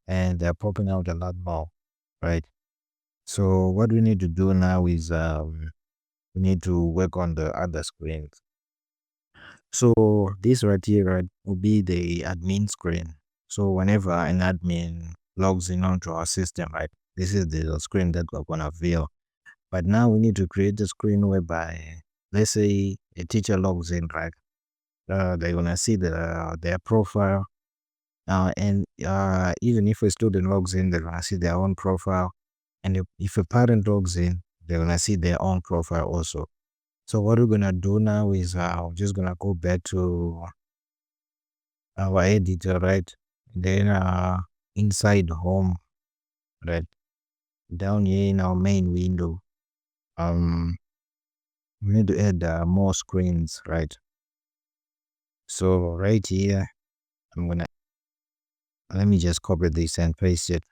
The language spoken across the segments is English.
and they're popping out a lot more, right? So what we need to do now is we need to work on the other screens. So this right here, right, will be the admin screen. So whenever an admin logs in onto our system, right, this is the screen that we're gonna view. But now we need to create a screen whereby, let's say a teacher logs in, right? They're gonna see their profile. And even if a student logs in, they're gonna see their own profile. And if a parent logs in, they're gonna see their own profile also. So what we're gonna do now is we're just gonna go back to our editor, right? Then inside home, right? Down here in our main window, um, we need to add more screens, right? So right here, let me just copy this and paste it.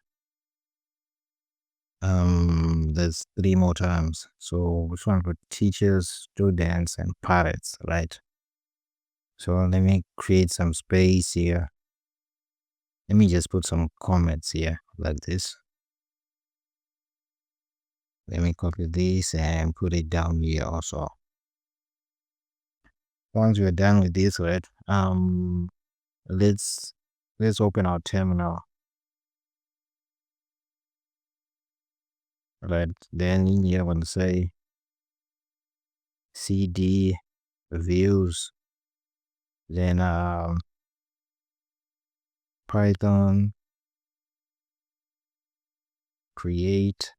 There's 3 more times. So which one for teachers, students, and parents, right? So let me create some space here. Let me just put some comments here like this. Let me copy this and put it down here also. Once we're done with this, right? Let's open our terminal. Right. Then in here I'm gonna say cd views, then Python create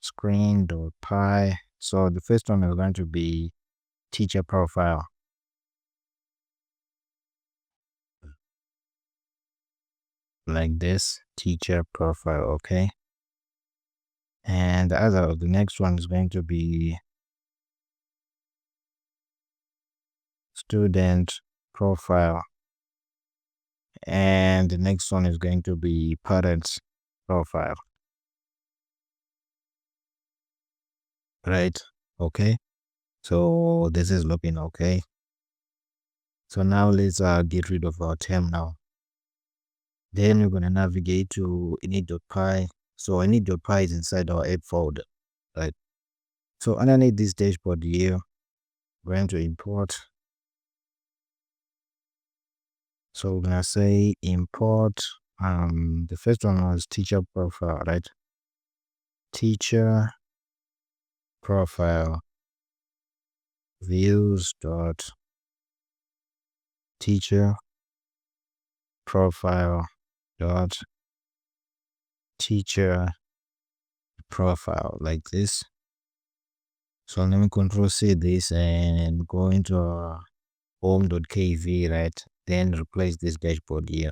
screen.py. So the first one is going to be teacher profile. Like this, teacher profile, okay? And the next one is going to be student profile. And the next one is going to be parents profile. Right? Okay. So this is looking okay. So now let's get rid of our terminal. Then we're gonna navigate to init.py. So init.py is inside our app folder, right? So underneath this dashboard here, we're going to import. So we're gonna say import. The first one was teacher profile, right? Teacher profile views dot teacher profile dot teacher profile, like this. So let me control C this and go into home.kv, right? Then replace this dashboard here.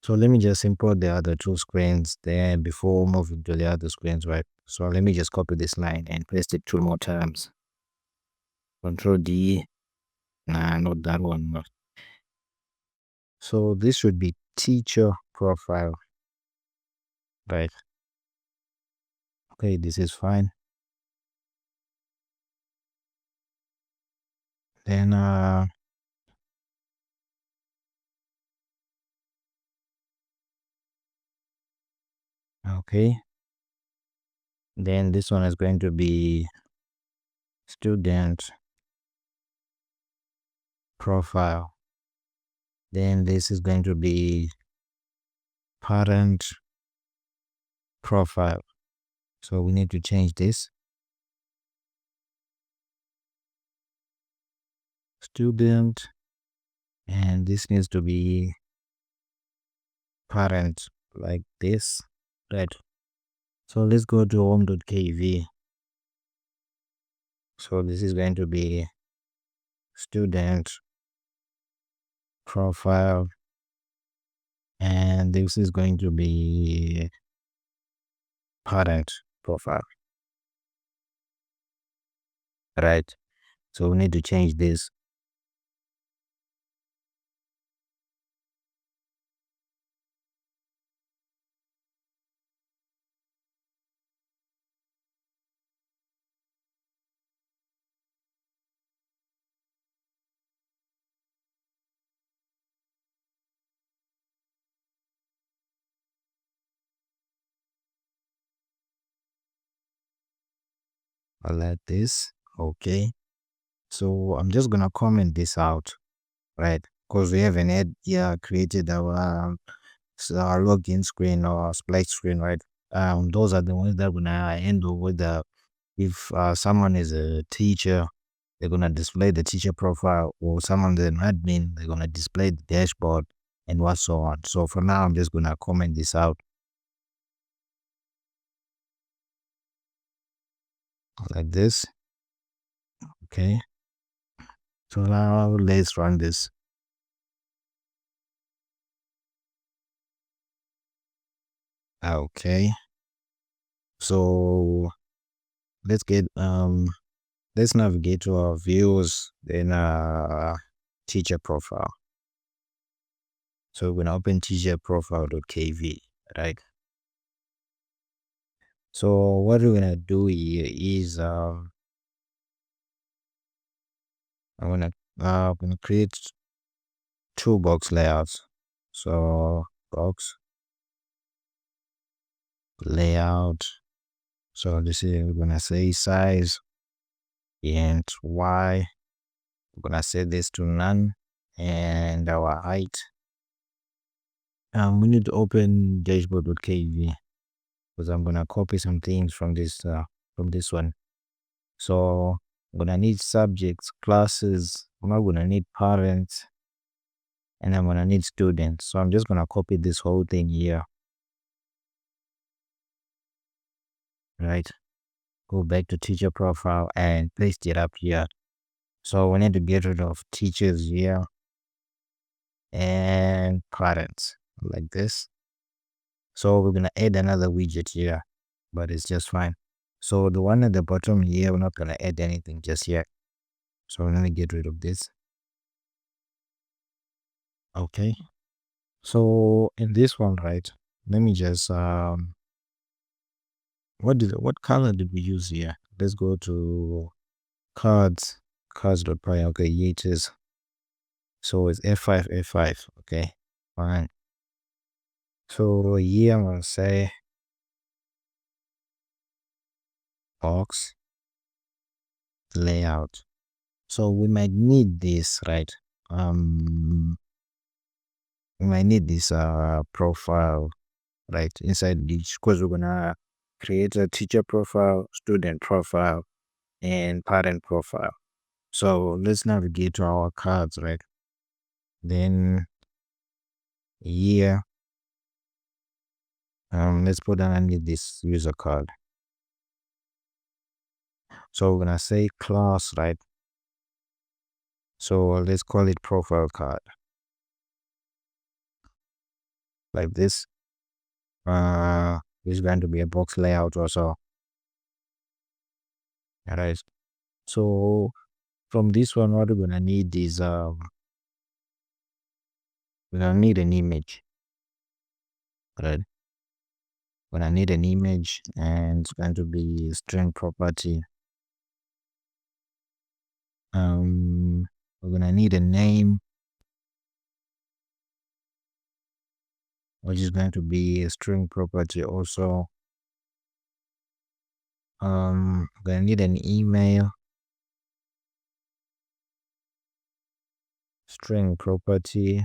So let me just import the other 2 screens there before moving to the other screens, right? So let me just copy this line and paste it 2 more times. Control D. Nah, not that one. So this should be teacher profile, right? Okay, this is fine. Then okay. Then this one is going to be student profile. Then this is going to be parent profile. So we need to change this. Student, and this needs to be parent, like this, right? So let's go to home.kv. So this is going to be student profile, and this is going to be parent profile, right? So we need to change this. like this. Okay. So I'm just gonna comment this out, right? Because we haven't had created our login screen or splash screen, right? Those are the ones that we're gonna handle with the if someone is a teacher, they're gonna display the teacher profile, or someone's an admin, they're gonna display the dashboard and what so on. So for now, I'm just gonna comment this out like this. Okay. So now let's run this. Okay. So let's let's navigate to our views, then teacher profile. So we're gonna open teacher profile.kv, right? So what we're gonna do here is I'm gonna create two box layouts. So box layout. So this is we're gonna say size and y. We're gonna set this to none, and our height. We need to open dashboard.kv because I'm gonna copy some things from this one. So I'm gonna need subjects, classes. I'm not gonna need parents, and I'm gonna need students. So I'm just gonna copy this whole thing here, right? Go back to teacher profile and paste it up here. So we need to get rid of teachers here and parents like this. So we're gonna add another widget here, but it's just fine. So the one at the bottom here, we're not gonna add anything just yet. So we're gonna get rid of this. Okay. So in this one, right? Let me just what color did we use here? Let's go to cards.py. Okay, here it is. So it's F5. Okay, fine. So here I'm gonna say box layout. So we might need this, right? We might need this profile, right, inside each, because we're gonna create a teacher profile, student profile, and parent profile. So let's navigate to our cards, right? Then here, let's put underneath this user card. So we're gonna say class, right? So let's call it profile card, like this. It's going to be a box layout also. Alright. So from this one, what we're gonna need is we're gonna need an image, right? We're gonna need an image, and it's going to be string property. We're gonna need a name, which is going to be a string property also. We're gonna need an email, string property,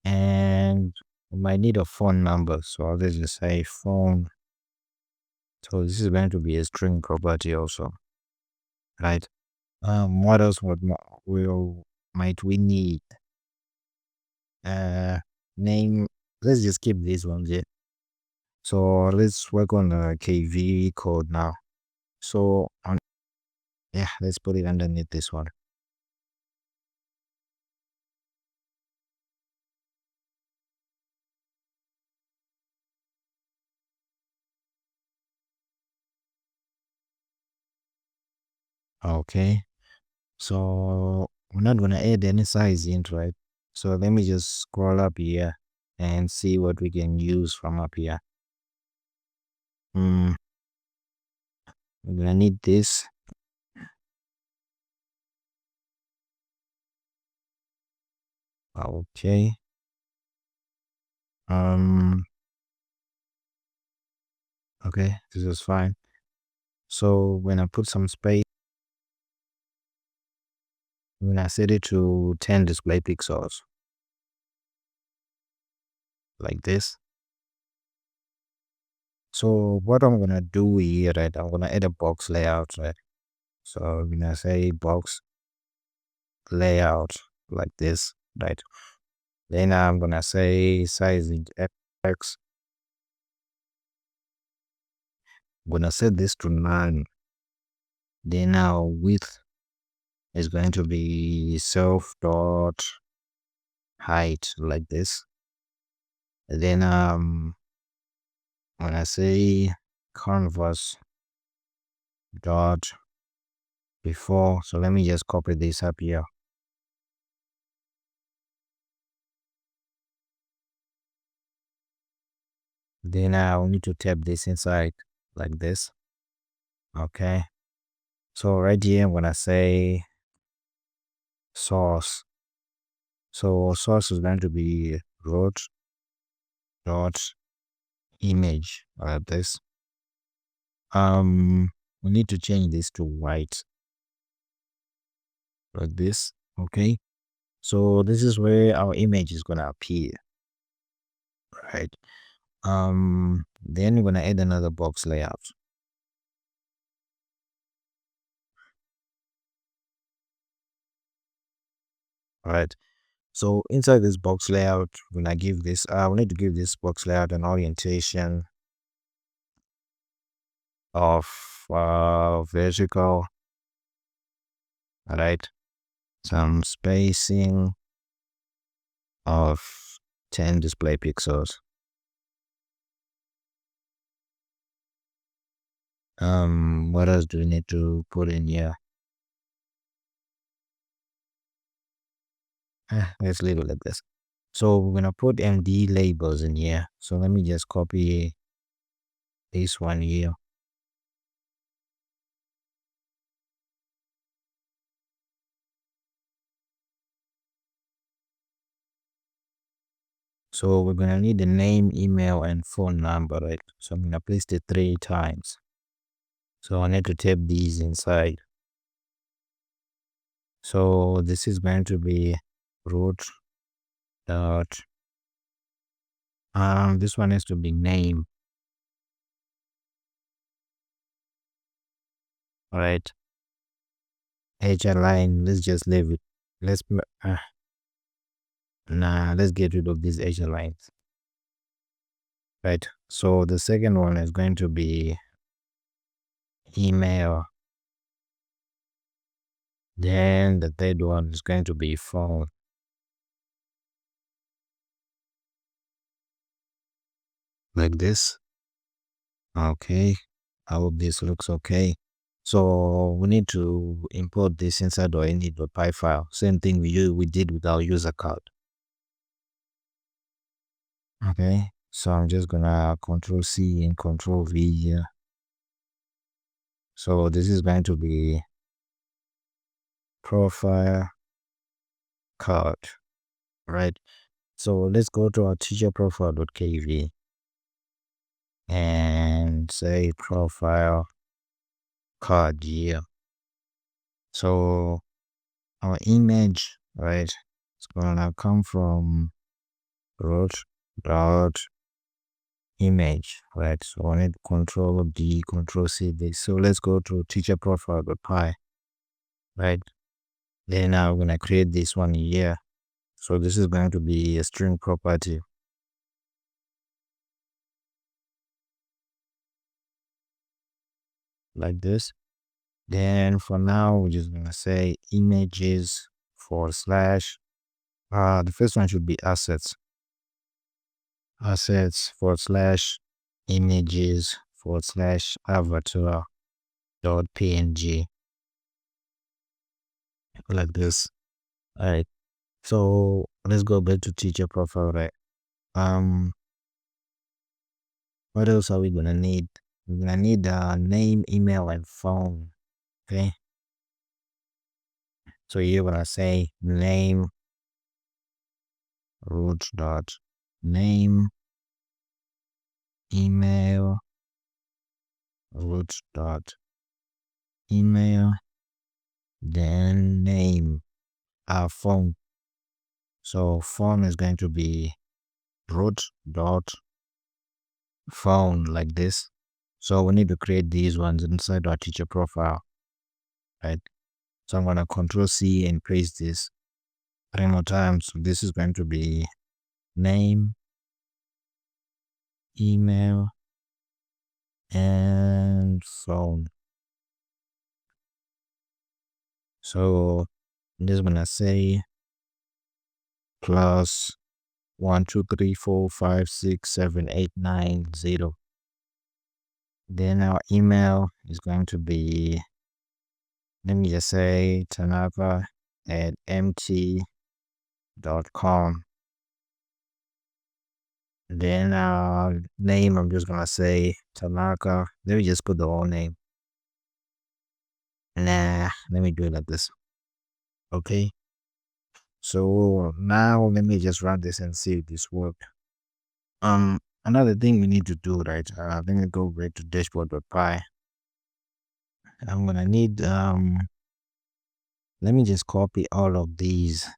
and we might need a phone number. So I'll just say phone. So this is going to be a string property also, right? What else might we need? Name. Let's just keep these ones here. So let's work on the KV code now. So yeah, let's put it underneath this one. Okay. So we're not gonna add any size into it. So let me just scroll up here and see what we can use from up here. We're gonna need this. Okay. Okay, this is fine. So when I put some space, when I set it to 10 display pixels, like this. So what I'm gonna do here, right? I'm gonna add a box layout, right? So I'm gonna say box layout like this, right? Then I'm gonna say size in X. I'm gonna set this to none. Then now width is going to be self dot height like this. Then when I say canvas dot before, so let me just copy this up here. Then I'll need to tap this inside like this. Okay. So right here I'm gonna say source. So source is going to be root dot image like this. We need to change this to white like this. Okay. So this is where our image is gonna appear, right? Then we're gonna add another box layout. All right. So inside this box layout, when I give this, we need to give this box layout an orientation of vertical, all right? Some spacing of 10 display pixels. What else do we need to put in here? Let's leave it like this. So we're gonna put MD labels in here. So let me just copy this one here. So we're gonna need the name, email, and phone number, right? So I'm gonna place it 3 times. So I need to type these inside. So this is going to be root dot. This one has to be name. All right. H line. Let's just leave it. Let's let's get rid of these H lines. Right. So the second one is going to be email. Then the third one is going to be phone. Like this. Okay. I hope this looks okay. So we need to import this inside our init.py file. Same thing we did with our user card. Okay. So I'm just gonna Control C and Control V here. So this is going to be profile card, right? So let's go to our teacher profile.kv and say profile card here. So our image, right, it's gonna come from root dot image, right? So I need Control D, Control C this. So let's go to teacher profile.py, right? Then I'm gonna create this one here. So this is going to be a string property like this. Then for now, we're just gonna say images forward slash. The first one should be assets. Assets forward slash images forward slash avatar dot png like this. All right. So let's go back to teacher profile, right? What else are we gonna need? We're gonna need name, email, and phone. Okay. So you're gonna say name root dot name email root dot email, then name, our phone. So phone is going to be root dot phone like this. So we need to create these ones inside our teacher profile, right? So I'm going to control C and paste this 3 more times. So this is going to be name, email, and phone. So I'm just gonna say plus 1 2 3 4 5 6 7 8 9 0. Then our email is going to be, let me just say Tanaka at mt.com. Then our name, I'm just gonna say Tanaka. Let me just put the whole name. Nah, let me do it like this. Okay. So now let me just run this and see if this worked. Another thing we need to do, right? Let me go back to dashboard.py. I'm gonna need let me just copy all of these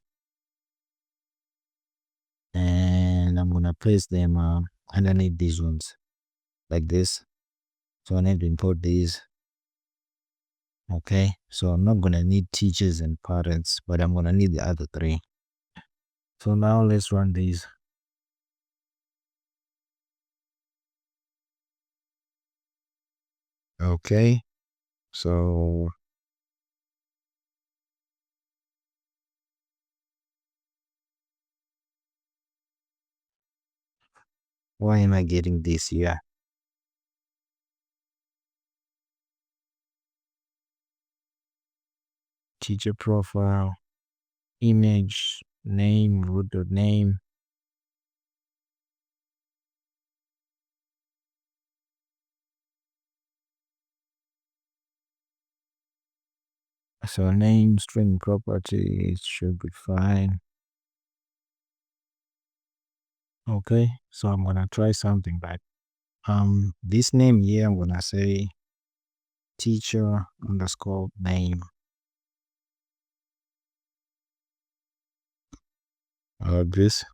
and I'm gonna paste them underneath these ones like this. So I need to import these. Okay, so I'm not gonna need teachers and parents, but I'm gonna need the other three. So now let's run these. Okay, so why am I getting this here? Teacher profile, image, name, root of name. So name, string properties should be fine. Okay, so I'm gonna try something back. This name here, I'm gonna say teacher underscore name. This.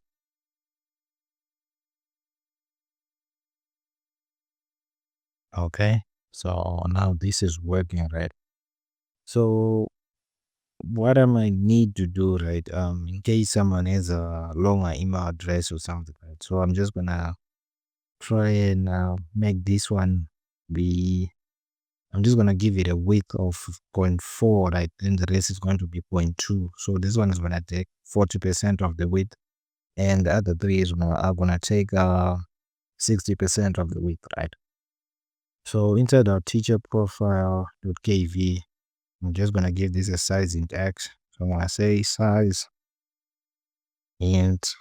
Okay, so now this is working, right? So what I might need to do, right? In case someone has a longer email address or something, right? So I'm just gonna try and make this one be. I'm just gonna give it a width of 0.4, right? And the rest is going to be 0.2. So this one is gonna take 40% of the width, and the other three are gonna take 60% of the width, right? So inside our teacher profile.kv, I'm just gonna give this a size int x. So I'm gonna say size int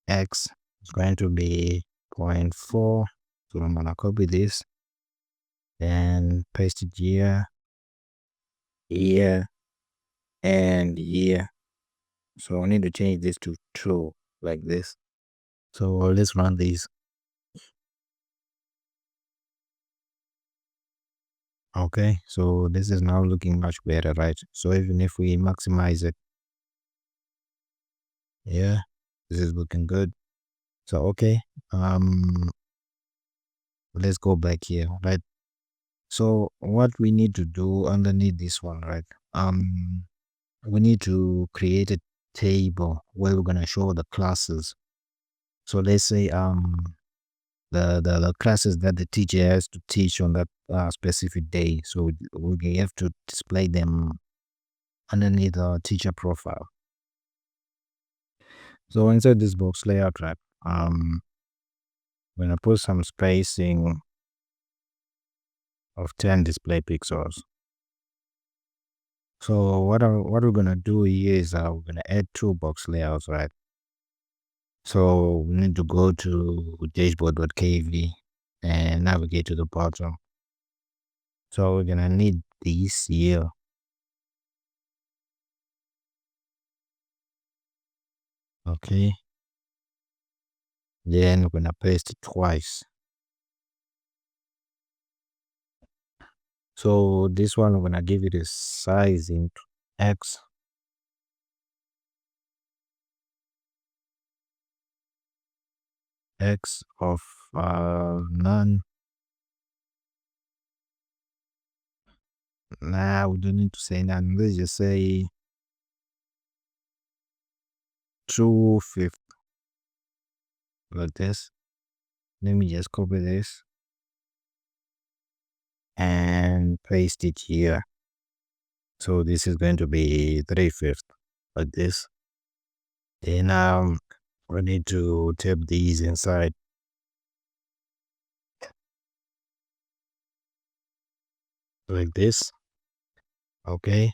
x is going to be 0.4. So I'm gonna copy this and paste it here, here, and here. So I need to change this to true like this. So let's run these. Okay, so this is now looking much better, right? So even if we maximize it, yeah, this is looking good. So okay, let's go back here, right? So what we need to do underneath this one, right? We need to create a table where we're gonna show the classes. So let's say the classes that the teacher has to teach on that specific day. So we have to display them underneath the teacher profile. So inside this box layout, right, I'm gonna put some spacing of 10 display pixels. So what we're gonna do here is we're gonna add two box layouts, right? So we need to go to dashboard.kv and navigate to the bottom. So we're gonna need these here. Okay. Then we're gonna paste it twice. So this one, I'm gonna give it a size in x, of none. Nah, we don't need to say none. Let's just say 2/5, like this. Let me just copy this and paste it here. So this is going to be 3/5, like this. Then we need to tap these inside, like this. Okay.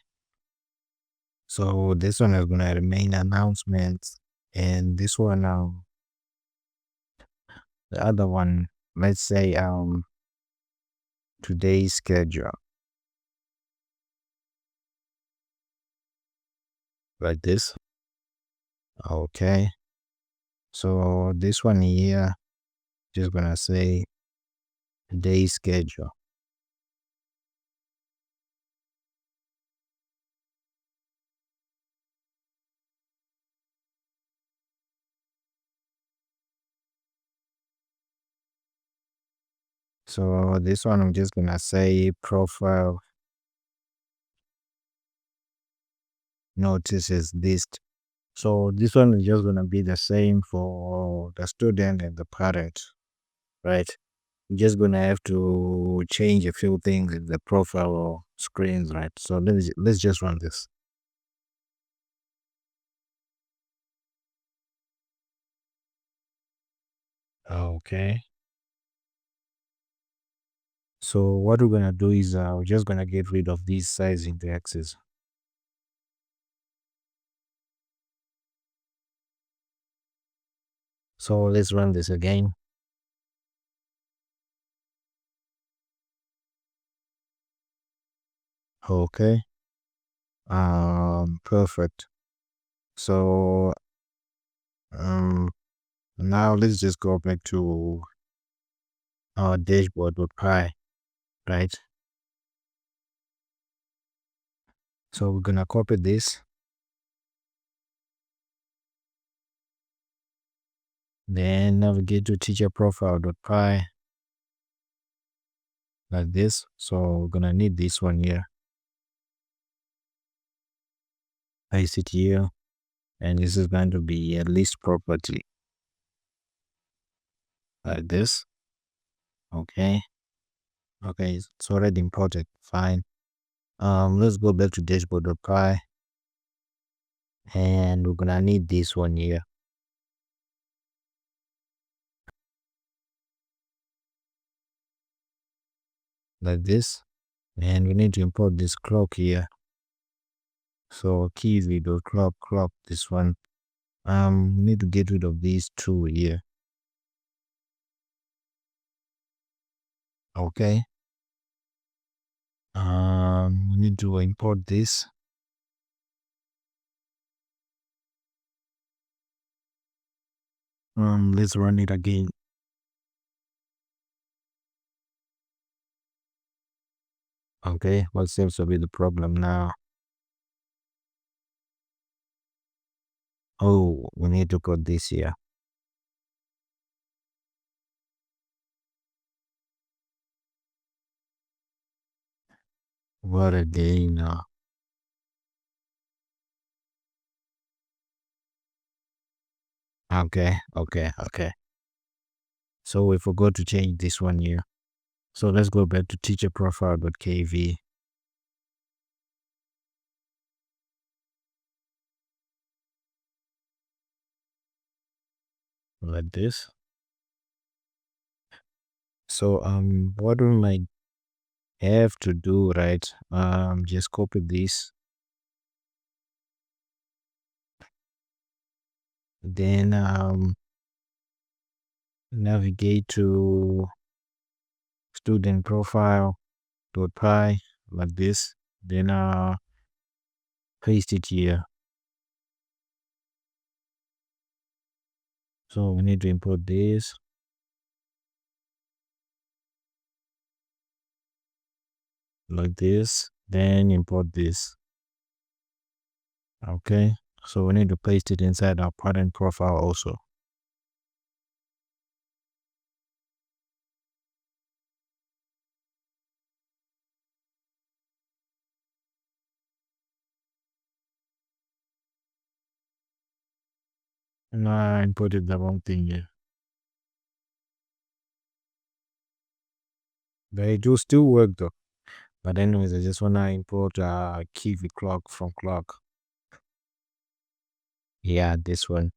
So this one is gonna remain announcements, and this one the other one, let's say today's schedule, like this. Okay. So this one here, just gonna say today's schedule. So this one I'm just gonna say profile notices list. So this one is just gonna be the same for the student and the parent, right? We're just gonna have to change a few things in the profile screens, right? So let's just run this. Okay. So what we're gonna do is we're just gonna get rid of these size indexes. So let's run this again. Okay. Perfect. So um now let's just go back to our dashboard.py, right? So we're gonna copy this, then navigate to teacher profile.py, like this. So we're gonna need this one here. Paste it here, and this is going to be a list property, like this. Okay. Okay, it's already imported. Fine. Let's go back to dashboard.py, and we're gonna need this one here, like this. And we need to import this clock here. So Kivy.clock, this one. We need to get rid of these two here. Okay. We need to import this. Let's run it again. Okay, what seems to be the problem now? Oh, we need to code this here. What again? Okay. So we forgot to change this one here. So let's go back to teacher profile.kv, like this. So what we might have to do, right? Just copy this, then navigate to student profile.py, like this, then paste it here. So we need to import this. like this, then import this. Okay, so we need to paste it inside our parent profile also. And I imported the wrong thing here. But it will still work though. But anyways, I just wanna import Kivy clock from clock. Yeah, this one.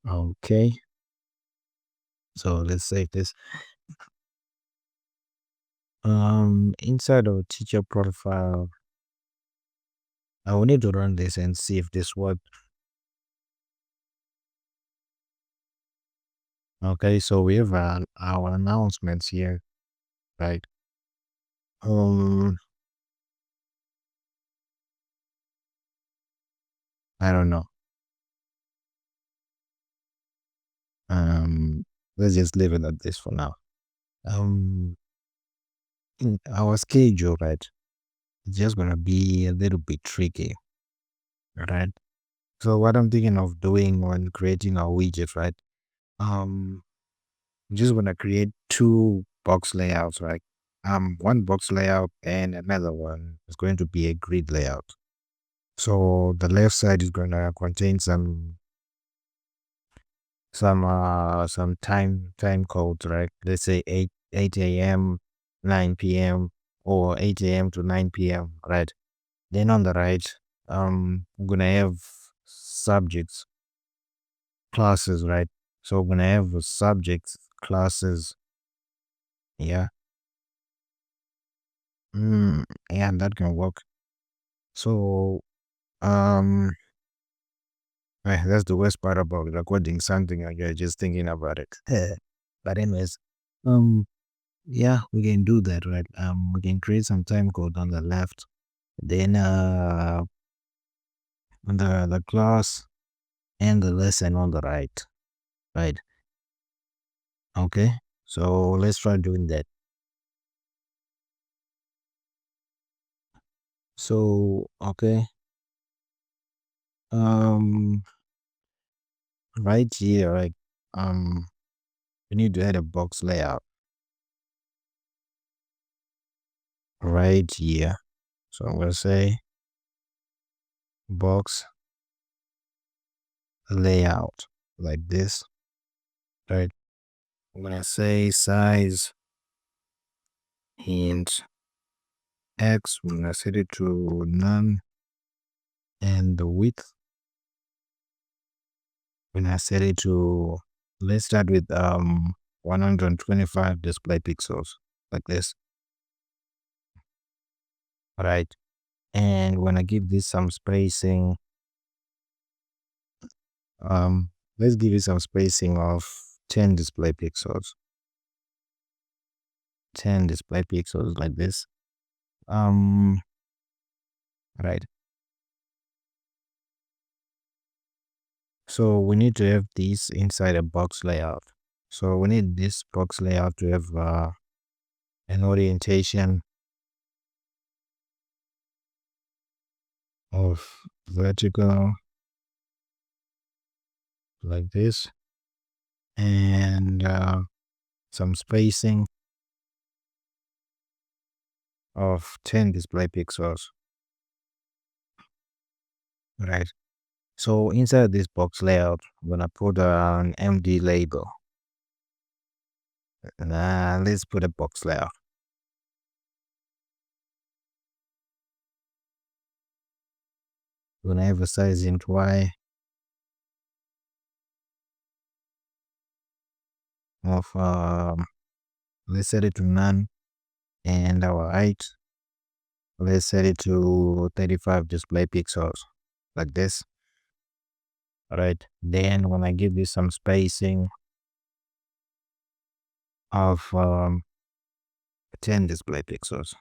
Okay. So let's save this. Inside our teacher profile, I will need to run this and see if this works. Okay, so we have our announcements here, right? Um, I don't know. Um, let's just leave it at this for now. Um, in our schedule, right? It's just gonna be a little bit tricky, right? So what I'm thinking of doing when creating our widget, right? I'm just gonna create two box layouts, right? One box layout and another one is going to be a grid layout. So the left side is gonna contain some time codes, right? Let's say 8 a.m., 9 p.m., or 8 a.m. to 9 p.m., right? Then on the right, I'm gonna have subjects, classes, right? So I'm gonna have subjects, classes, yeah. Yeah, that can work. So, um, that's the worst part about recording something and you're just thinking about it. But anyways, um, yeah, we can do that, right? We can create some time code on the left, then the class and the lesson on the right, right? Okay, so let's try doing that. So, okay, um, right here, like, we need to add a box layout right here. So I'm gonna say box layout like this, right? I'm gonna say size int x. We're gonna set it to none, and the width we're gonna set it to. Let's start with 125 display pixels like this, right? And when I give this some spacing, um, let's give it some spacing of 10 display pixels. 10 display pixels like this. Um, right. So we need to have these inside a box layout. So we need this box layout to have an orientation of vertical like this and some spacing of 10 display pixels, right? So inside this box layout, I'm gonna put an MD label. Let's put a box layout. We're gonna have a size int y of let's set it to none, and our height, let's set it to 35 display pixels like this, right? Then when I give this some spacing of 10 display pixels,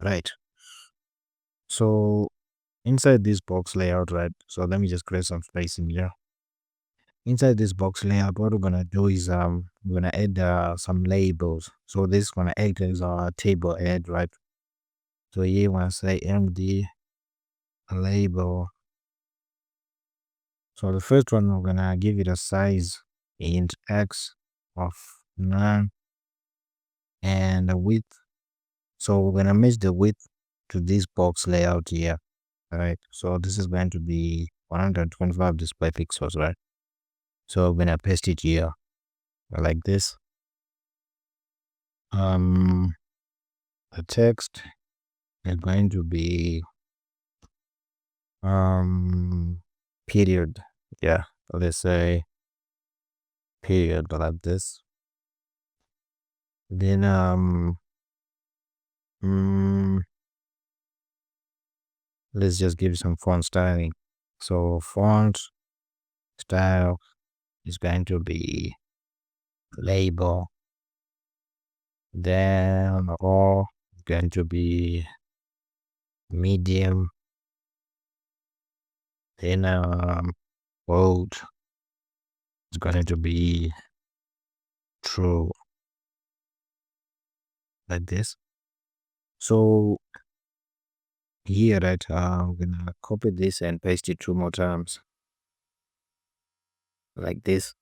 right? So inside this box layout, right? So let me just create some spacing here. inside this box layout, what we're gonna do is we're gonna add some labels. So this is gonna act as our table head, right? So here we're gonna say MD label. So the first one, we're gonna give it a size int x of 9 and the width. So we're gonna match the width to this box layout here. All right. So this is going to be 125 display pixels, right? So I'm gonna paste it here like this. The text is going to be period. Yeah, let's say period like this. Then let's just give some font styling. So font style is going to be label. Then all is going to be medium. Then bold is going to be true like this. So here, right, I'm gonna copy this and paste it 2 more times like this.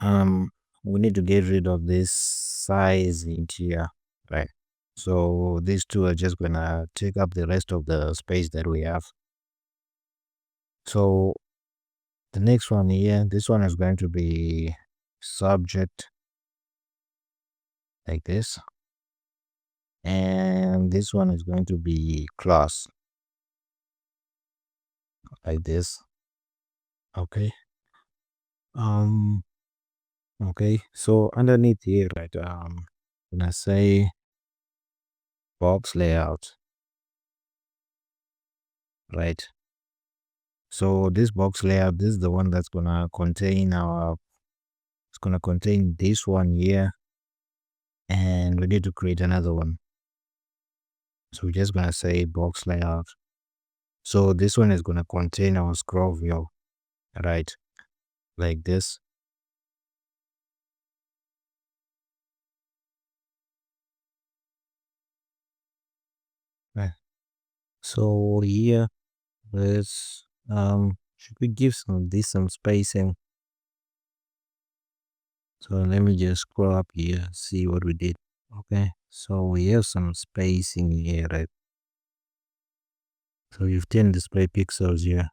We need to get rid of this size in here, right? So these two are just gonna take up the rest of the space that we have. So the next one here, this one is going to be subject like this, and this one is going to be class like this. Okay. Okay. So underneath here, right, when I say box layout, right? So this box layout, this is the one that's gonna contain it's gonna contain this one here, and we need to create another one. So we're just gonna say box layout. So this one is gonna contain our scroll wheel, right? Like this. Right. So here, let's should we give some spacing? So let me just scroll up here, see what we did. Okay, so we have some spacing here, right? So you've 10 display pixels here.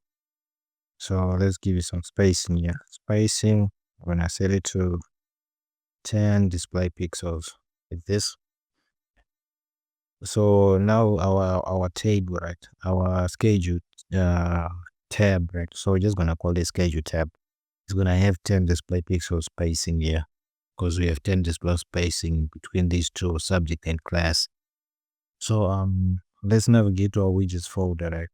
So let's give it some spacing here. Spacing, when I set it to 10 display pixels like this. So now our table, right? Our schedule tab, right? So we're just gonna call this schedule tab. It's gonna have 10 display pixel spacing here because we have 10 display spacing between these two, subject and class. So let's navigate to our widgets folder, right?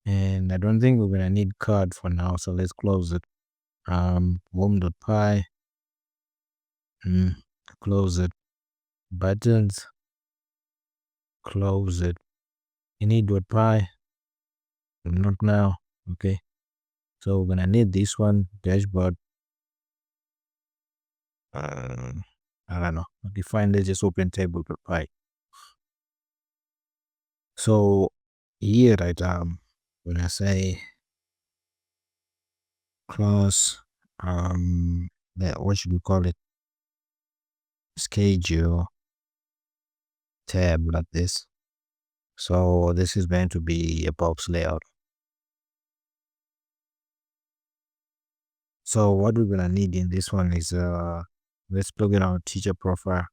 And I don't think we're gonna need card for now, so let's close it. Home.py, close it. Buttons, close it. Any.py, not now. Okay, so we're gonna need this one, dashboard. I don't know. Okay, fine. Let's just open table.py. So here, right, when I say class, what should we call it? Schedule tab like this. So this is going to be a box layout. So what we're gonna need in this one is let's plug in our teacher profile.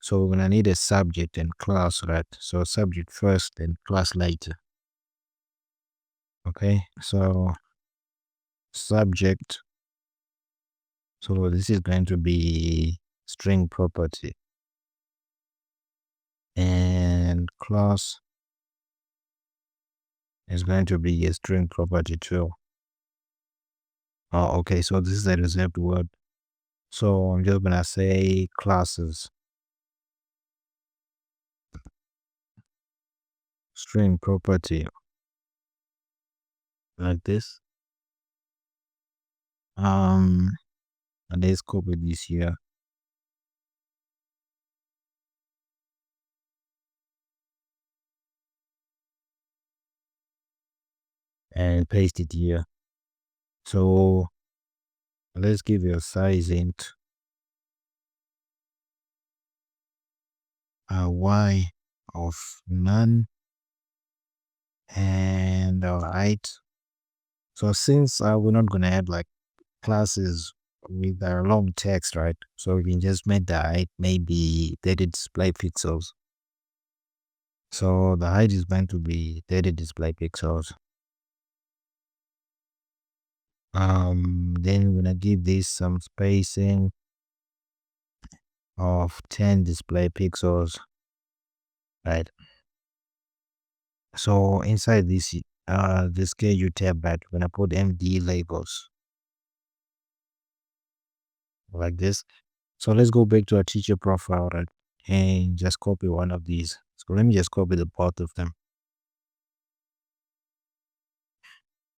So we're gonna need a subject and class, right? So subject first, then class later. Okay, so subject. So this is going to be string property, and class is going to be a string property too. Oh, okay. So this is a reserved word. So I'm just gonna say classes string property like this. And let's copy this here and paste it here. So let's give it a size int y of none and our height. So since we're not gonna add like classes with our long text, right? So we can just make the height maybe 30 display pixels. So the height is going to be 30 display pixels. Then we're gonna give this some spacing of 10 display pixels, right? So inside this the schedule tab, right, we're gonna put MD labels like this. So let's go back to our teacher profile, right, and just copy one of these. So let me just copy the both of them,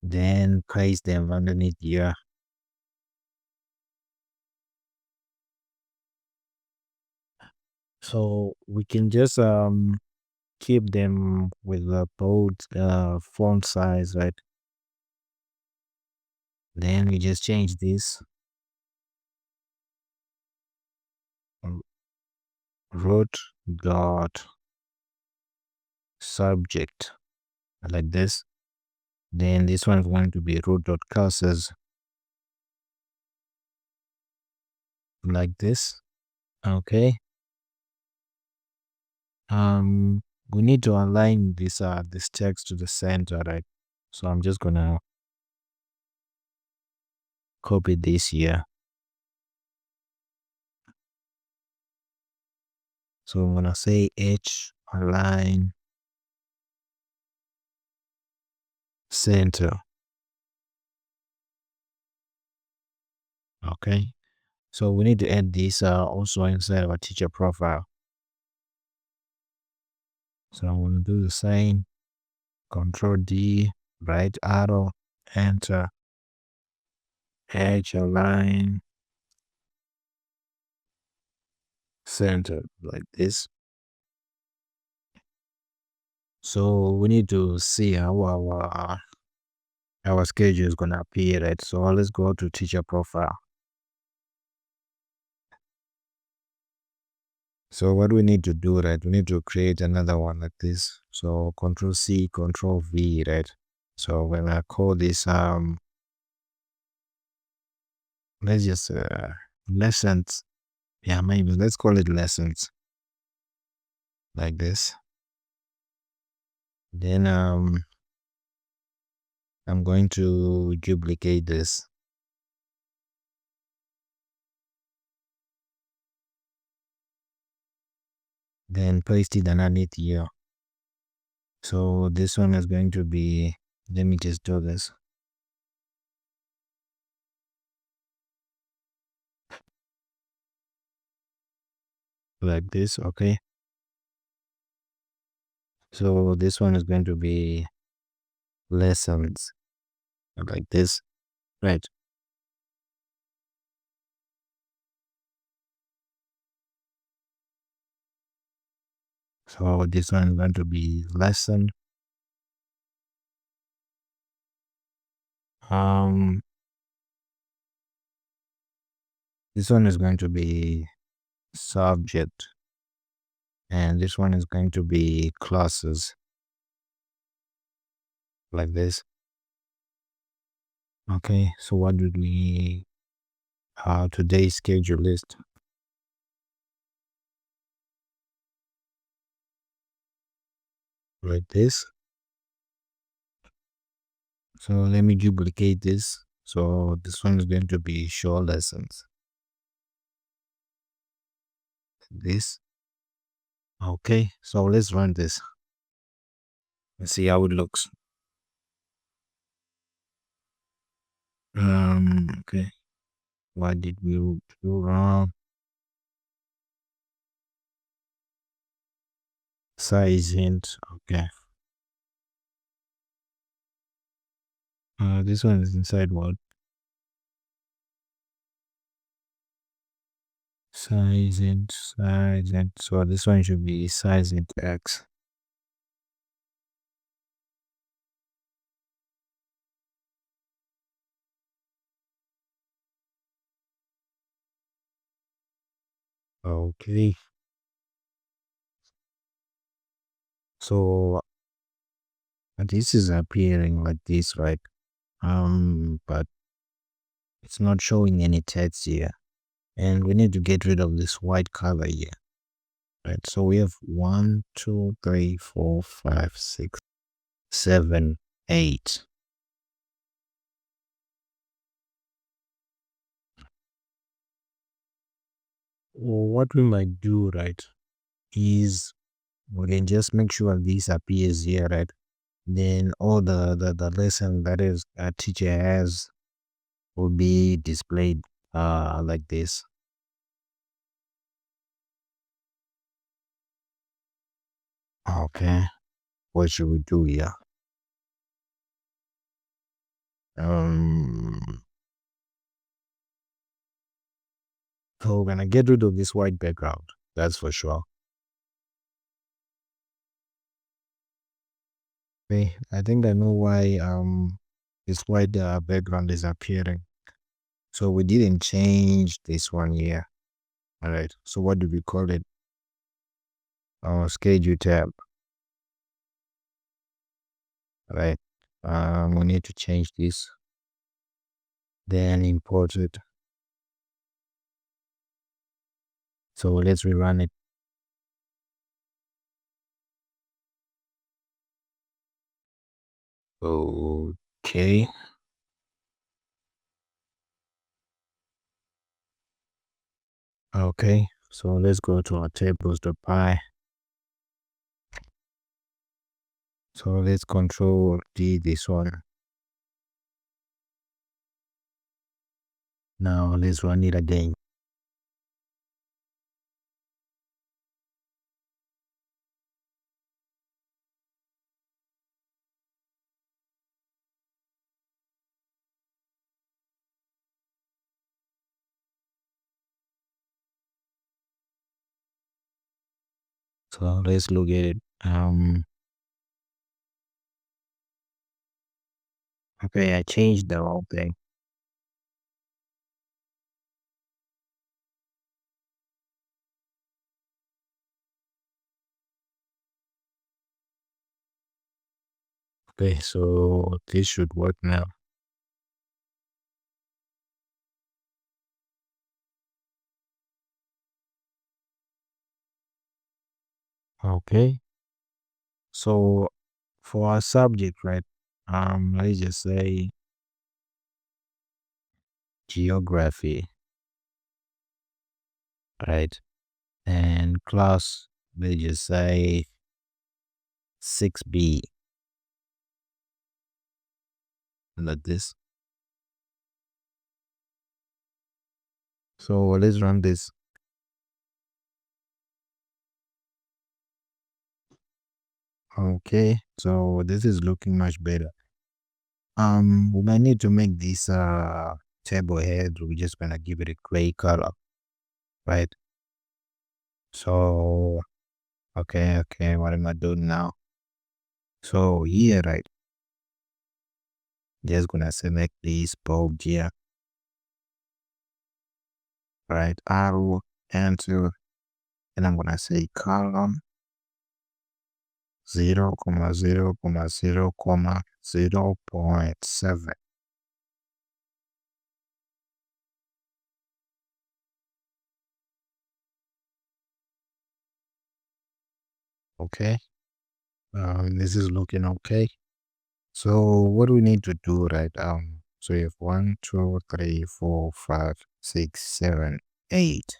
then paste them underneath here. So we can just keep them with the bold font size, right? Then we just change this root dot subject like this. Then this one is going to be root dot cursors like this. Okay. We need to align this text to the center, right? So I'm just gonna copy this here. So I'm gonna say h align center. Okay. So we need to add this also inside our teacher profile. So I'm gonna do the same. Control D, right arrow, enter, h align center like this. So we need to see how our schedule is gonna appear, right? So let's go to teacher profile. So what we need to do, right? We need to create another one like this. So Control C, Control V, right? So when I call this let's just lessons. Yeah, maybe let's call it lessons like this. Then I'm going to duplicate this. Then paste it underneath here. So this one is going to be, let me just do this. Like this, okay. So this one is going to be lessons like this, right? So this one is going to be lesson. Um, this one is going to be subject, and this one is going to be classes like this. Okay, so what did we today's schedule list like this. So let me duplicate this. So this one is going to be show lessons. This. Okay, so let's run this. Let's see how it looks. Okay. What did we do wrong? Size hint. Okay. This one is inside what? size int. So this one should be size int x. Okay. So this is appearing like this, right? But it's not showing any text here. And we need to get rid of this white color here. Right. So we have 1, 2, 3, 4, 5, 6, 7, 8. Well, what we might do, right, is we can just make sure this appears here, right? Then all the lesson that is a teacher has will be displayed like this. Okay. What should we do here? Um so we're gonna get rid of this white background, that's for sure. Okay, I think I know why this white background is appearing. So we didn't change this one here. All right. So what do we call it? Schedule tab. All right. We need to change this. Then import it. So let's rerun it. Okay. Okay. So let's go to our tables.py. So let's control D this one. Now let's run it again. So let's look at it. Okay, I changed the whole thing. Okay, so this should work now. Okay. So for our subject, right? Let's just say geography, right? And class, let's just say 6B, like this. So let's run this. Okay, so this is looking much better. We might need to make this table head. We're just gonna give it a gray color, right? So okay, what am I doing now? So here, right? Just gonna select this bulb here, right? Arrow, enter, and I'm gonna say column 0,0,0,0.7. Okay, this is looking okay. So what do we need to do, right? So you have 1, 2, 3, 4, 5, 6, 7, 8.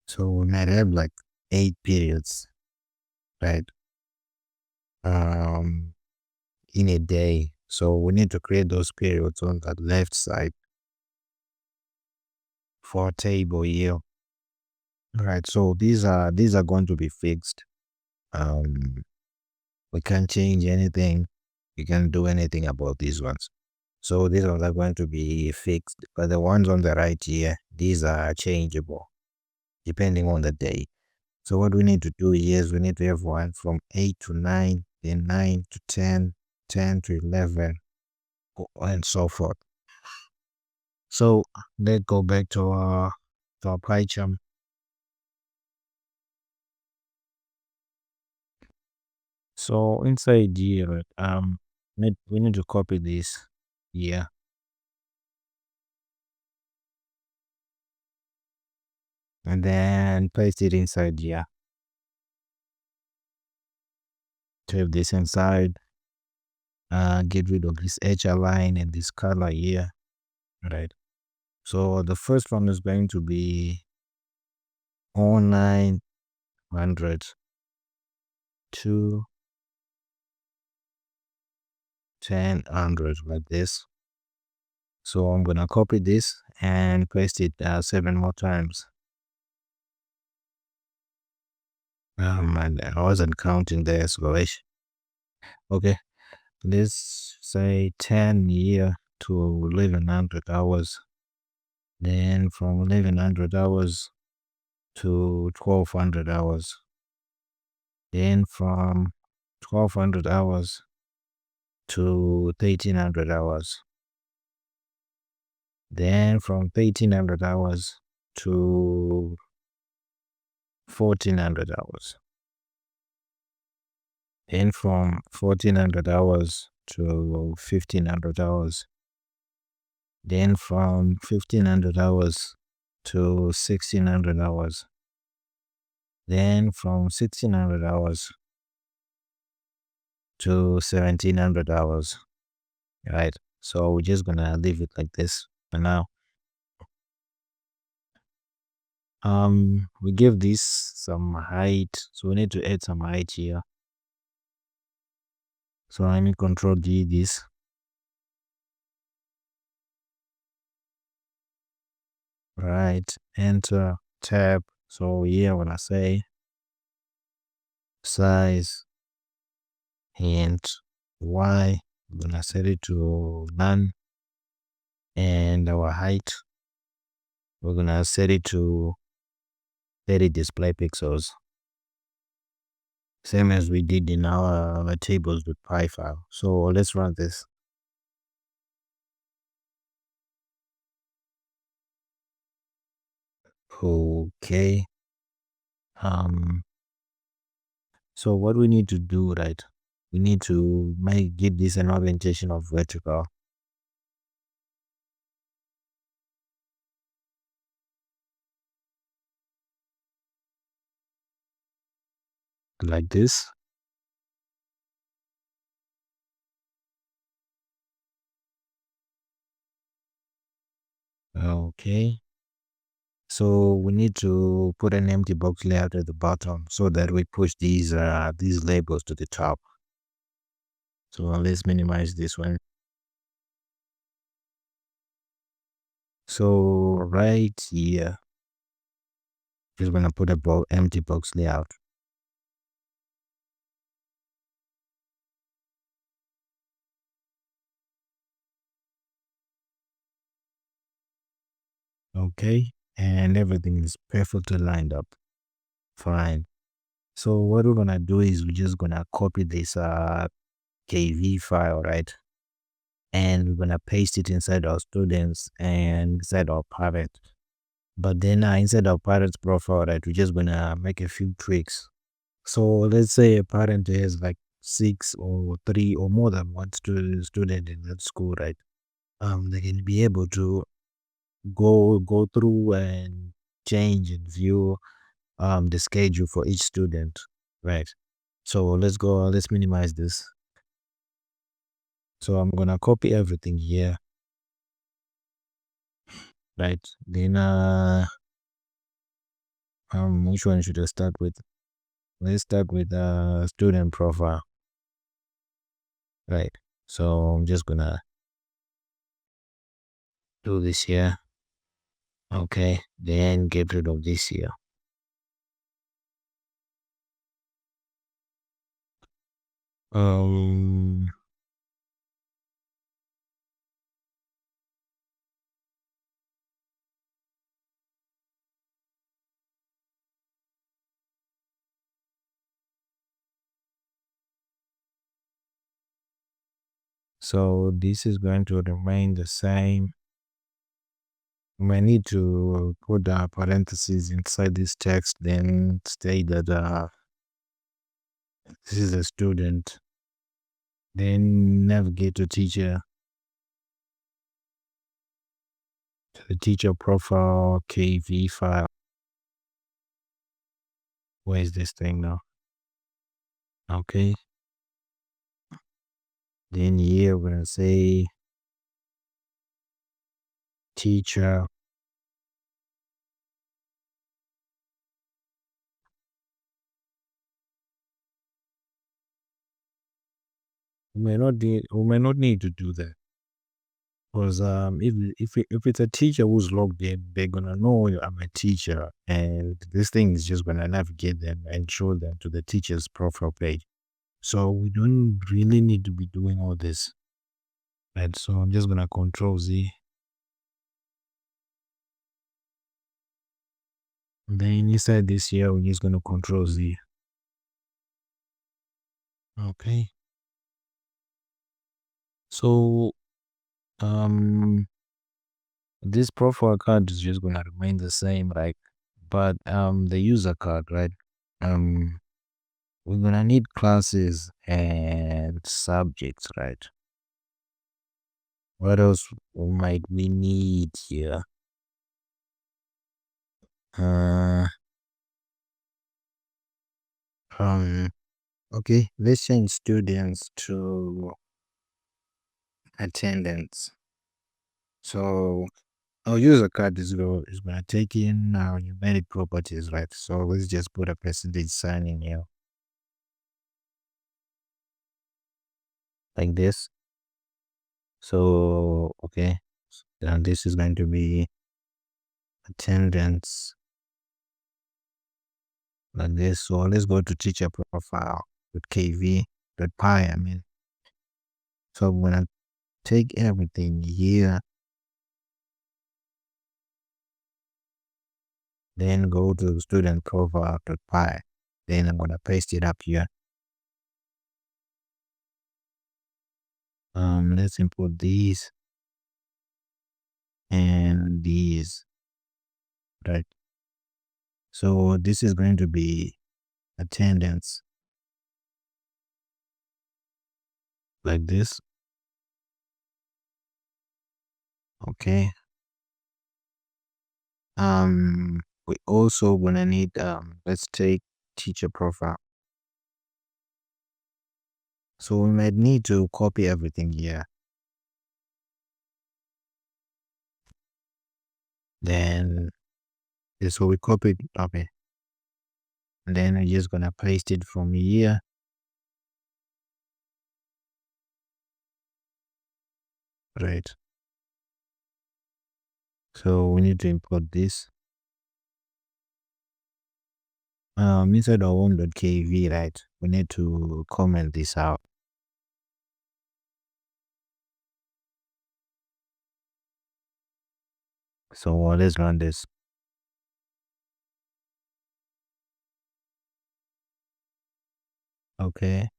So we might have like 8 periods, right? Um, in a day. So we need to create those periods on the left side for a table here. Right. So these are going to be fixed. Um, we can't change anything. We can't do anything about these ones. So these ones are going to be fixed. But the ones on the right here, these are changeable. depending on the day. So what we need to do is we need to have one from 8 to 9, then 9 to 10, 10 to 11, and so forth. So let's go back to our pie chart. So inside here, we need to copy this here, and then paste it inside here. To have this inside, get rid of this HR line and this color here, right? So the first one is going to be 0900 to 1000 like this. So I'm gonna copy this and paste it 7 more times. And I wasn't counting the escalation. Okay, let's say 10 here to 1100 hours. Then from 1100 hours to 1200 hours. Then from 1200 hours to 1300 hours. Then from 1300 hours to 1400 hours. Then from 1400 hours to 1500 hours. Then from 1500 hours to 1600 hours. Then from 1600 hours to 1700 hours. Right? So we're just gonna leave it like this for now. We give this some height, so we need to add some height here. So let me control D this. Right, enter, tab. So here when I say size and Y, I'm gonna set it to none, and our height, we're gonna set it to 30 display pixels, same as we did in our tables with py file. So let's run this. Okay. So what we need to do, right? We need to give this an orientation of vertical. Like this. Okay. So we need to put an empty box layout at the bottom so that we push these labels to the top. So let's minimize this one. So right here, just gonna put a empty box layout. Okay, and everything is perfectly lined up. Fine. So what we're gonna do is we're just gonna copy this KV file, right? And we're gonna paste it inside our students and inside our parent. But then inside our parent's profile, right, we're just gonna make a few tweaks. So let's say a parent has like 6 or 3 or more than one student in that school, right? They can be able to go through and change and view the schedule for each student, right? So let's minimize this. So I'm gonna copy everything here, right? Then which one should I start with? Let's start with student profile, right? So I'm just gonna do this here. Okay, then get rid of this here. Um, So this is going to remain the same. We may need to put parentheses inside this text, then state that this is a student. Then navigate to teacher, to the teacher profile KV file. Where is this thing now? Okay. Then here we're gonna say teacher. We may not need to do that. Because if it's a teacher who's logged in, they're gonna know I'm a teacher, and this thing is just gonna navigate them and show them to the teacher's profile page. So we don't really need to be doing all this, right? So I'm just gonna Control Z. And then inside this here, we're just gonna Control Z. Okay. So this profile card is just gonna remain the same, right? But the user card, right? We're gonna need classes and subjects, right? What else might we need here? Uh, okay, let's change students to attendance. So our user card is gonna take in our numeric properties, right? So let's just put a percentage sign in here, like this. So okay, then this is going to be attendance, like this. So let's go to teacher profile with KV dot py. I mean, so I'm gonna take everything here, then go to student profile dot py. Then I'm gonna paste it up here. Let's import these and these, right? So this is going to be attendance, like this. Okay. We also gonna need let's take teacher profile. So we might need to copy everything here. Then so we copied, okay. And then I'm just gonna paste it from here. Right. So we need to import this. Inside our home.kv, right? We need to comment this out. So let's run this. Okay.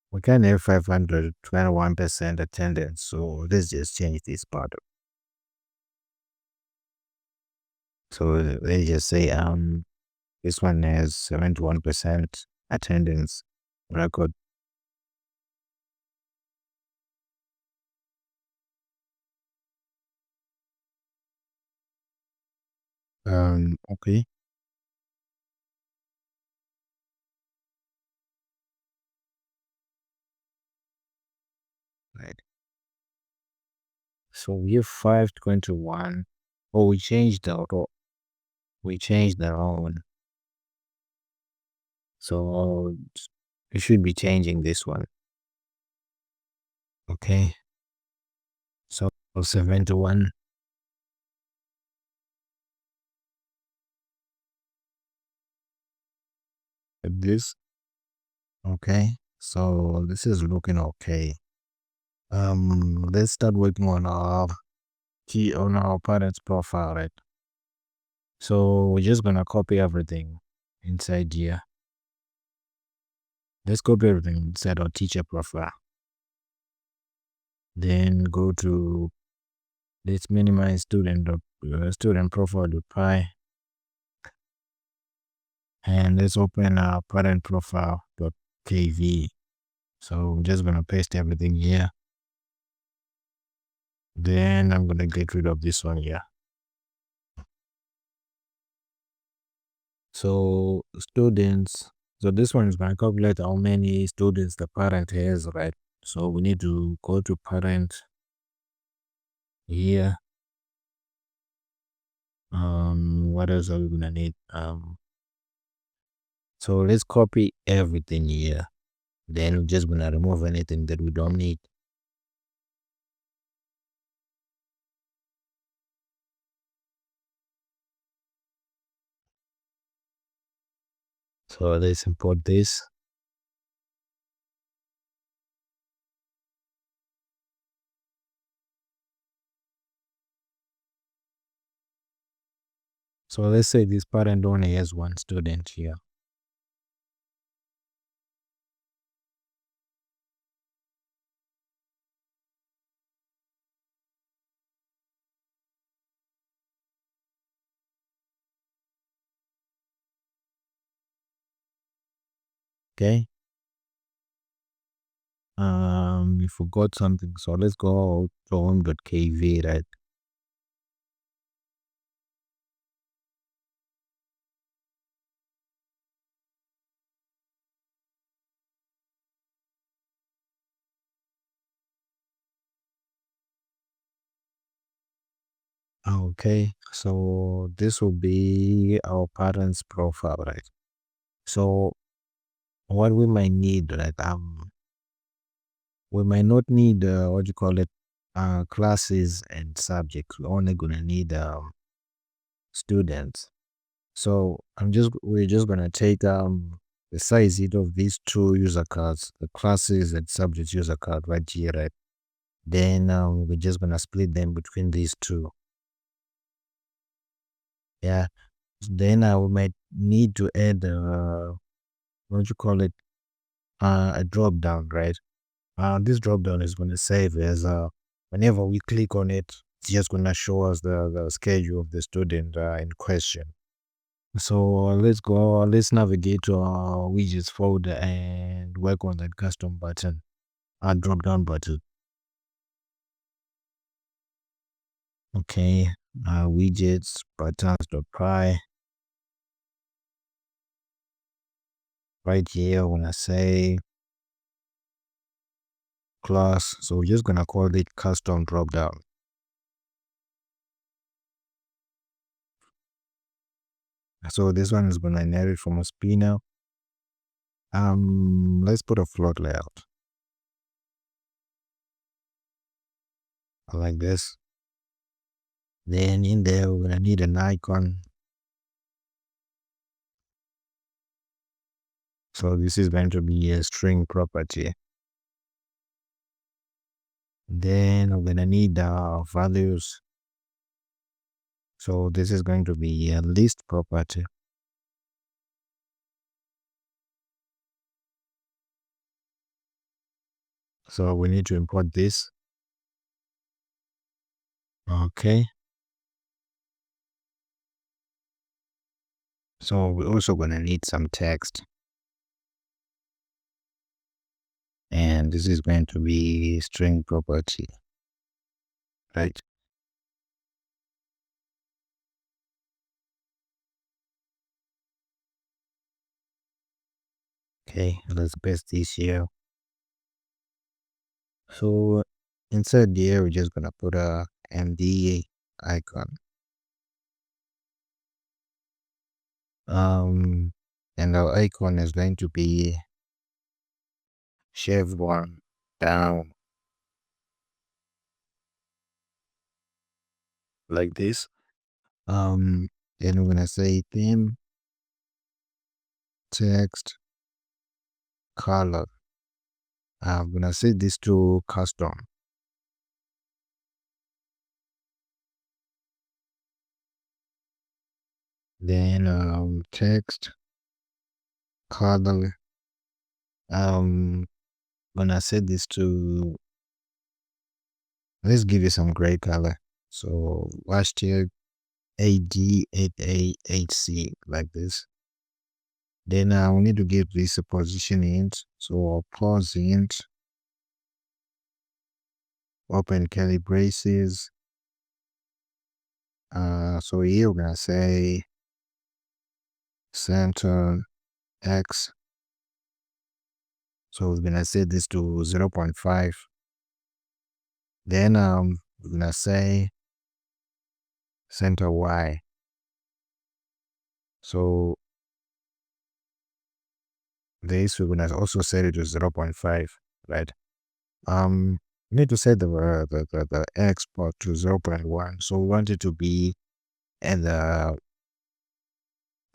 We can have 521% attendance. So let's just change this part. So let's just say this one has 71% attendance record. Okay. Right. So we have 521. Oh, we changed the wrong one. So we should be changing this one. Okay. So 71. Like this. Okay. So this is looking okay. Let's start working on our parents profile, right? So we're just gonna copy everything inside here. let's copy everything inside our teacher profile. Then go to, let's minimize student profile.py, and let's open our parent profile.kv. So I'm just gonna paste everything here. Then I'm gonna get rid of this one here. So students, so this one is gonna calculate how many students the parent has, right? So we need to go to parent here. What else are we gonna need? So let's copy everything here. Then we're just gonna remove anything that we don't need. So let's import this. So let's say this parent only has one student here. Okay. We forgot something. So let's go to home.kv, right? Okay, so this will be our parents profile, right? So what we might need, right? We might not need what you call it, classes and subjects. We're only gonna need students. So we're just gonna take the size of these two user cards, the classes and subjects user card right here, right? Then we're just gonna split them between these two. Yeah. Then we might need to add what you call it, a drop down, right? This drop down is going to save as whenever we click on it, it's just going to show us the schedule of the student in question. So let's navigate to our widgets folder and work on that custom button, drop down button. Okay, widgets buttons.py. Right here, when I say class, so we're just gonna call it custom drop down. So this one is gonna inherit from a spinner. Let's put a float layout like this. Then in there we're gonna need an icon. So this is going to be a string property. Then we're gonna need values. So this is going to be a list property. So we need to import this. Okay. So we're also gonna need some text. And this is going to be string property, right? Okay, let's paste this here. So inside there, we're just gonna put a MD icon. And our icon is going to be shift one down like this. Then we're gonna say theme, text, color. I'm gonna set this to custom. Then text, color, Gonna set this to, let's give you some gray color. So last year AD8A8C like this. Then we need to give this a position int. So I'll pause int, open curly braces. So here we're gonna say center x. So we're gonna set this to 0.5. Then we're gonna say center y. So this we're gonna also set it to 0.5, right? We need to set the export to 0.1. So we want it to be at the,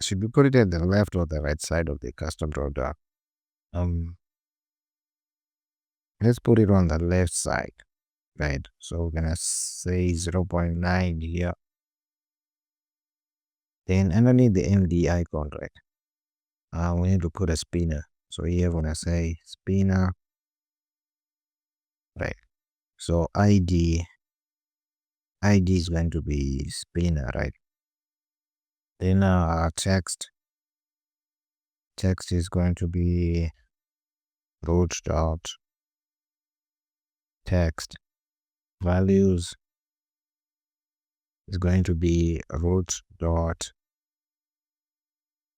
should we put it at the left or the right side of the custom drawdown? Let's put it on the left side, right? So we're gonna say 0.9 here. Then underneath the MD icon, right? We need to put a spinner. So here we're gonna say spinner, right? So ID is going to be spinner, right? Then text is going to be root dot text. Values is going to be root dot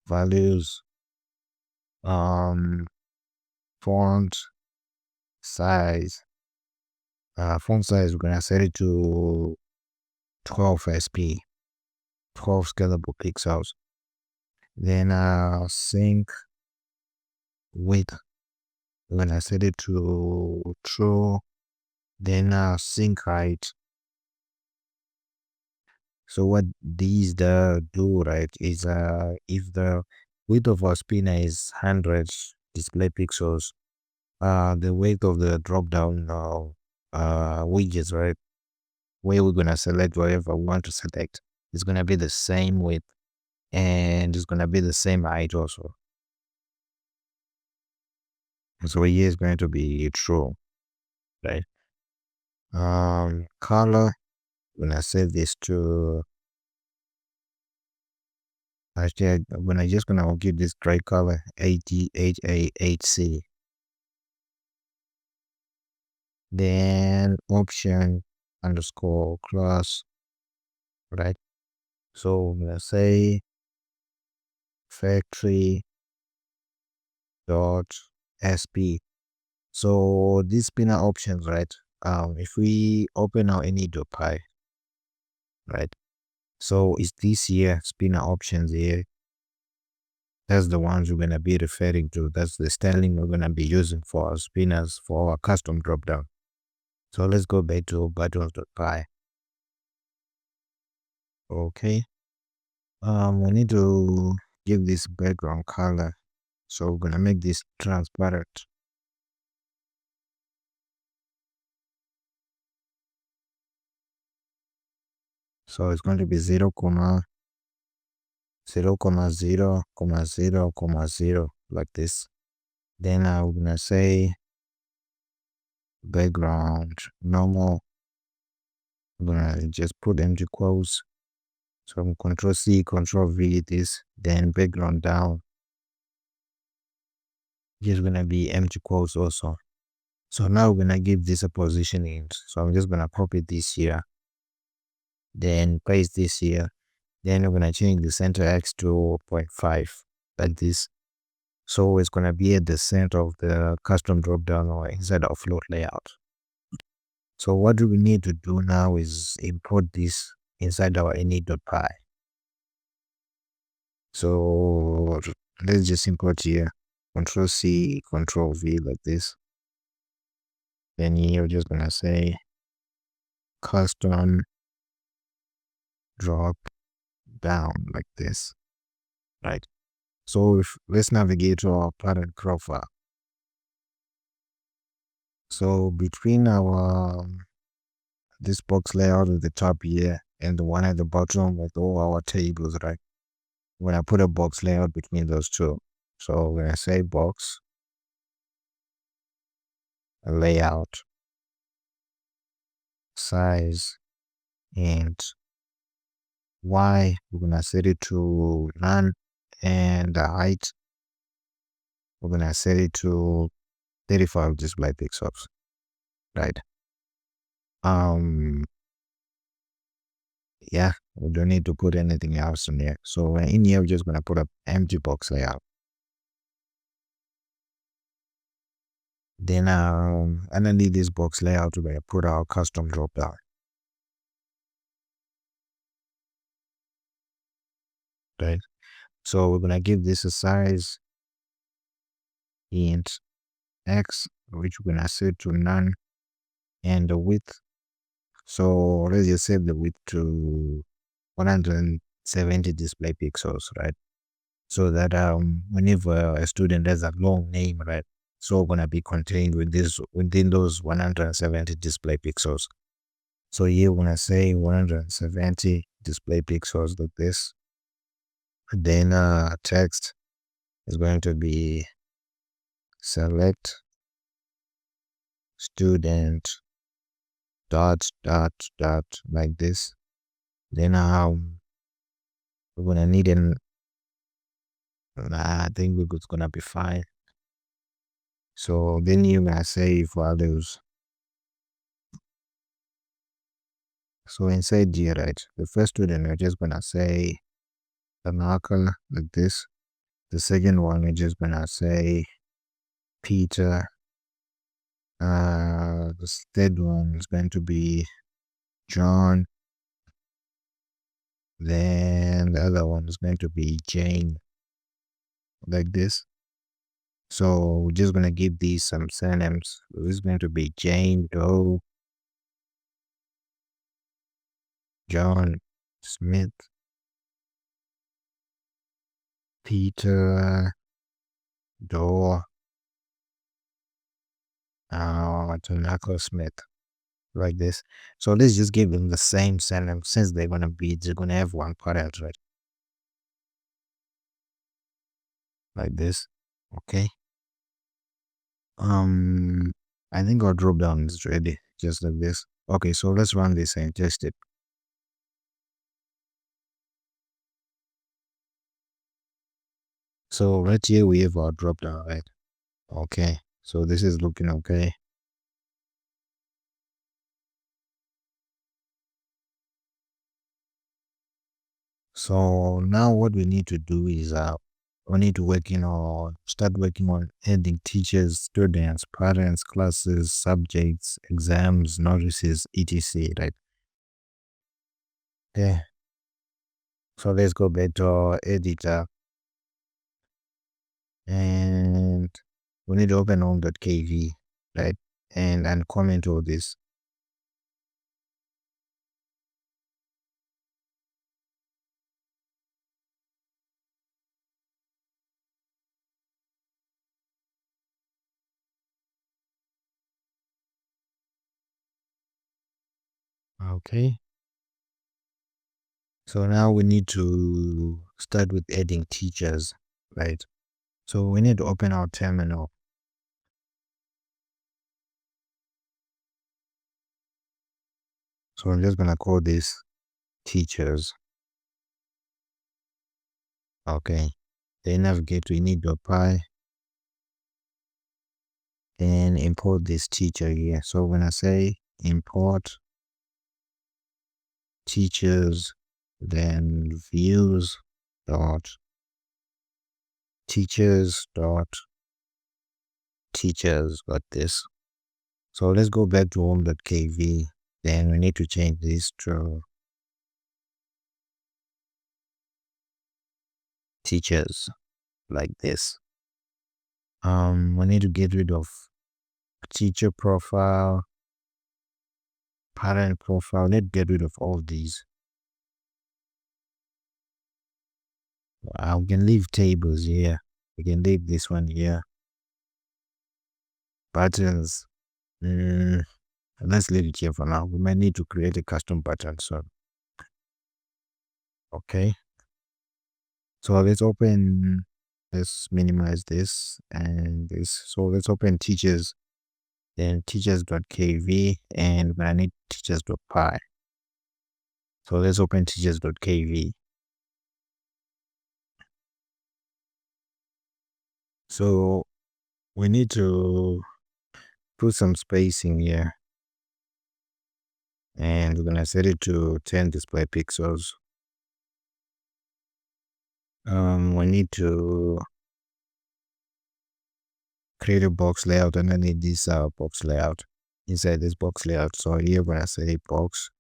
values. Font size. Font size, we're gonna set it to 12 SP, 12 scalable pixels. Then sync width, we're gonna set it to true. Then sync height. So what these do, right, is if the width of our spinner is 100 display pixels, the weight of the drop down widgets, right, where we're gonna select whatever we want to select, is gonna be the same width and it's gonna be the same height also. So here is going to be true, right? Color, I'm gonna set this to, actually when I just gonna give this gray color AD8A8C. Then option underscore class, right? So I'm gonna say factory dot sp. So these spinner options, right? If we open our any.py, right? So it's this here spinner options here. That's the ones we're gonna be referring to. That's the styling we're gonna be using for our spinners for our custom dropdown. So let's go back to buttons.py. Okay. We need to give this background color. So we're gonna make this transparent. So it's going to be 0, 0, 0, 0, 0, like this. Then we're gonna say background normal. I'm gonna just put empty quotes. So I'm Control C, Control V this, then background down. Just gonna be empty quotes also. So now we're gonna give this a positioning. So I'm just gonna copy this here, then paste this here. Then we're gonna change the center X to 0.5 like this. So it's gonna be at the center of the custom dropdown or inside our float layout. So what do we need to do now is import this inside our any.py. So let's just import here, Control C, Control V like this. Then you're just gonna say custom drop down like this, right? So if let's navigate to our pattern profile. So between our this box layout at the top here and the one at the bottom with all our tables, right? When I put a box layout between those two, so we're gonna say box, layout, size, and y, we're gonna set it to none, and the height, we're gonna set it to 35 display pixels, right? um yeah, we don't need to put anything else in here. So in here, we're just gonna put up empty box layout. Then underneath this box layout, we're gonna put our custom drop down, right? So we're gonna give this a size int x, which we're gonna set to none, and the width. So let's just set the width to 170 display pixels, right? So that whenever a student has a long name, right, so gonna be contained within those 170 display pixels. So here we're gonna say 170 display pixels like this. Then text is going to be select student dot like this. Then we're gonna need an I think it's gonna be fine. So then you're gonna save values. So inside here, right, the first student, we're just gonna say the marker like this. The second one, we're just gonna say Peter. The third one is going to be John. Then the other one is going to be Jane, like this. So we're just gonna give these some surnames. This is going to be Jane Doe, John Smith, Peter Doe, Tanaka Smith, like this. So let's just give them the same surname since they're gonna have one parent, right? Like this. Okay. I think our drop down is ready, just like this. Okay, so let's run this and test it. So right here we have our drop down, right? Okay, so this is looking okay. So now what we need to do is we need to start working on adding teachers, students, parents, classes, subjects, exams, notices, etc. Right? Yeah. So let's go back to our editor and we need to open home.kv, right? And comment all this. Okay. So now we need to start with adding teachers, right? So we need to open our terminal. So I'm just gonna call this teachers. Okay. Then navigate to init.py and import this teacher here. So when I say import teachers, then views dot teachers got this. So let's go back to home.kv. Then we need to change this to teachers like this. We need to get rid of teacher profile, parent profile. Let's get rid of all these. We can leave tables here. We can leave this one here. Buttons. Let's leave it here for now. We might need to create a custom button soon. Okay. So let's minimize this and this. So let's open teachers. then teachers.kv, and we're gonna need teachers.py. So let's open teachers.kv. So we need to put some spacing here, and we're gonna set it to 10 display pixels. We need to create a box layout underneath this box layout, inside this box layout. So here we're gonna say box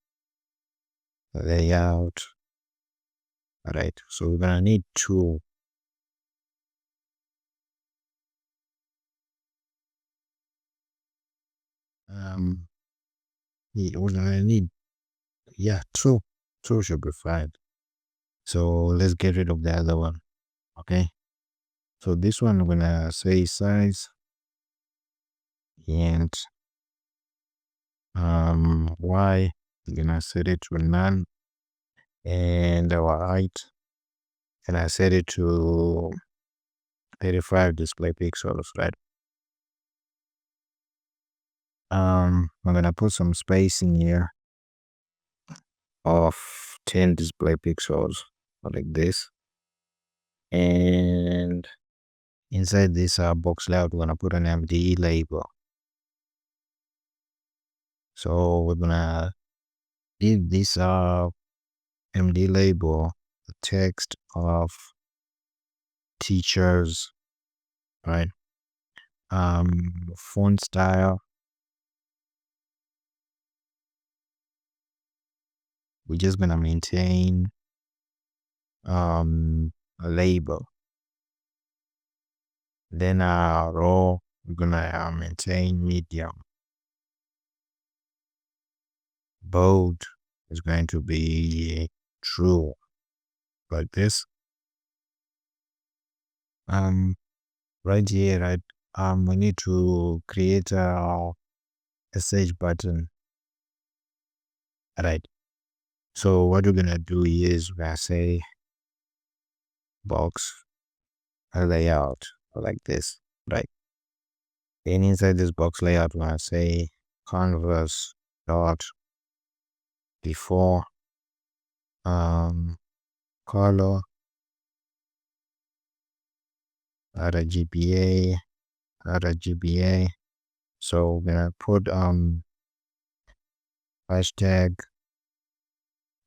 layout. All right, so we're gonna need two. We're gonna need, yeah, two. Two should be fine. So let's get rid of the other one. Okay. So this one I'm gonna say size, and y, I'm gonna set it to none, and our height, and I set it to 35 display pixels, right? I'm gonna put some spacing here of 10 display pixels, like this. And inside this box layout, we're gonna put an MD label. So we're gonna give this MD label the text of teachers, right? Font style, we're just gonna maintain a label. Then row, we're gonna maintain medium. Bold is going to be true, like this. Right here, right, we need to create a search button. All right, so what we're gonna do is we're gonna say box layout, like this, right? Then inside this box layout, we're gonna say canvas dot before color RGBA RGBA. So we're gonna put hashtag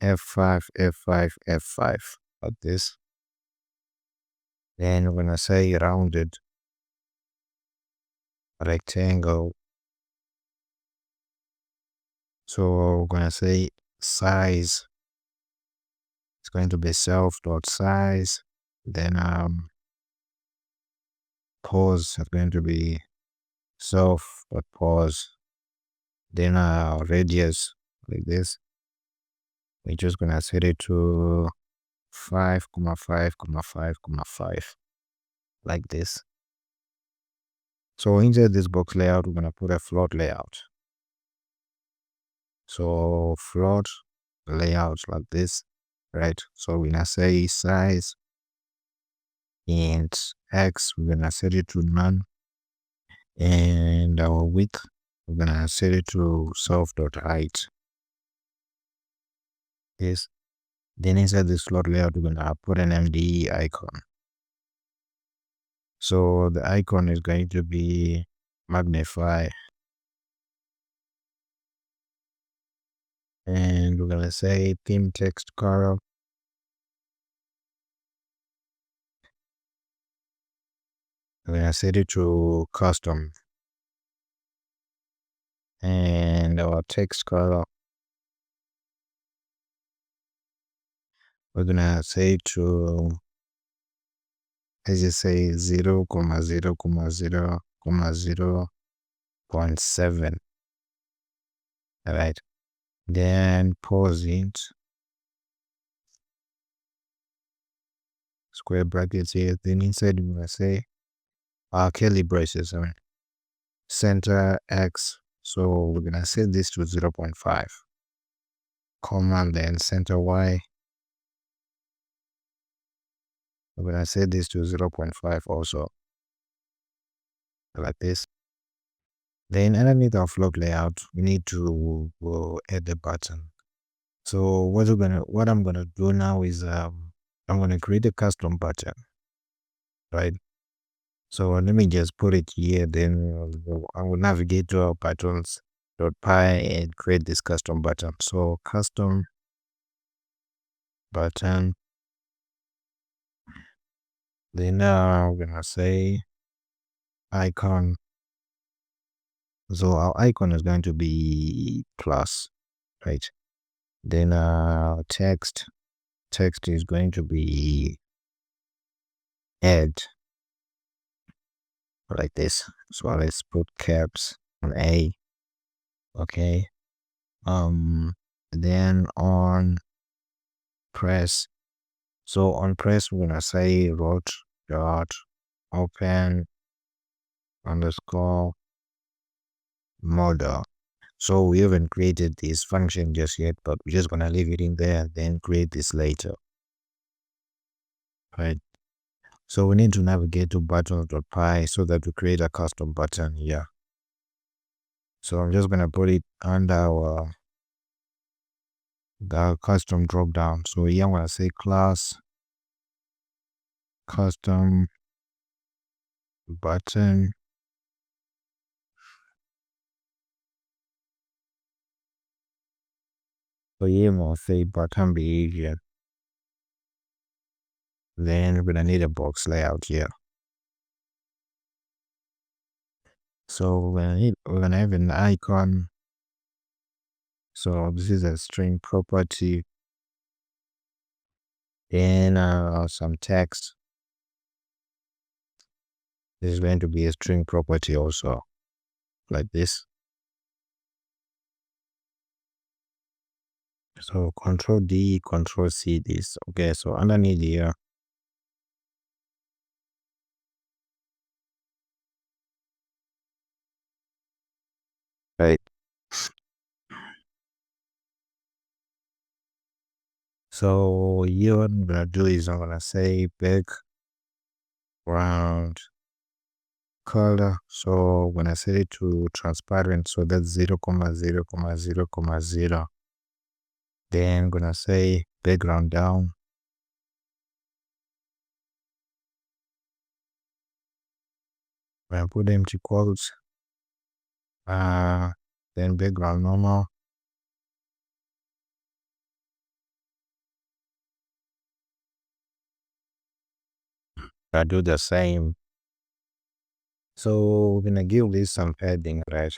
F5 F5 F5, like this. Then we're gonna say rounded rectangle. So we're gonna say size. It's going to be self.size. Then pause is going to be self.pause. Then radius, like this. We're just gonna set it to 5,5,5,5, like this. So inside this box layout, we're gonna put a float layout. So float layout, like this, right? So we're gonna say size, and x, we're gonna set it to none, and our width, we're gonna set it to self.height. Yes. Then inside this float layout, we're gonna put an MDE icon. So the icon is going to be magnify, and we're gonna say theme text color. We're gonna set it to custom, and our text color, we're gonna say to, let's just say 0,0,0,0.7. All right. Then pause it, square brackets here. Then inside we're gonna say curly braces, I mean, center X. So we're gonna set this to 0.5, comma, then center Y. We're gonna set this to 0.5 also, like this. Then underneath our float layout, we need to go add the button. So what I'm gonna do now is I'm gonna create a custom button, right? So let me just put it here. Then I will navigate to our buttons.py and create this custom button. So custom button. Then we're gonna say icon. So our icon is going to be plus, right? Then text is going to be add, like this. So let's put caps on A. Okay. Then on press. So on press we're gonna say root dot open underscore model. So we haven't created this function just yet, but we're just gonna leave it in there, then create this later. Right. So we need to navigate to buttons.py so that we create a custom button here. So I'm just gonna put it under our the custom drop down. So here I'm gonna say class custom button. So here I'm gonna say button behavior. Then we're gonna need a box layout here. So we're gonna have an icon. So this is a string property. Then some text. This is going to be a string property also, like this. So Control D, Control C this. Okay, so underneath here, right? So here what I'm gonna do is I'm gonna say background color. So when I set it to transparent, so that's 0,0,0,0. Then I'm gonna say background down. When I put empty quotes, then background normal. I do the same. So we're gonna give this some padding, right?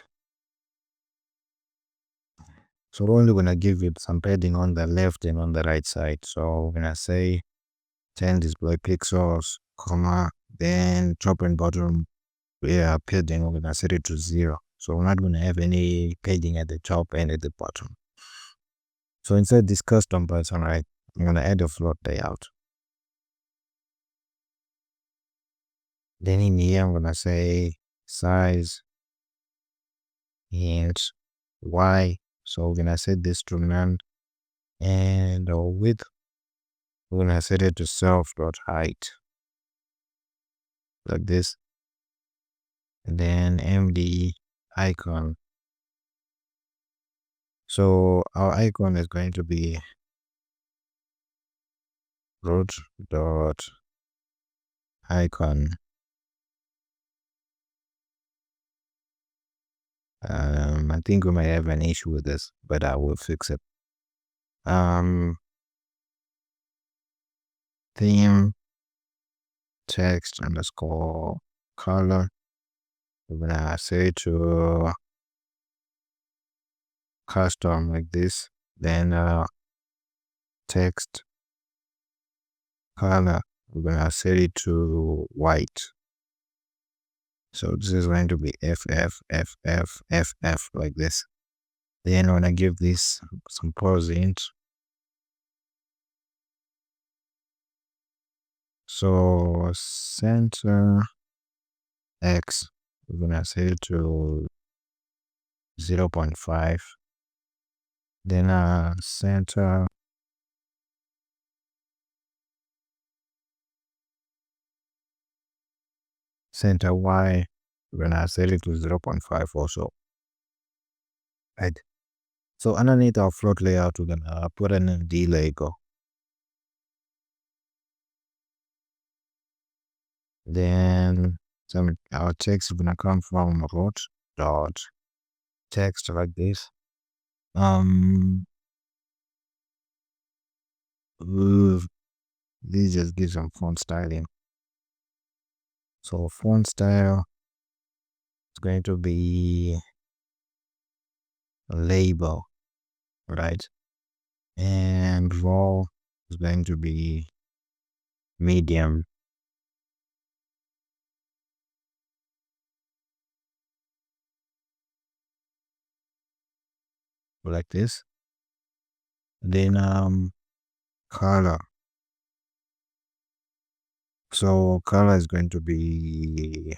So we're only gonna give it some padding on the left and on the right side. So we're gonna say 10 display pixels, comma, then top and bottom, padding, we're gonna set it to 0. So we're not gonna have any padding at the top and at the bottom. So inside this custom button, right, I'm gonna add a float layout. Then in here, I'm gonna say size and Y. So we're gonna set this to none, and the width, we're gonna set it to self.height, like this. And then MD icon. So our icon is going to be root dot icon. I think we might have an issue with this, but I will fix it. Theme text underscore color. We're gonna say to custom like this. Then text color, we're gonna set it to white. So this is going to be FF like this. Then when I give this some pause int, so center X, we're gonna set it to 0.5. Then center Y, we're gonna set it to 0.5 also, right? So underneath our float layout, we're gonna put an MD Lego. Then our text is gonna come from root dot text like this. This just gives some font styling. So font style is going to be a label, right? And raw is going to be medium. Like this. Then color. So color is going to be,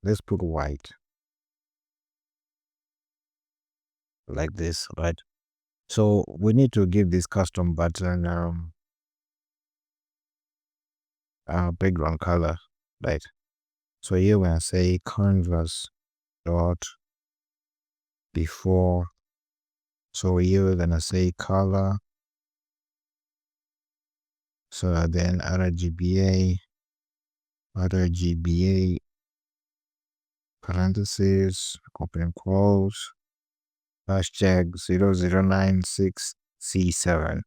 let's put white. Like this, right? So we need to give this custom button background color, right? So here we're gonna say canvas dot before. So here we're gonna say color. So then RGBA parentheses, open close, hashtag 0096C7,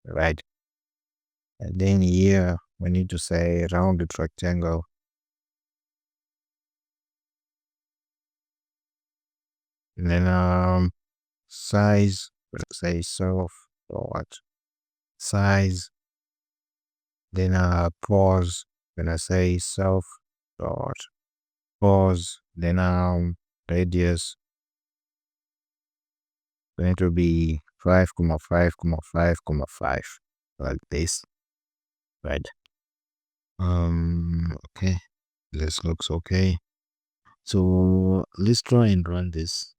right? And then here we need to say rounded rectangle. And then size, let's say self dot size. Then pause, gonna say self dot pause. Then radius going to be 5,5,5,5 like this, right? Okay, this looks okay. So let's try and run this.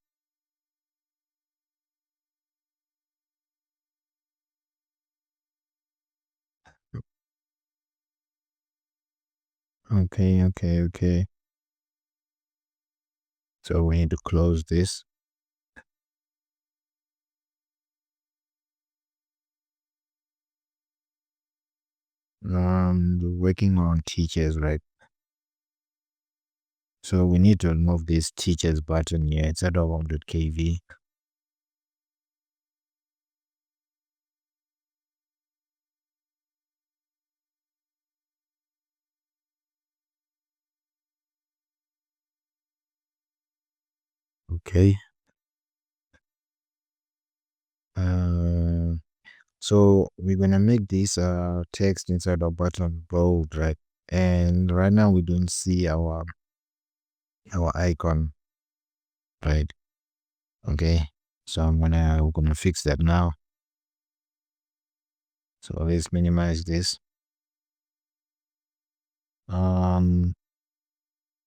Okay. So we need to close this. Working on teachers, right? So we need to remove this teachers button here instead of 100 kV. Okay. So we're gonna make this text inside our button bold, right? And right now we don't see our icon, right? Okay. So we're gonna fix that now. So let's minimize this.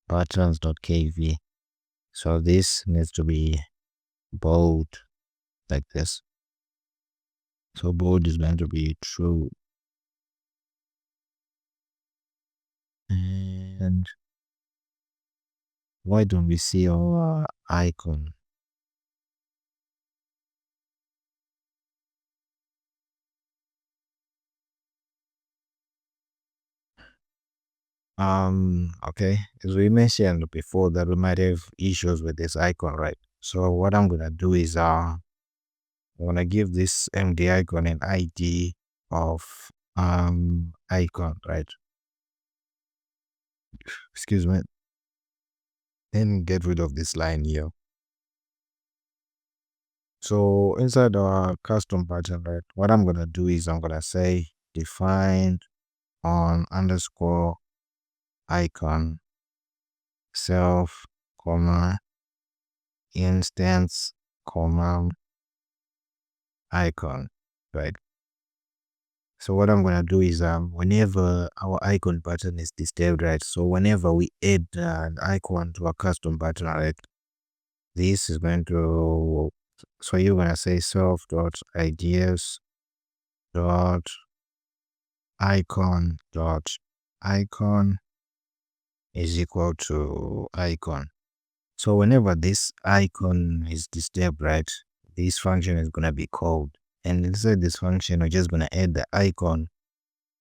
Buttons.kv. So this needs to be bold like this. So bold is going to be true. And why don't we see our icon? Okay, as we mentioned before that we might have issues with this icon, right? So what I'm gonna do is I'm gonna give this MD icon an ID of icon, right? Excuse me. Then get rid of this line here. So inside our custom button, right, what I'm gonna do is I'm gonna say define on underscore icon self comma instance comma icon, right? So what I'm gonna do is whenever our icon button is displayed, right? So whenever we add an icon to a custom button, right, this is going to, so you're gonna say self dot ideas dot icon is equal to icon. So whenever this icon is disturbed, right, this function is gonna be called. And inside this function, we're just gonna add the icon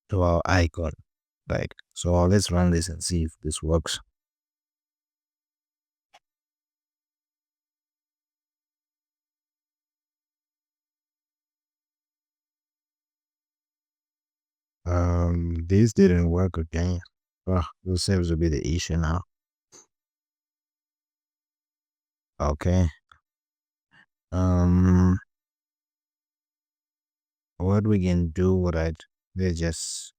to our icon. Right. So let's run this and see if this works. This didn't work again. Oh, this seems to be the issue now. Okay. Um, what we can do, right? Let's just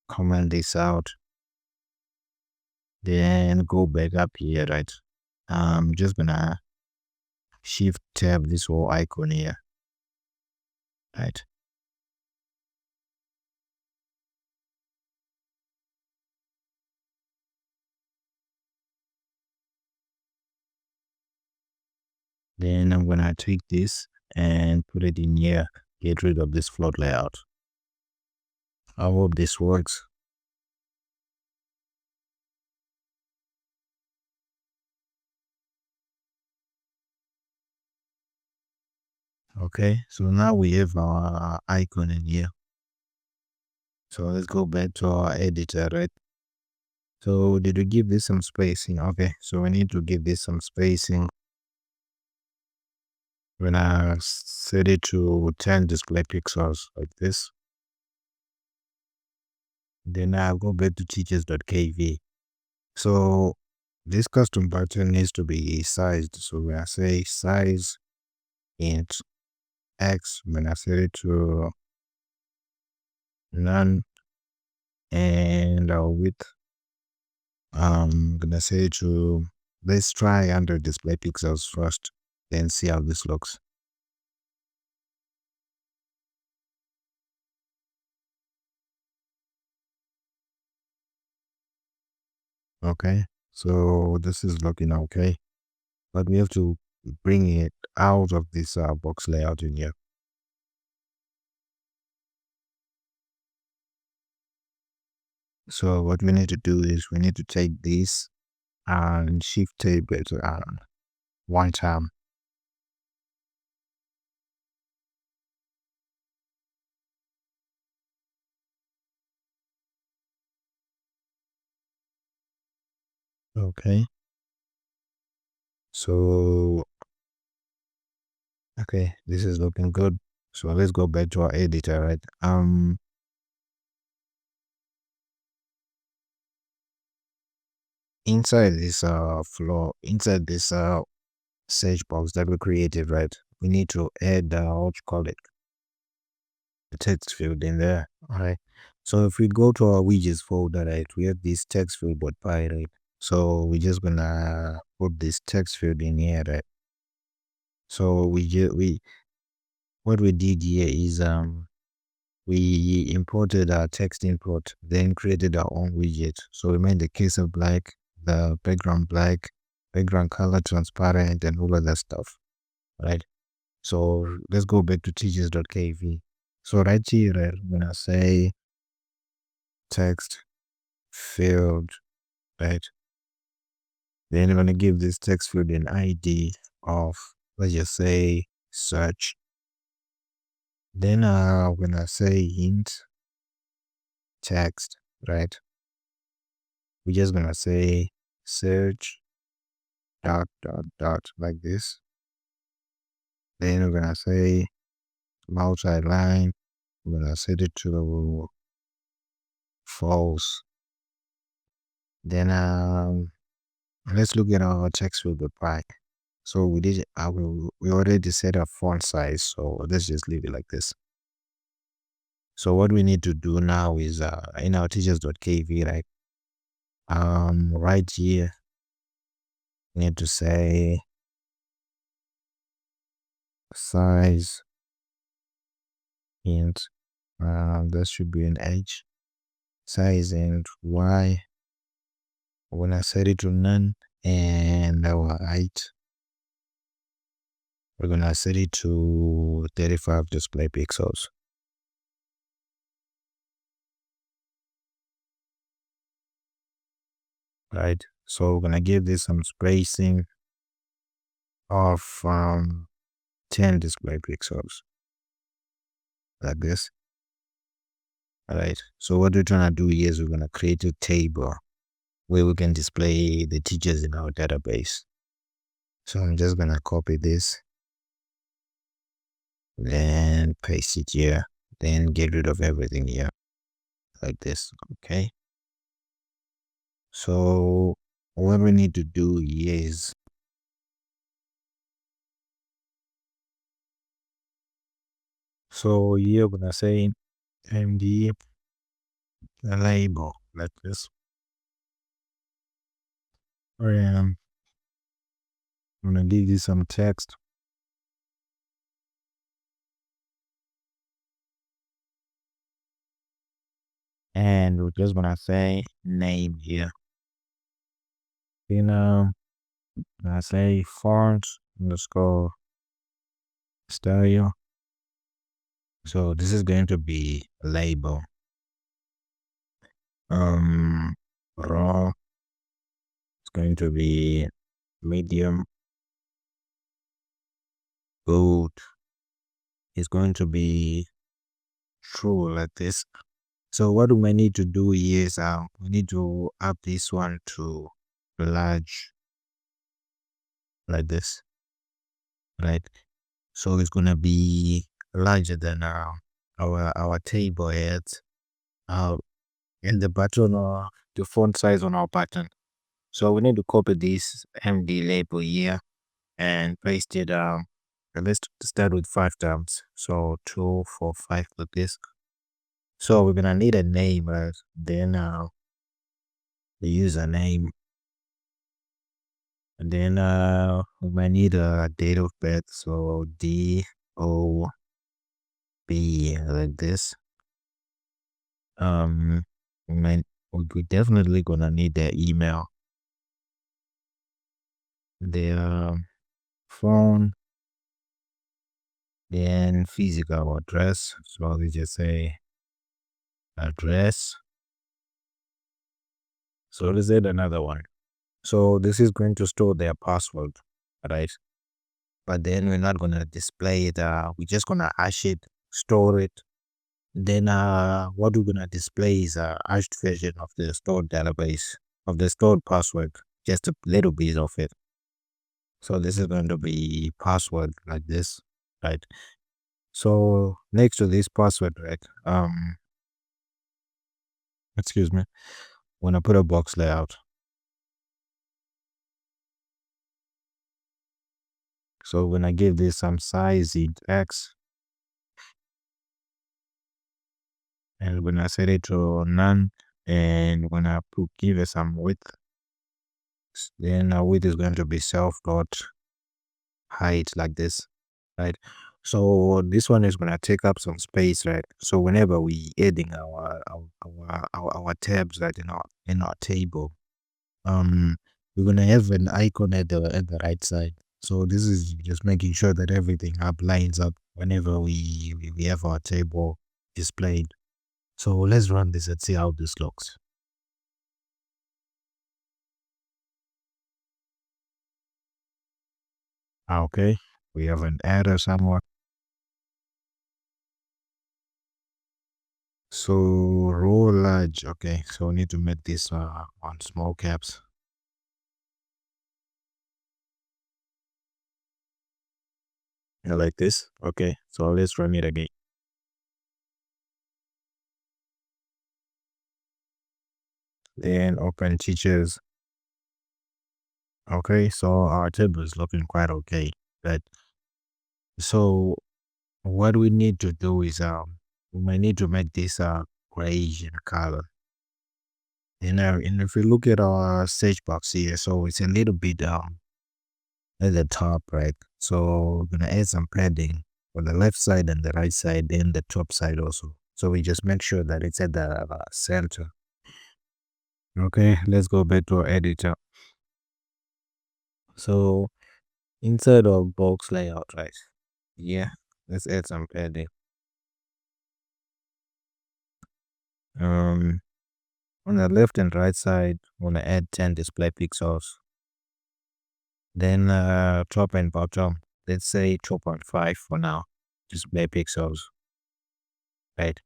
comment this out, then go back up here, right? I'm just gonna shift tab this whole icon here, right? Then I'm gonna tweak this and put it in here. Get rid of this float layout. I hope this works. Okay, so now we have our icon in here. So let's go back to our editor, right? So did we give this some spacing? Okay, so we need to give this some spacing. When I set it to 10 display pixels like this, then I'll go back to teachers.kv. So this custom button needs to be sized. So when I say size int x, when I set it to none, and our width, I'm gonna say to, let's try 100 display pixels first, then see how this looks. Okay, so this is looking okay, but we have to bring it out of this box layout in here. So what we need to do is we need to take this and shift tab it one time. Okay, so okay, this is looking good. So let's go back to our editor, right? Inside this inside this search box that we created, right? We need to add what you call it, the text field in there. All right. So if we go to our widgets folder, right, we have this text field .py, right? So we're just gonna put this text field in here, right? So we what we did here is we imported our text input, then created our own widget. So we made the case of black, the background black, background color transparent, and all of that stuff, right? So let's go back to teachers.kv. So right here, right, I'm gonna say text field, right? Then I'm gonna give this text field an ID of, let's just say, search. Then I'm gonna say int text, right? We're just gonna say search dot dot dot like this. Then we're gonna say multi-line. We're gonna set it to false. Then let's look at our text field .py. So we did we already set a font size, so let's just leave it like this. So what we need to do now is in our teachers.kv, right? Right here we need to say size int that should be an h, size int y. When I set it to none, and our height, we're gonna set it to 35 display pixels. right? So we're gonna give this some spacing of 10 display pixels like this. All right. So what we're trying to do here is we're gonna create a table where we can display the teachers in our database. So I'm just gonna copy this, then paste it here, then get rid of everything here like this. Okay. So what we need to do is so here we're gonna say MD label like this. And I'm gonna give you some text. And we're just gonna say name here. Then I say font underscore style. So this is going to be a label. Raw. It's going to be medium. Bold. It's going to be true like this. So what we might need to do here is we need to up this one to large like this, right? So it's gonna be larger than our table heads, and the button or the font size on our button. So we need to copy this MD label here and paste it. Let's start with 5 times. So 2, 4, 5 like this. So we're gonna need a name, right? Then the username, and then we might need a date of birth. So DOB like this. We might we definitely gonna need their email, their phone, then physical address. So we just say address. So let's add another one. So this is going to store their password, right? But then we're not gonna display it. We're just gonna hash it, store it. Then what we're gonna display is a hashed version of the stored database of the stored password, just a little bit of it. So this is going to be password like this, right? So next to this password, right? Excuse me. When I put a box layout, so when I give this some size in X, and when I set it to none, and when I give it some width, then our width is going to be self dot height like this, right? So this one is gonna take up some space, right? So whenever we adding our tabs right in our table, we're gonna have an icon at the right side. So this is just making sure that everything up lines up whenever we have our table displayed. So let's run this and see how this looks. Okay, we have an error somewhere. So row large. Okay, so we need to make this on small caps. Yeah, like this. Okay, so let's run it again. Then open teachers. Okay, so our table is looking quite okay. But so what we need to do is we might need to make this grayish in color. And if we look at our search box here, so it's a little bit at the top, right? So we're gonna add some padding on the left side and the right side, then the top side also. So we just make sure that it's at the center. Okay, let's go back to our editor. So inside of box layout, right? Yeah, let's add some padding. Um, On the left and right side, I'm gonna add 10 display pixels. Then top and bottom, let's say 2.5 for now, display pixels, right?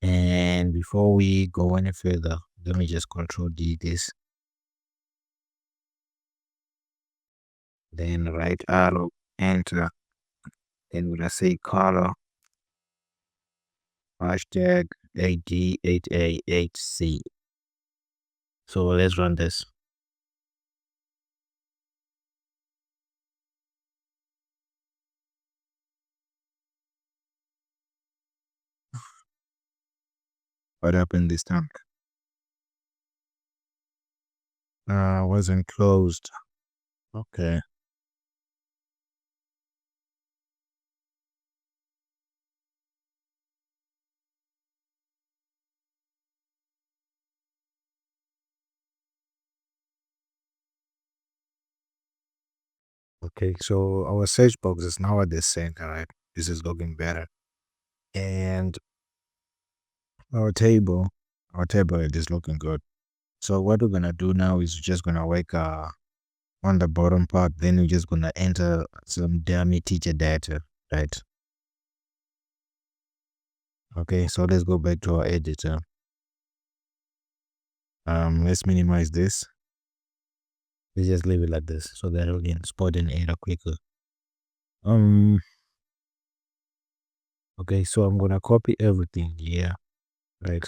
And before we go any further, let me just control D this. Then right arrow, enter. Then we're gonna say color, hashtag AD8A8C. So let's run this. What happened this time? Wasn't closed. Okay. Okay, so our search box is now at the center, right? This is looking better. And our table it is looking good. So what we're gonna do now is just gonna work on the bottom part, then we're just gonna enter some dummy teacher data, right? Okay, so let's go back to our editor. Let's minimize this. Let's just leave it like this so that we can spot an error quicker. Okay, so I'm gonna copy everything here, right?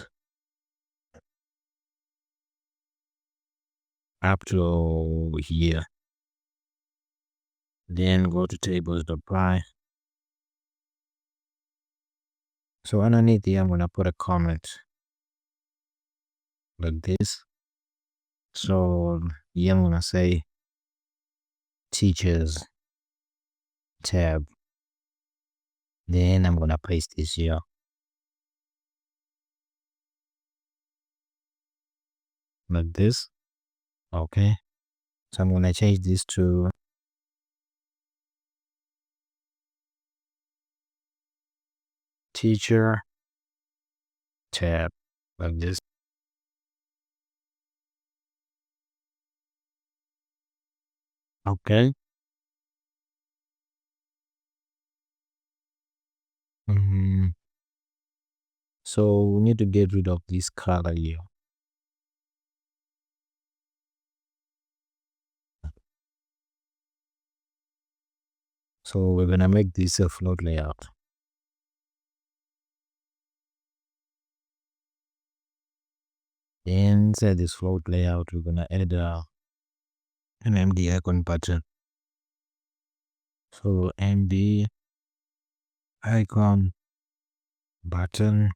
Up to here. Then go to tables.py. So underneath here, I'm gonna put a comment like this. So here I'm gonna say teachers tab. Then I'm gonna paste this here. Like this. Okay. So I'm gonna change this to teacher tab like this. Okay. So we need to get rid of this color here. So we're gonna make this a float layout. Then inside this float layout, we're gonna add an MD icon button. So MD icon button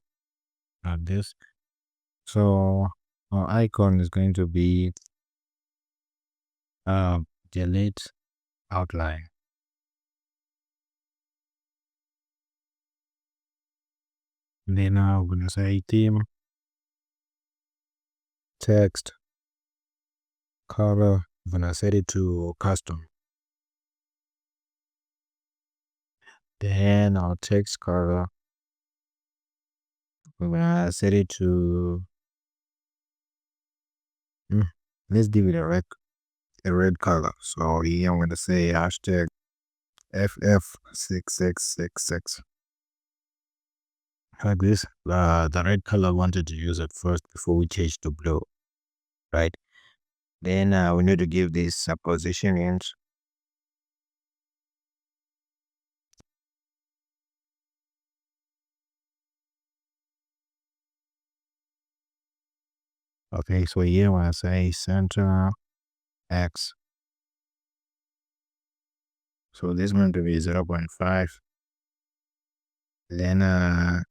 like this. So our icon is going to be delete outline. Then we're gonna say theme, text, color. I'm gonna set it to custom. Then our text color, we're gonna set it to let's give it a red color. So here I'm gonna say hashtag FF6666. Like this. The red color I wanted to use at first before we change to blue, right? Then we need to give this a position int. Okay, so here when I say center X, so this is going to be 0.5. Then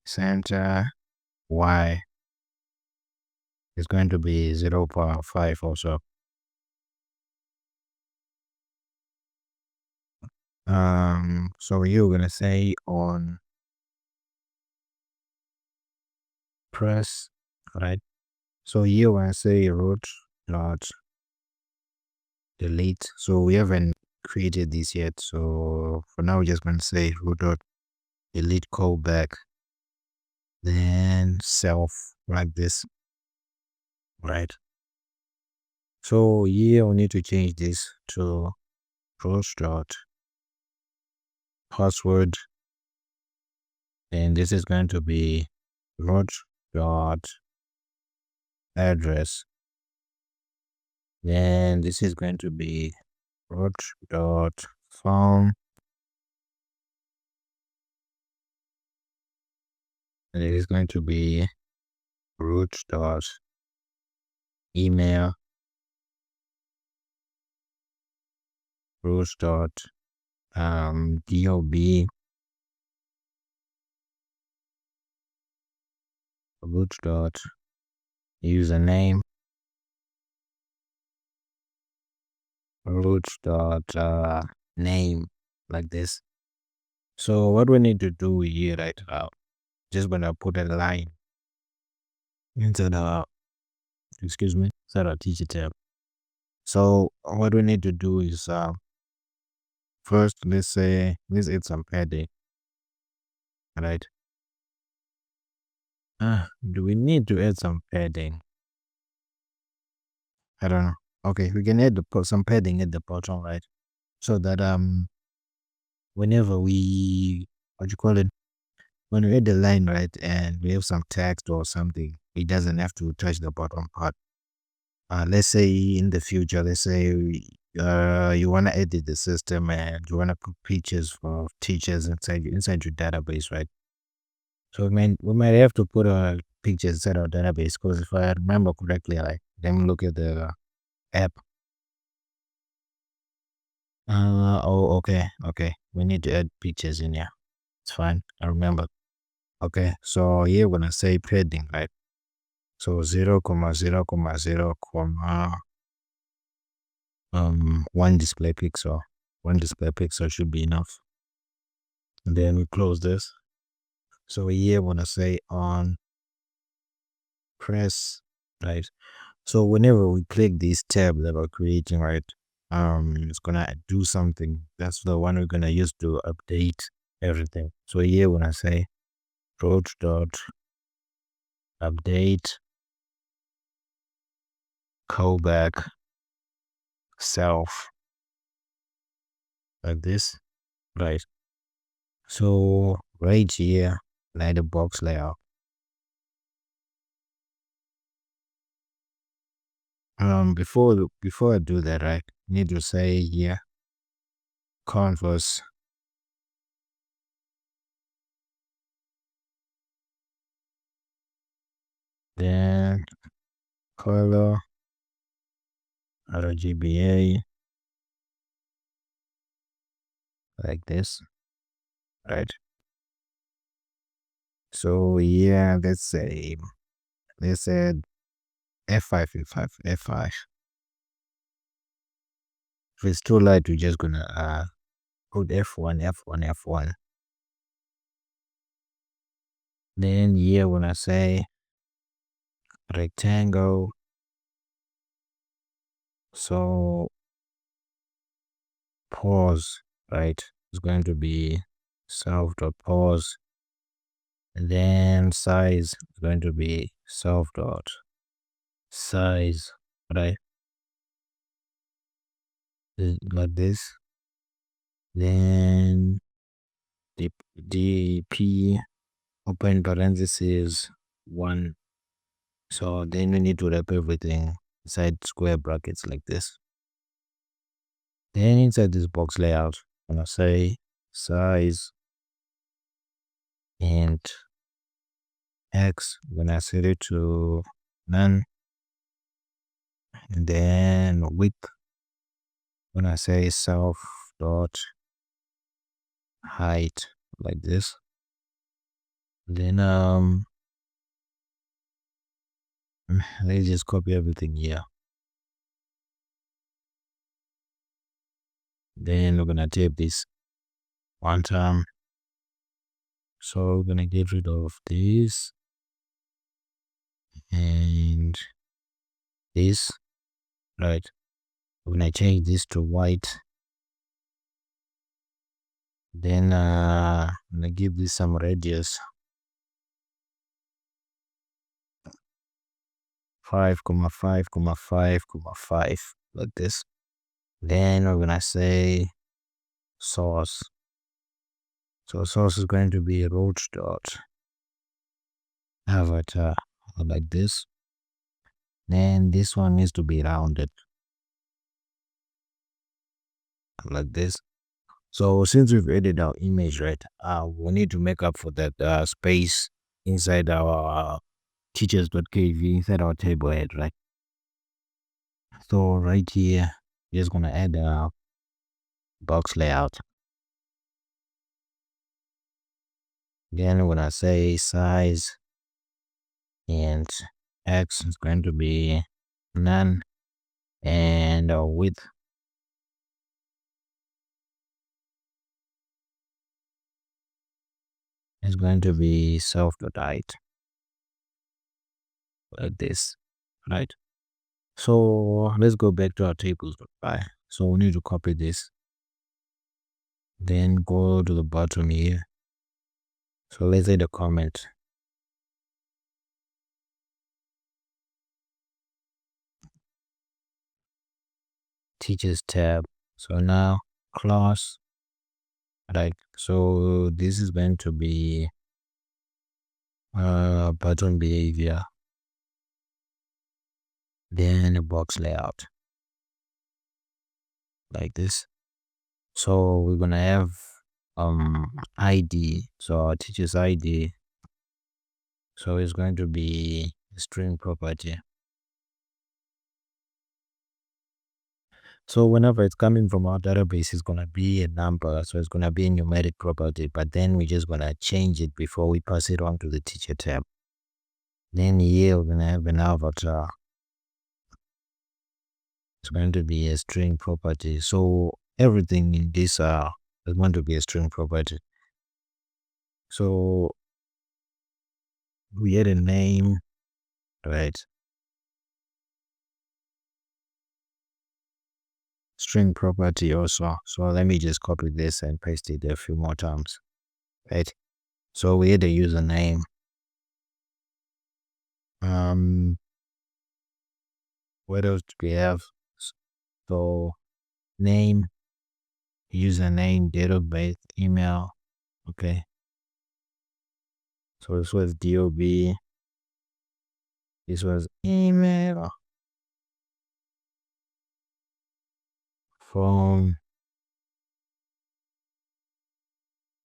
center Y is going to be 0.5 also. So you're gonna say on press, right? So here when I say root dot delete, so we haven't created this yet. So for now, we're just gonna say root dot delete callback. then self like this, right? So here we need to change this to root dot password, and this is going to be root dot address. Then this is going to be root dot phone, and it is going to be root dot email, root dot dob, root dot username, root dot name, like this. So what we need to do here right now, just gonna put a line into the inside our teacher tab. So what we need to do is first let's add some padding, right? Do we need to add some padding? I don't know. Okay, we can put some padding at the bottom, right? So that whenever we when we add the line, right, and we have some text or something, it doesn't have to touch the bottom part. Let's say in the future, let's say you want to edit the system and you want to put pictures for teachers inside your database, right? So we might have to put pictures inside our database, because if I remember correctly, like, let me look at the app. Oh, okay. We need to add pictures in here. It's fine. I remember. Okay, so here we're gonna say padding, right? So 0,0,0, one display pixel. One display pixel should be enough. And then we close this. So here we're gonna say on press, right? So whenever we click this tab that we're creating, right, it's gonna do something. That's the one we're gonna use to update everything. So here we're gonna say root dot update callback self, like this, right? So right here, like the box layout. Before I do that, right, need to say here converse, then color RGBA, like this, right? So yeah, let's add F5, F5, F5. If it's too light, we're just gonna put F1, F1, F1. Then here when I say rectangle, so pause, right? It's going to be self.pause, and then size is going to be self.size, right? Like this. Then the p open parentheses 1. So then we need to wrap everything inside square brackets like this. Then inside this box layout, I'm gonna say size and x, I'm gonna set it to none. And then width, I'm gonna say self dot height, like this. Then let's just copy everything here. Then we're gonna tape this one time. So we're gonna get rid of this and this, right? We're gonna change this to white. Then I'm gonna give this some radius. 5, 5, 5, 5, like this. Then we're gonna say source. So source is going to be root dot avatar, like this. Then this one needs to be rounded, like this. So since we've added our image, right, we need to make up for that space inside our teachers.kv, inside our table head, right? So right here, we're just gonna add a box layout. Then when I say size and x is going to be none, and width is going to be self.height, like this, right? So let's go back to our tables.py. So we need to copy this, then go to the bottom here. So let's add a comment. Teachers tab. So now class, right? So this is going to be button behavior, then a box layout, like this. So we're gonna have ID. So our teacher's ID. So it's going to be a string property. So whenever it's coming from our database, it's gonna be a number. So it's gonna be a numeric property, but then we're just gonna change it before we pass it on to the teacher tab. Then here we're gonna have an avatar. It's going to be a string property. So everything in this is going to be a string property. So we had a name, right? String property also. So let me just copy this and paste it a few more times, right? So we had a username. What else do we have? So name, username, date of birth, email. Okay. So this was DOB. This was email, phone,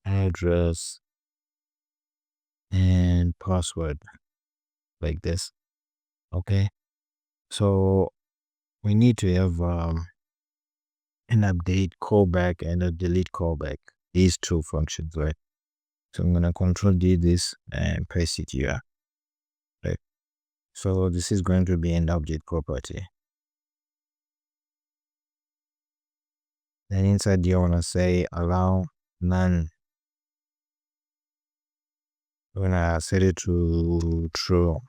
address, and password, like this. Okay. So we need to have an update callback and a delete callback. These two functions, right? So I'm gonna control D this and paste it here. Right. So this is going to be an object property. Then inside here I wanna say allow none. I'm gonna set it to true.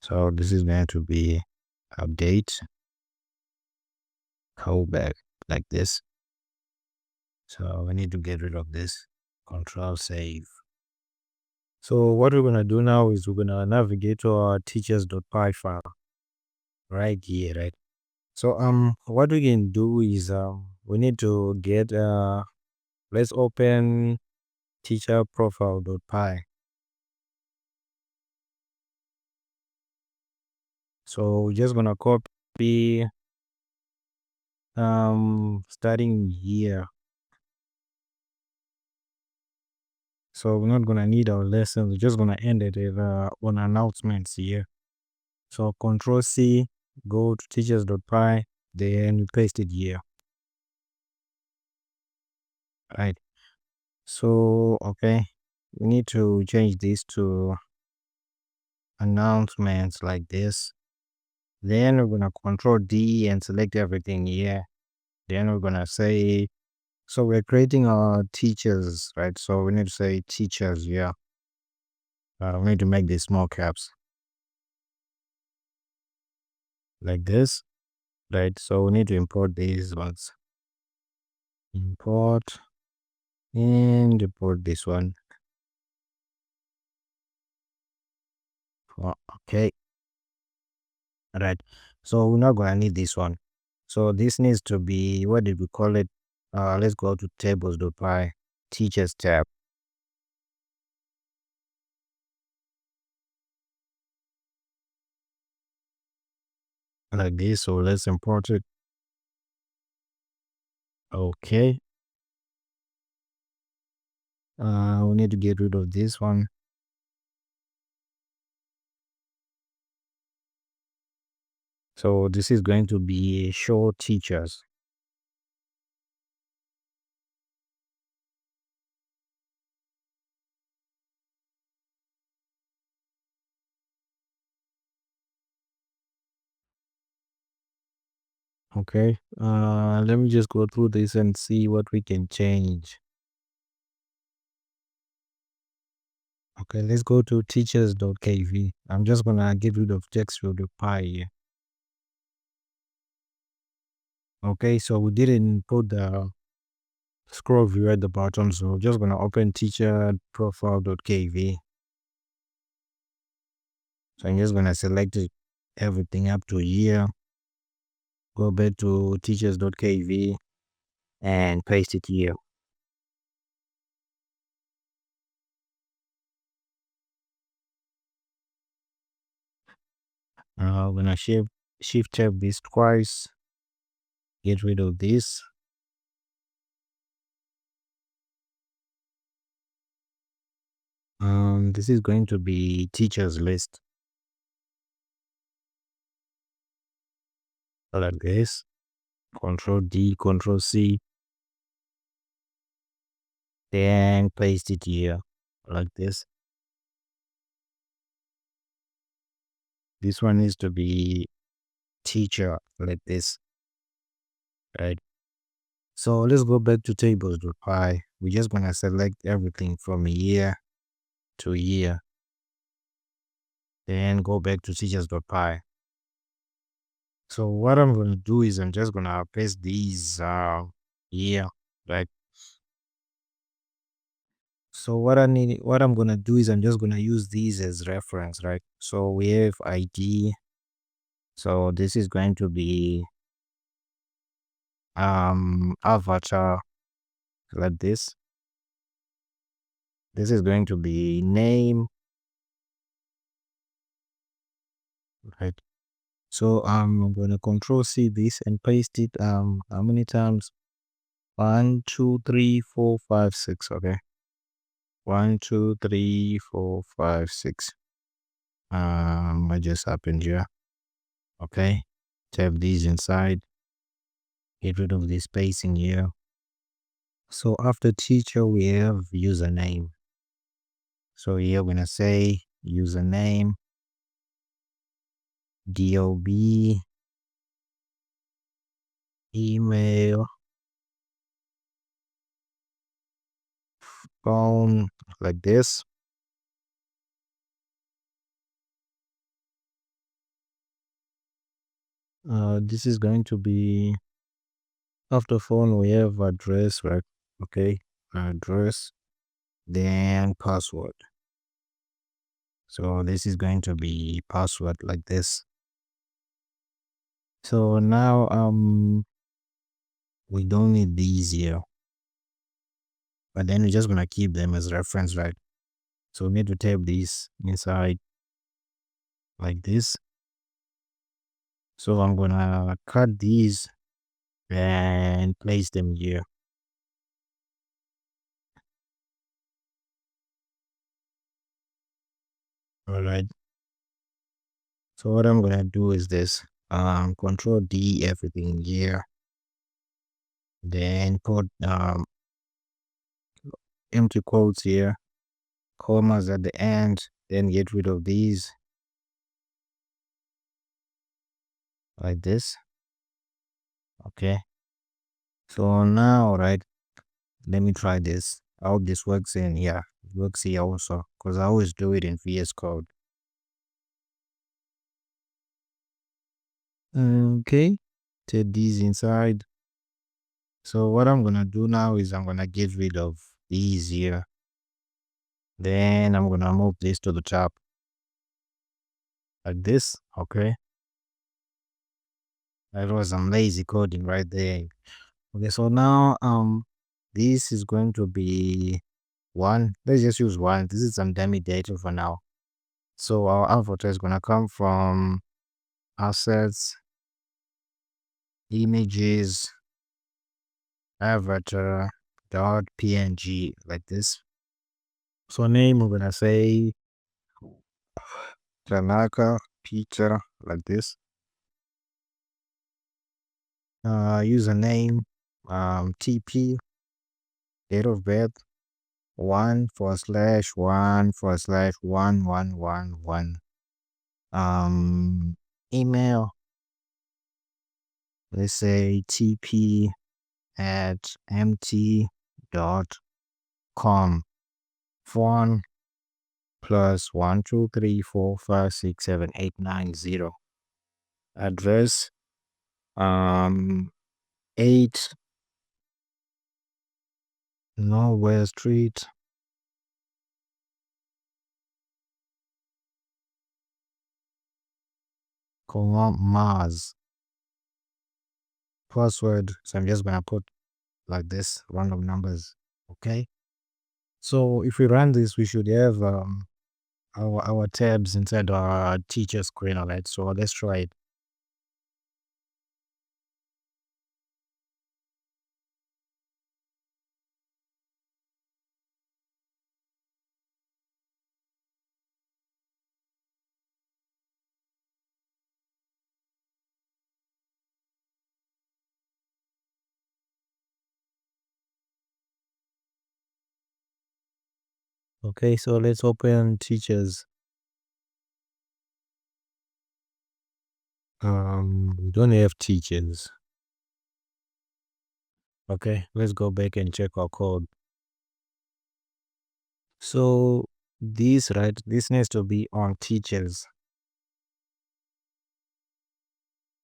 So this is going to be update callback, like this. So we need to get rid of this. Control save. So what we're gonna do now is we're gonna navigate to our teachers.py file right here, right? So what we can do is we need to get let's open teacher profile.py. So we're just gonna copy starting here. So we're not gonna need our lessons, we're just gonna end it with on announcements here. So Control C, go to teachers.py, then paste it here. Right. So okay, we need to change this to announcements, like this. Then we're gonna Control D and select everything here. Then we're gonna say, so we're creating our teachers, right? So we need to say teachers here. We need to make these small caps, like this, right? So we need to import these ones. Import and import this one. Okay, right. So we're not gonna need this one. So this needs to be, what did we call it? Let's go to tables.py teachers tab like this. So let's import it. Okay. We need to get rid of this one. So this is going to be show teachers. Okay. Let me just go through this and see what we can change. Okay, let's go to teachers.kv. I'm just gonna get rid of text.py here. Okay, so we didn't put the scroll view at the bottom, so we're just gonna open teacher profile.kv. So I'm just gonna select it, everything up to here. Go back to teachers.kv and paste it here. I'm gonna shift tab this twice. Get rid of this. This is going to be teachers list like this. Control D, Control C, then paste it here like this. This one needs to be teacher like this, right? So let's go back to tables.py. We're just gonna select everything from here to here, then go back to teachers.py. So what I'm gonna do is I'm just gonna paste these here, right? So what I'm gonna do is I'm just gonna use these as reference, right? So we have ID. So this is going to be avatar like this. This is going to be name, right? So I'm gonna control C this and paste it how many times? 1, 2, 3, 4, 5, 6. Okay. 1, 2, 3, 4, 5, 6. What just happened here? Okay. Tap these inside. Get rid of this spacing here. So after teacher we have username. So here we're gonna say username, DOB, email, phone, like this. This is going to be after phone we have address, right? Okay, address, then password. So this is going to be password like this. So now we don't need these here, but then we're just gonna keep them as reference, right? So we need to type these inside like this. So I'm gonna cut these and place them here. All right. So what I'm gonna do is this. Control D everything here. Then put empty quotes here, commas at the end. Then get rid of these like this. Okay. So now, right? Let me try this. I hope this works in, yeah, it works here also, because I always do it in VS Code. Okay, take these inside. So what I'm gonna do now is I'm gonna get rid of these here. Then I'm gonna move this to the top. like this. Okay, that was some lazy coding right there. Okay, so now this is going to be one. Let's just use one. This is some dummy data for now. So our avatar is gonna come from assets, images, avatar dot png, like this. So name, we're gonna say Tanaka Peter, like this. Username, TP, date of birth, 1/1/1/111. Email, let's say TP at mt.com. Phone +123456789 address 8 Norway Street, Mars. Password, so I'm just gonna put like this random numbers. Okay, so if we run this, we should have our tabs inside our teacher screen. All right, so let's try it. Okay, so let's open teachers. We don't have teachers. Okay, let's go back and check our code. So this, right, this needs to be on teachers,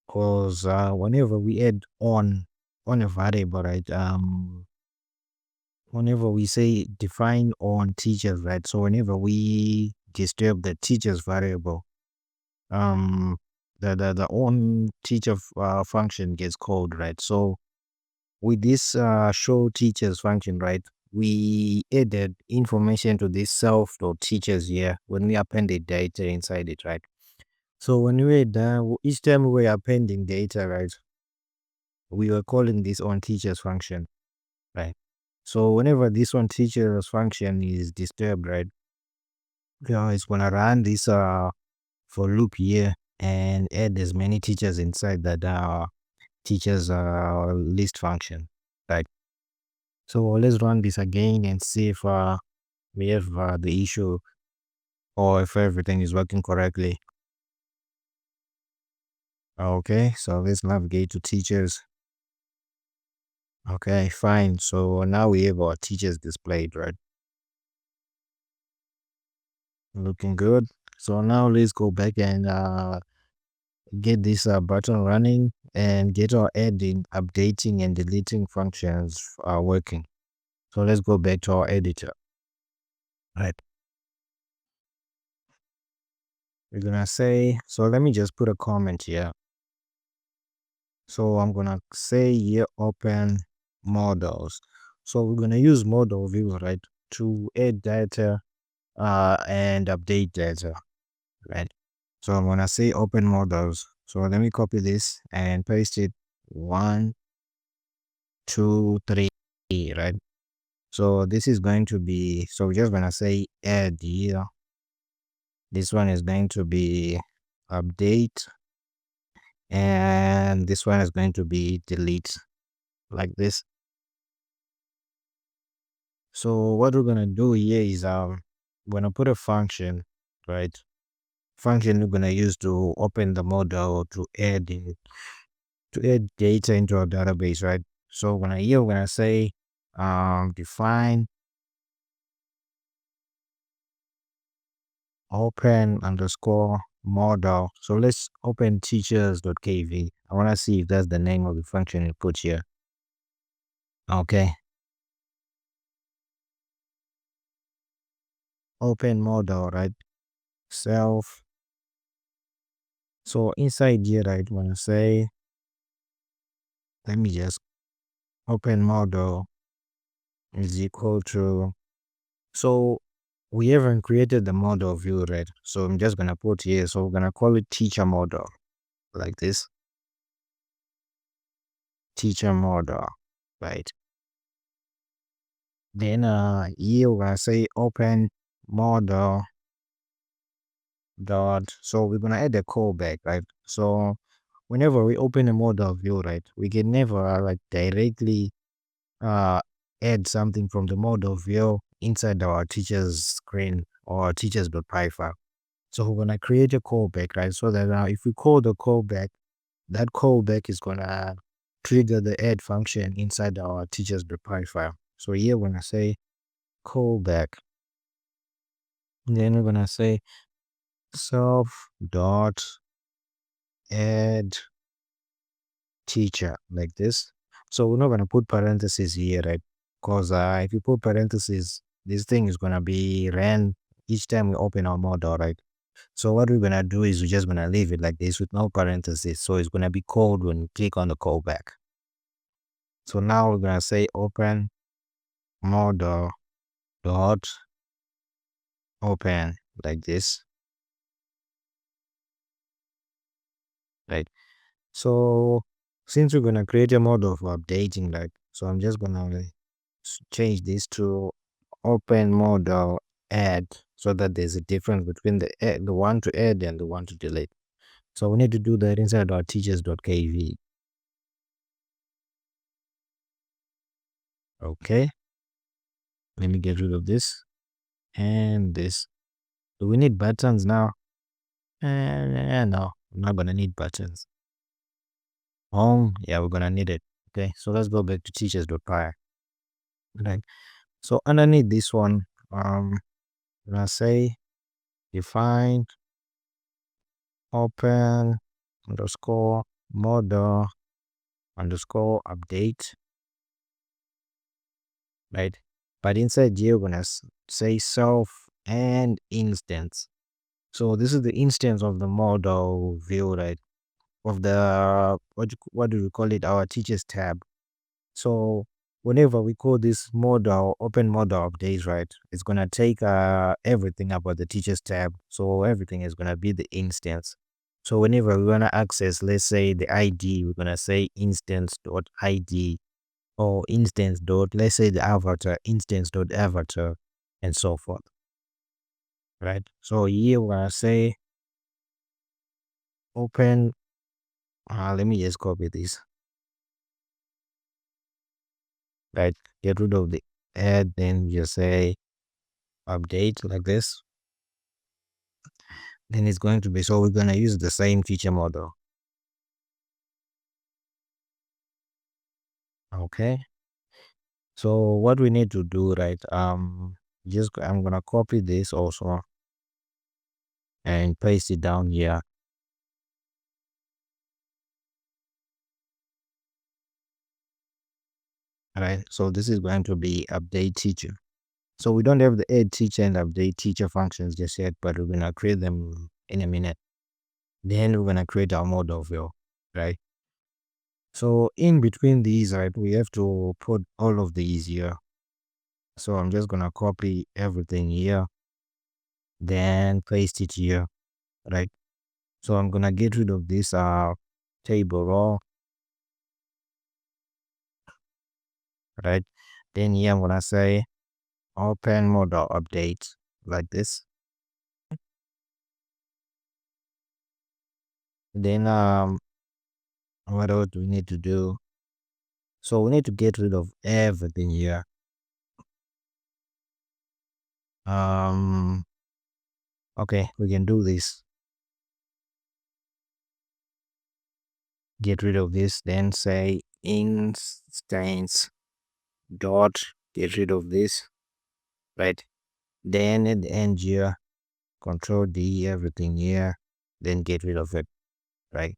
because whenever we add on a variable, right, whenever we say define on teachers, right, so whenever we disturb the teachers variable, um the on teacher function gets called, right? So with this show teachers function, right, we added information to this self dot teachers here when we appended data inside it, right? So when we add each time we were appending data, right, we were calling this on teachers function, right? So whenever this on teachers function is disturbed, right, it's gonna run this for loop here and add as many teachers inside that teachers list function, right? So let's run this again and see if we have the issue or if everything is working correctly. Okay, so let's navigate to teachers. Okay, fine. So now we have our teachers displayed, right? Looking good. So now let's go back and get this button running and get our adding, updating, and deleting functions working. So let's go back to our editor. Right. We're gonna say, so let me just put a comment here. So I'm gonna say here open models. So we're gonna use model view, right, to add data and update data, right? So I'm gonna say open models. So let me copy this and paste it 1, 2, 3, right? So this is going to be, so we're just gonna say add here. This one is going to be update, and this one is going to be delete, like this. So what we're gonna do here is we're gonna put a function, right? Function we're gonna use to open the model to add data into our database, right? So when I here we're gonna say define open underscore model. So let's open teachers.kv. I wanna see if that's the name of the function you put here. Okay. Open model, right? Self So inside here, right, when I say, let me just open model is equal to, so we haven't created the model view, right? So I'm just gonna put here, so we're gonna call it teacher model, like this, teacher model, right? Then here we're gonna say open model dot, so we're gonna add a callback, right? So whenever we open a model view, right, we can never like directly uh add something from the model view inside our teacher's screen or teachers.py file. So we're gonna create a callback, right? So that if we call the callback, that callback is gonna trigger the add function inside our teachers.py file. So here we're gonna say callback, and then we're gonna say self dot add teacher, like this. So we're not gonna put parentheses here, right? Because if you put parentheses, this thing is gonna be ran each time we open our model, right? So what we're gonna do is we're just gonna leave it like this with no parentheses. So it's gonna be called when you click on the callback. So now we're gonna say open model dot open, like this, right? So since we're gonna create a model for updating, right? So I'm just gonna change this to open model add, so that there's a difference between the one to add and the one to delete. So we need to do that inside our teachers.kv. Okay, let me get rid of this and this. Do we need buttons now? No, I'm not gonna need buttons. Home, yeah, we're gonna need it. Okay, so let's go back to teachers.py. Right. So underneath this one, I'm gonna say define open underscore model underscore update, right? But inside here, we're gonna say self and instance. So this is the instance of the model view, right? Of the what do we call it? Our teachers tab. So whenever we call this model open model updates, right, it's gonna take everything about the teachers tab. So everything is gonna be the instance. So whenever we wanna access, let's say the ID, we're gonna say instance.id or instance dot, let's say the avatar, instance.avatar, and so forth. Right. So here we're gonna say open. Let me just copy this. Right. Get rid of the add, then just say update, like this. Then it's going to be, so we're gonna use the same feature model. Okay. So what we need to do, right? Just I'm gonna copy this also and paste it down here. Right. So this is going to be update teacher. So we don't have the add teacher and update teacher functions just yet, but we're gonna create them in a minute. Then we're gonna create our model view, right? So in between these, right, we have to put all of these here. So I'm just gonna copy everything here, then paste it here, right? So I'm gonna get rid of this table row, right? Then here I'm gonna say open model update, like this. Then what else do we need to do? So we need to get rid of everything here. Okay, we can do this. Get rid of this, then say instance dot, get rid of this, right? Then at the end here, control D, everything here, then get rid of it, right?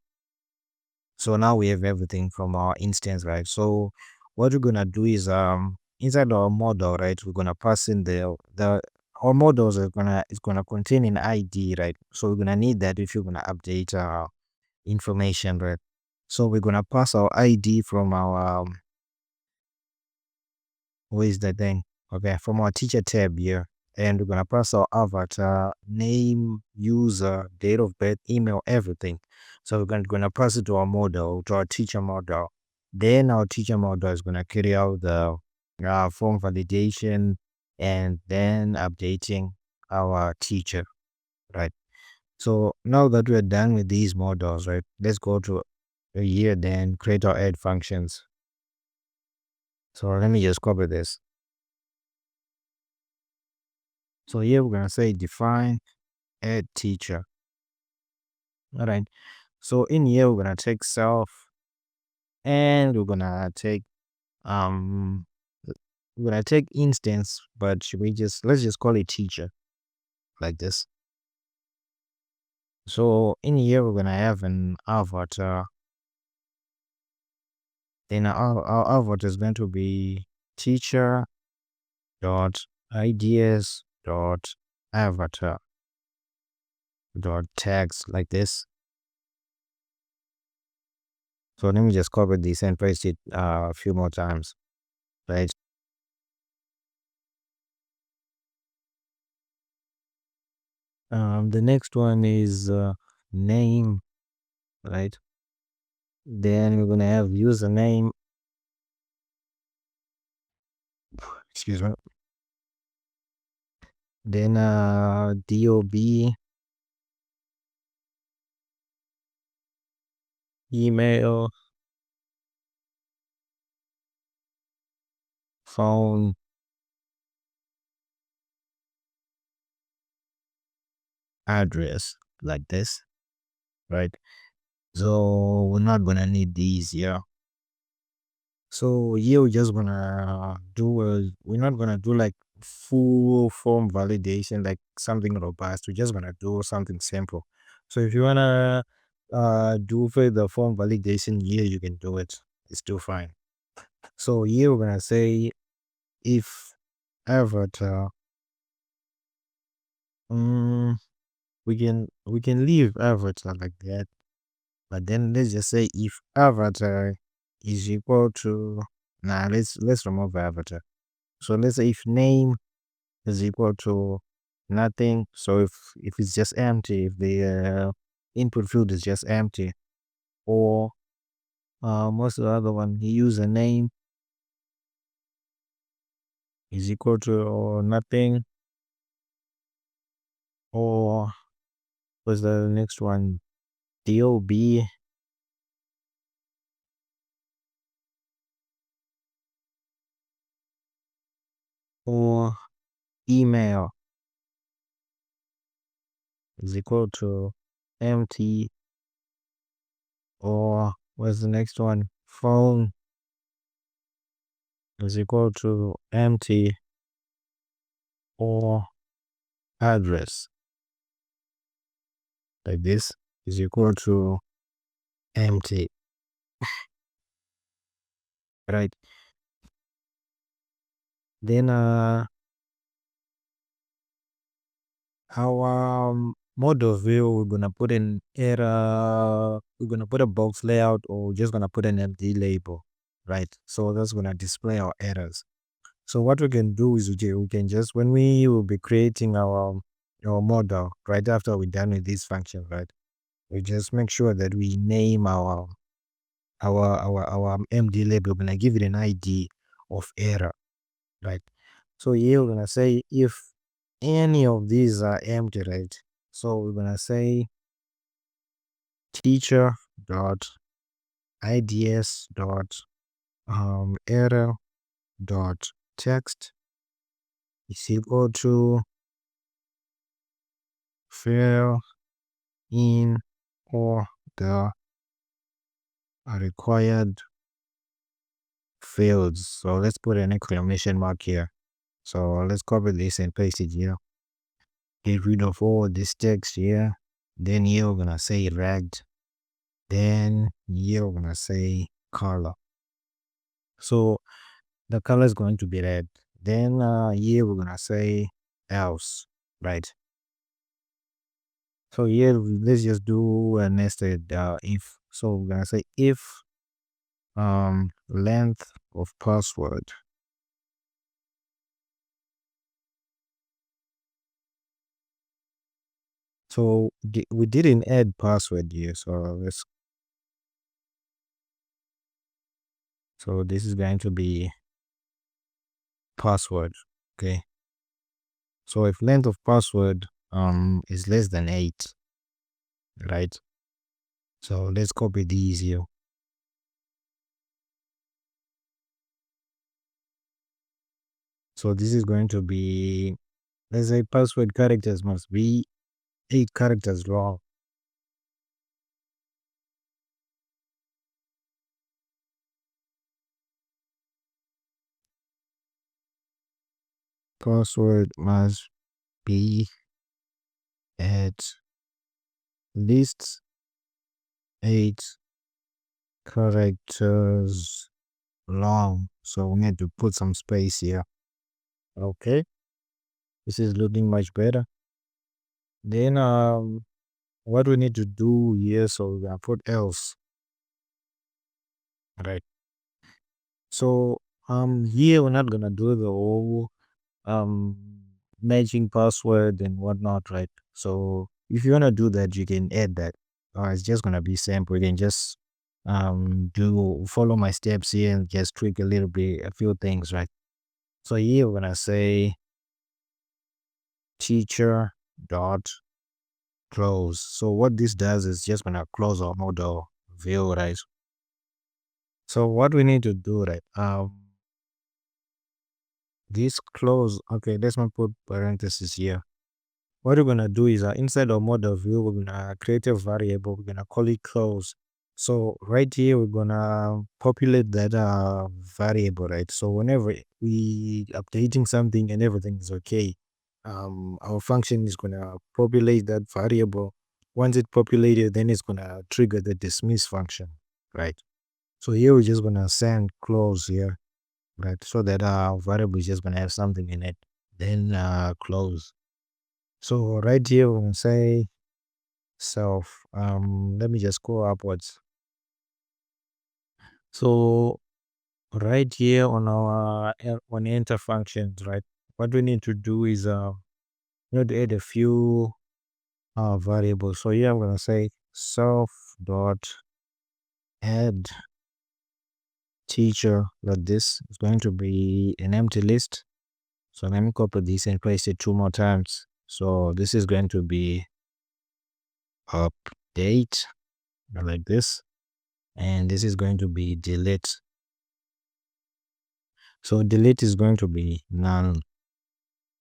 So now we have everything from our instance, right? So what we're gonna do is inside our model, right, we're gonna pass in the our models are gonna contain an ID, right? So we're gonna need that if you're gonna update information, right? So we're gonna pass our ID from our what is the thing? Okay, from our teacher tab here. And we're gonna pass our avatar, name, user, date of birth, email, everything. So we're gonna pass it to our model, to our teacher model. Then our teacher model is gonna carry out the form validation and then updating our teacher, right? So now that we're done with these models, right, let's go to here, then create our add functions. So let me just copy this. So here we're gonna say define add teacher. All right. So in here we're gonna take self and um we're gonna take instance, but should we just let's just call it teacher like this. So in here we're gonna have an avatar. Then our avatar is going to be teacher dot ideas dot avatar dot tags like this. So let me just copy this and paste it a few more times, right? The next one is name, right? Then we're gonna have username. Excuse me. Then DOB, email, phone, address, like this, right? So we're not gonna need these here. So here we're just gonna do we're not gonna do like full form validation, like something robust. We're just gonna do something simple. So if you wanna do for the form validation here, you can do it. It's still fine. So here we're gonna say if avatar, um, we can leave avatar like that, but then let's just say if avatar is equal to let's remove avatar. So let's say if name is equal to nothing. So if it's just empty, if the input field is just empty, or what's the other one? Username is equal to or nothing, or what's the next one? DOB or email is equal to empty, or what's the next one? Phone is equal to empty, or address like this is equal to empty, right? Then our model view, we're gonna put an error, we're gonna put a box layout, or we're just gonna put an empty label, right? So that's gonna display our errors. So what we can do is we can just when we will be creating our model right after we're done with this function, right? We just make sure that we name our MD label. We're gonna give it an ID of error, right? So here we're gonna say if any of these are empty, right? So we're gonna say teacher dot IDS dot error dot text is equal to fill in or the required fields. So let's put an exclamation mark here. So let's copy this and paste it here. Get rid of all this text here. Then here we're gonna say rect. Then here we're gonna say color. So the color is going to be red. Then here we're gonna say else, right? So here let's just do a nested if. So we're gonna say if length of password. So we didn't add password here, so this is going to be password. Okay. So if length of password is less than 8, right? So let's copy these here. So this is going to be, let's say password characters must be 8 characters long. Password must be at least 8 characters long. So we need to put some space here. Okay. This is looking much better. Then what we need to do here, so we're gonna put else. Right. So here we're not gonna do the whole um matching password and whatnot, right? So if you wanna do that, you can add that. It's just gonna be simple. You can just do follow my steps here and just tweak a little bit a few things, right? So here we're gonna say teacher dot close. So what this does is just gonna close our model view, right? So what we need to do, right? This close, okay, let's not put parentheses here. What we're gonna do is inside our model view, we're gonna create a variable, we're gonna call it close. So right here, we're gonna populate that variable, right? So whenever we updating something and everything is okay, our function is gonna populate that variable. Once it populated, then it's gonna trigger the dismiss function, right? So here we're just gonna send close here, right? So that our variable is just gonna have something in it. Then close. So right here we're gonna say self. Let me just go upwards. So right here on our on enter functions, right? What we need to do is we need to add a few variables. So here I'm gonna say self dot add teacher, like this is going to be an empty list. So let me copy this and paste it 2 more times. So this is going to be update like this, and this is going to be delete. So delete is going to be none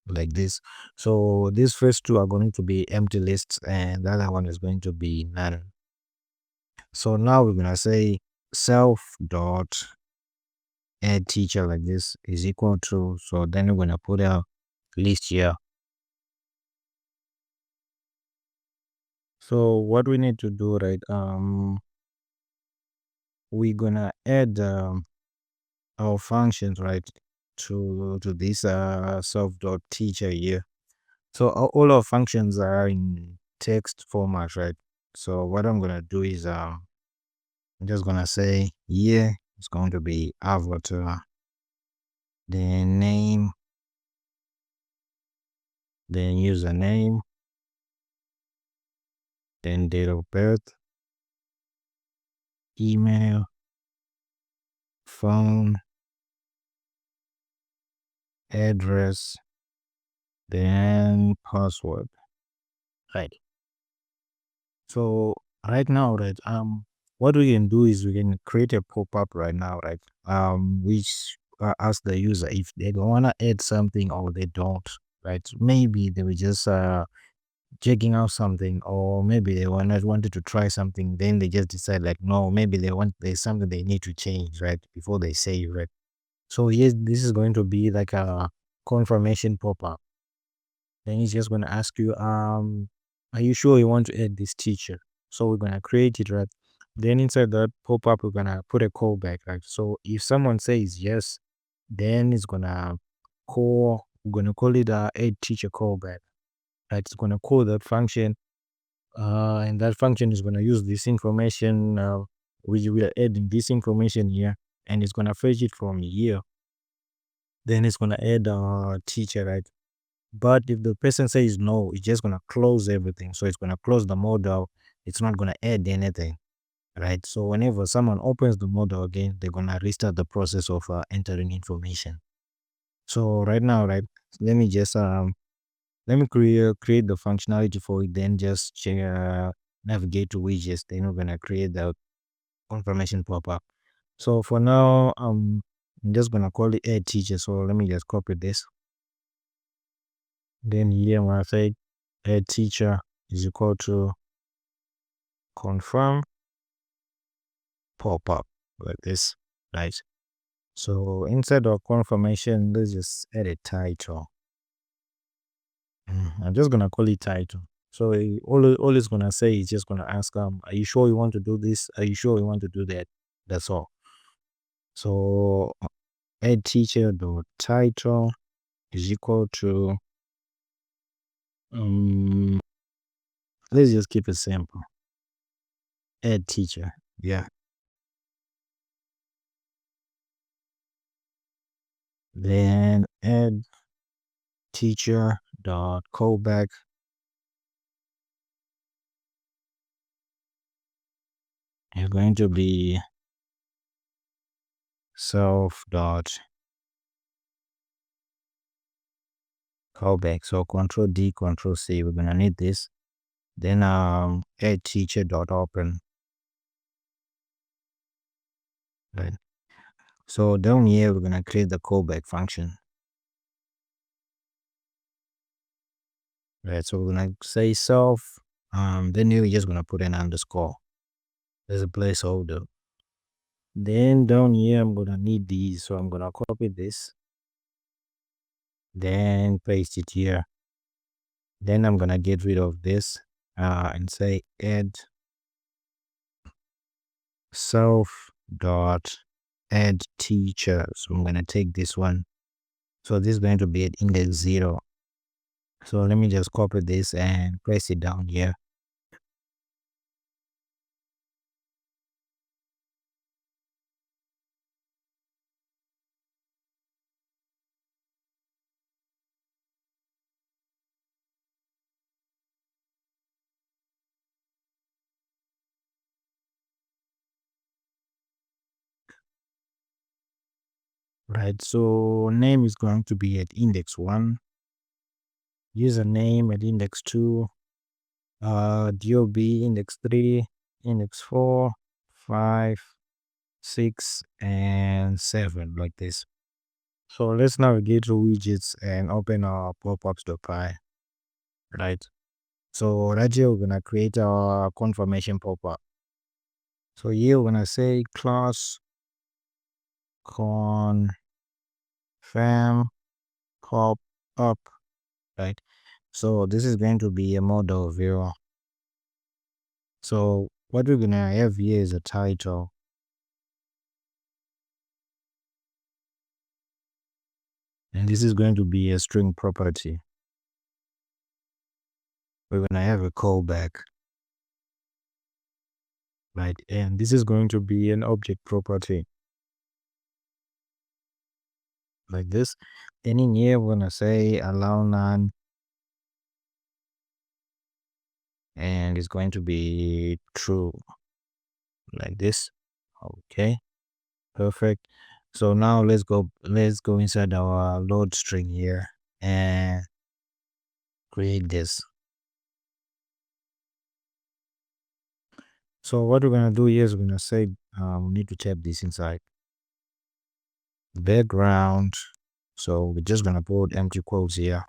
like this. So these first two are going to be empty lists and the other one is going to be none. So now we're gonna say self dot add teacher like this is equal to, so then we're gonna put a list here. So what we need to do, right? We're gonna add our functions, right, to this self dot teacher here. So all our functions are in text format, right? So what I'm gonna do is I'm just gonna say here it's going to be avatar, then name, then username, then date of birth, email, phone, address, then password. Right. So right now, right, what we can do is we can create a pop-up right now, right? Which ask the user if they don't wanna add something or they don't, right? Maybe they were just checking out something, or maybe they wanted to try something, then they just decide like no, maybe there's something they need to change, right? Before they save, right? So yes, this is going to be like a confirmation pop-up. Then he's just going to ask you, are you sure you want to add this teacher? So we're going to create it, right? Then inside that pop-up, we're going to put a callback, right? So if someone says yes, then it's going to we're going to call it a add teacher callback, right? It's going to call that function. and that function is going to use this information, which we are adding this information here, and it's going to fetch it from here. Then it's going to add a teacher, right? But if the person says no, it's just going to close everything. So it's going to close the model. It's not going to add anything, right? So whenever someone opens the model again, they're going to restart the process of entering information. So right now, right, let me just create the functionality for it, then just navigate to widgets. Then we're gonna create the confirmation pop-up. So for now, I'm just gonna call it add teacher. So let me just copy this. Then here when I say add teacher is equal to confirm pop-up, like this, right? So inside of confirmation, let's just add a title. I'm just gonna call it title. So all it's gonna say is just gonna ask are you sure you want to do this? Are you sure you want to do that? That's all. So add teacher dot title is equal to let's just keep it simple. Add teacher. Yeah. Then add teacher dot callback is going to be self dot callback. So control D, control C. We're gonna need this. Then add teacher dot open. Right. So down here we're gonna create the callback function. Right. So we're gonna say self. Then you're just gonna put an underscore as a placeholder. Then down here I'm gonna need these. So I'm gonna copy this. Then paste it here. Then I'm gonna get rid of this and say add self dot add teacher. So I'm gonna take this one. So this is going to be at index 0. So let me just copy this and place it down here. Right. So name is going to be at index 1. Username at index 2. DOB index 3, index 4, 5, 6, and 7, like this. So let's navigate to widgets and open our popups.py. Right. So right here we're gonna create our confirmation pop-up. So here we're gonna say class confirm pop-up, right? So this is going to be a model viewer. So what we're gonna have here is a title. And this is going to be a string property. We're gonna have a callback, right? And this is going to be an object property, like this. And in here we're gonna say allow none, and it's going to be true, like this. Okay, perfect. So now let's go inside our load string here and create this. So what we're gonna do here is we're gonna say we need to type this inside background. So we're just gonna put empty quotes here.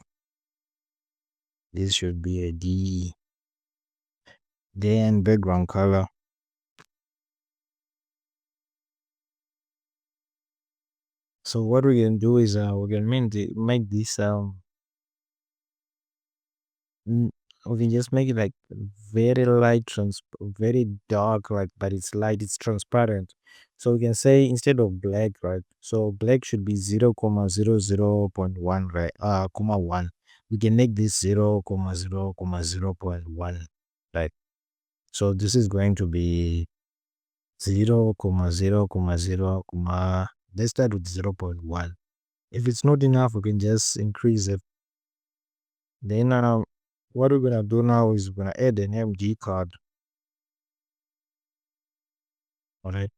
This should be a D. Then background color. So what we're gonna do is we're gonna make this we can just make it like very light, very dark, like, but it's light, it's transparent. So we can say instead of black, right? So black should be 0,00.1, right? Comma 1. We can make this 0,0,0.1, right? So this is going to be 0, 0, 0, let's start with 0.1. If it's not enough, we can just increase it. Then what we're gonna do now is we're gonna add an MD card. All right.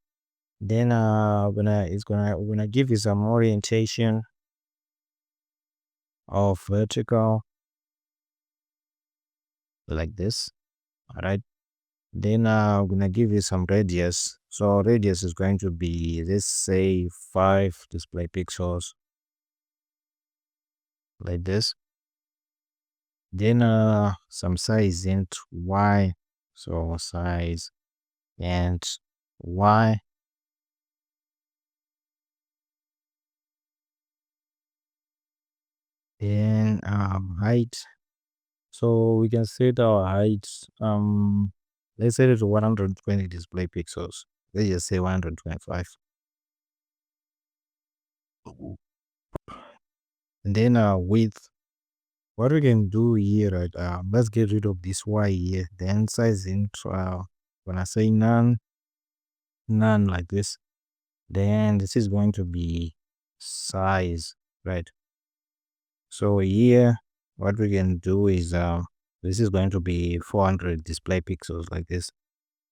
Then we're gonna give you some orientation of vertical like this. All right. Then we're gonna give you some radius. So radius is going to be, let's say, 5 display pixels like this. Then some size int y. So size and y. Then height. So we can set our height. Let's set it to 120 display pixels. Let's just say 125. And then width. What we can do here, right? Let's get rid of this y here. Then size int. When I say none like this, then this is going to be size, right? So here, what we can do is this is going to be 400 display pixels like this.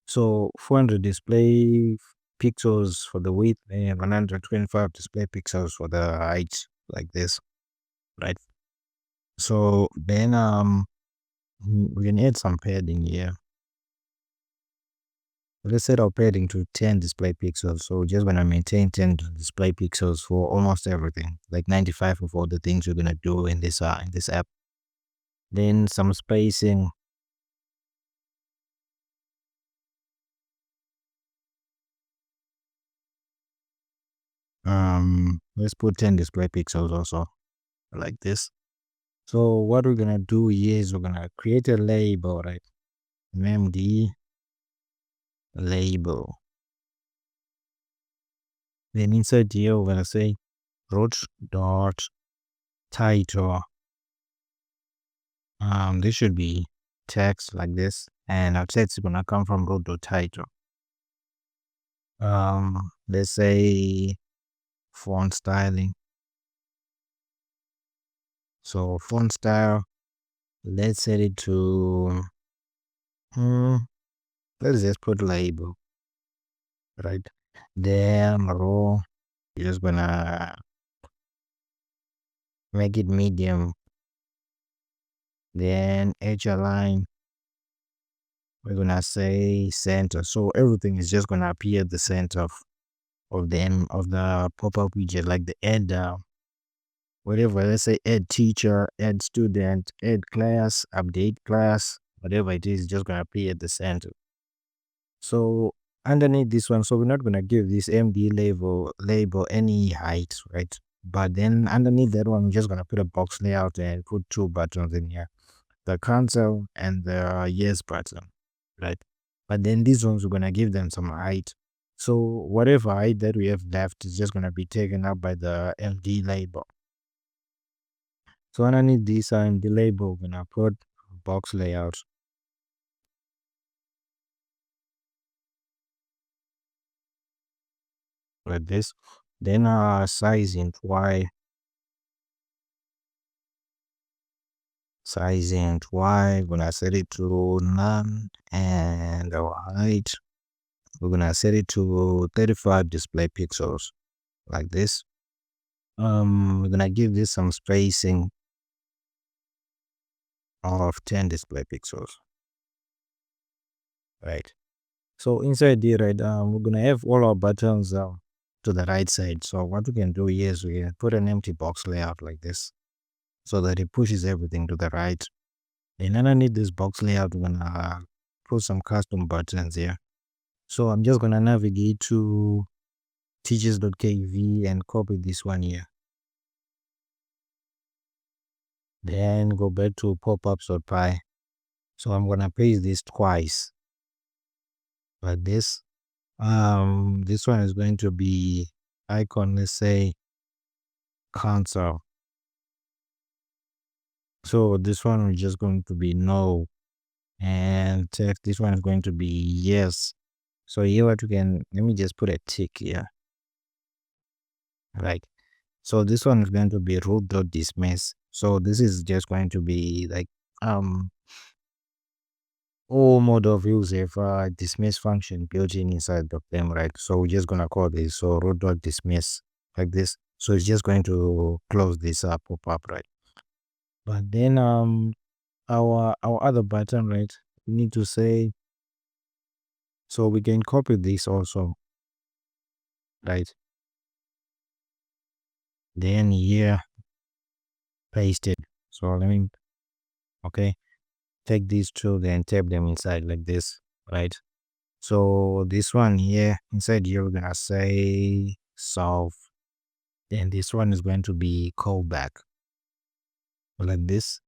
So 400 display pixels for the width and 125 display pixels for the height like this, right? So then we can add some padding here. Let's set our padding to 10 display pixels. So we're just gonna maintain 10 display pixels for almost everything, like 95 of all the things we're gonna do in this app. Then some spacing. Let's put 10 display pixels also like this. So what we're gonna do here is we're gonna create a label, right? MD label. Then inside here we're gonna say root dot title. This should be text like this, and our text is gonna come from root dot title. Let's say font styling. So font style, let's set it to let's just put label, right? Then row, you're just gonna make it medium. Then edge align, we're gonna say center. So everything is just gonna appear at the center of the pop-up widget, like the add whatever. Let's say add teacher, add student, add class, update class, whatever it is, just gonna appear at the center. So underneath this one, so we're not gonna give this MD label any height, right? But then underneath that one, we're just gonna put a box layout and put 2 buttons in here, the cancel and the yes button, right? But then these ones, we're gonna give them some height. So whatever height that we have left is just gonna be taken up by the MD label. So underneath this MD label, we're gonna put box layout like this. Then size int y. Size int y, we're gonna set it to none, and our height, we're gonna set it to 35 display pixels like this. We're gonna give this some spacing of 10 display pixels, right? So inside here, right, we're gonna have all our buttons to the right side. So what we can do here is we can put an empty box layout like this, so that it pushes everything to the right. And underneath this box layout, we're gonna put some custom buttons here. So I'm just gonna navigate to teachers.kv and copy this one here. Then go back to popups.py. So I'm gonna paste this twice like this. This one is going to be icon, let's say console. So this one is just going to be no. and text. This one is going to be yes. So here what you can, let me just put a tick here, right? So this one is going to be root.dismiss. So this is just going to be like all mode of use if dismiss function built in inside of them, right? So we're just gonna call this so root.dismiss like this. So it's just going to close this up pop up, right? But then our other button, right? We need to say, so we can copy this also, right? Then here paste it. So let me, okay, take these two, then tap them inside like this, right? So this one here, inside here, we're gonna say solve. Then this one is going to be callback like this.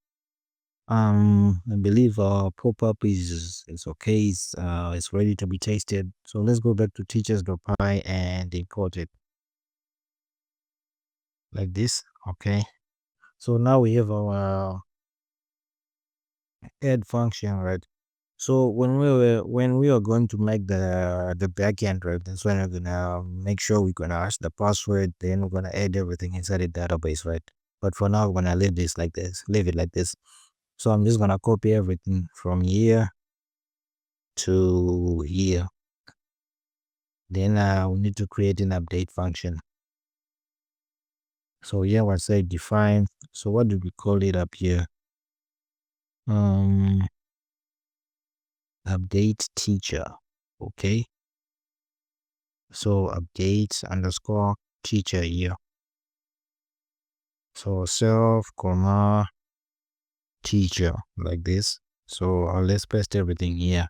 I believe our pop-up is okay. It's ready to be tasted. So let's go back to teachers.py and import it like this. Okay. So now we have our add function, right? So when we are going to make the backend, right, that's when we're gonna make sure we're gonna ask the password, then we're gonna add everything inside the database, right? But for now, we're gonna leave this like this, leave it like this. So I'm just gonna copy everything from here to here. Then we need to create an update function. So here we'll say define. So what do we call it up here? Update teacher. Okay. So update underscore teacher here. So self comma teacher like this. So let's paste everything here.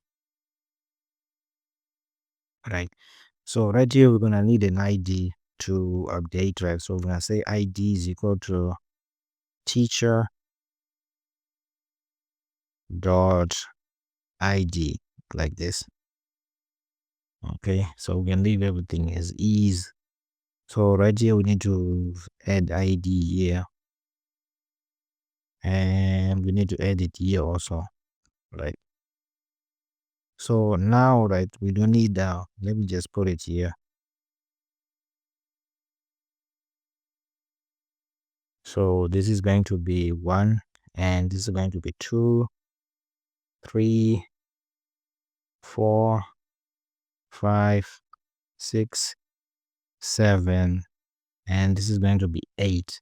Right. So right here we're gonna need an ID to update, right? So we're gonna say ID is equal to teacher dot ID like this. Okay, so we can leave everything as is. So right here we need to add ID here, and we need to add it here also, right? So now, right, we don't need let me just put it here. So this is going to be 1, and this is going to be 2, 3, 4, 5, 6, 7, and this is going to be 8.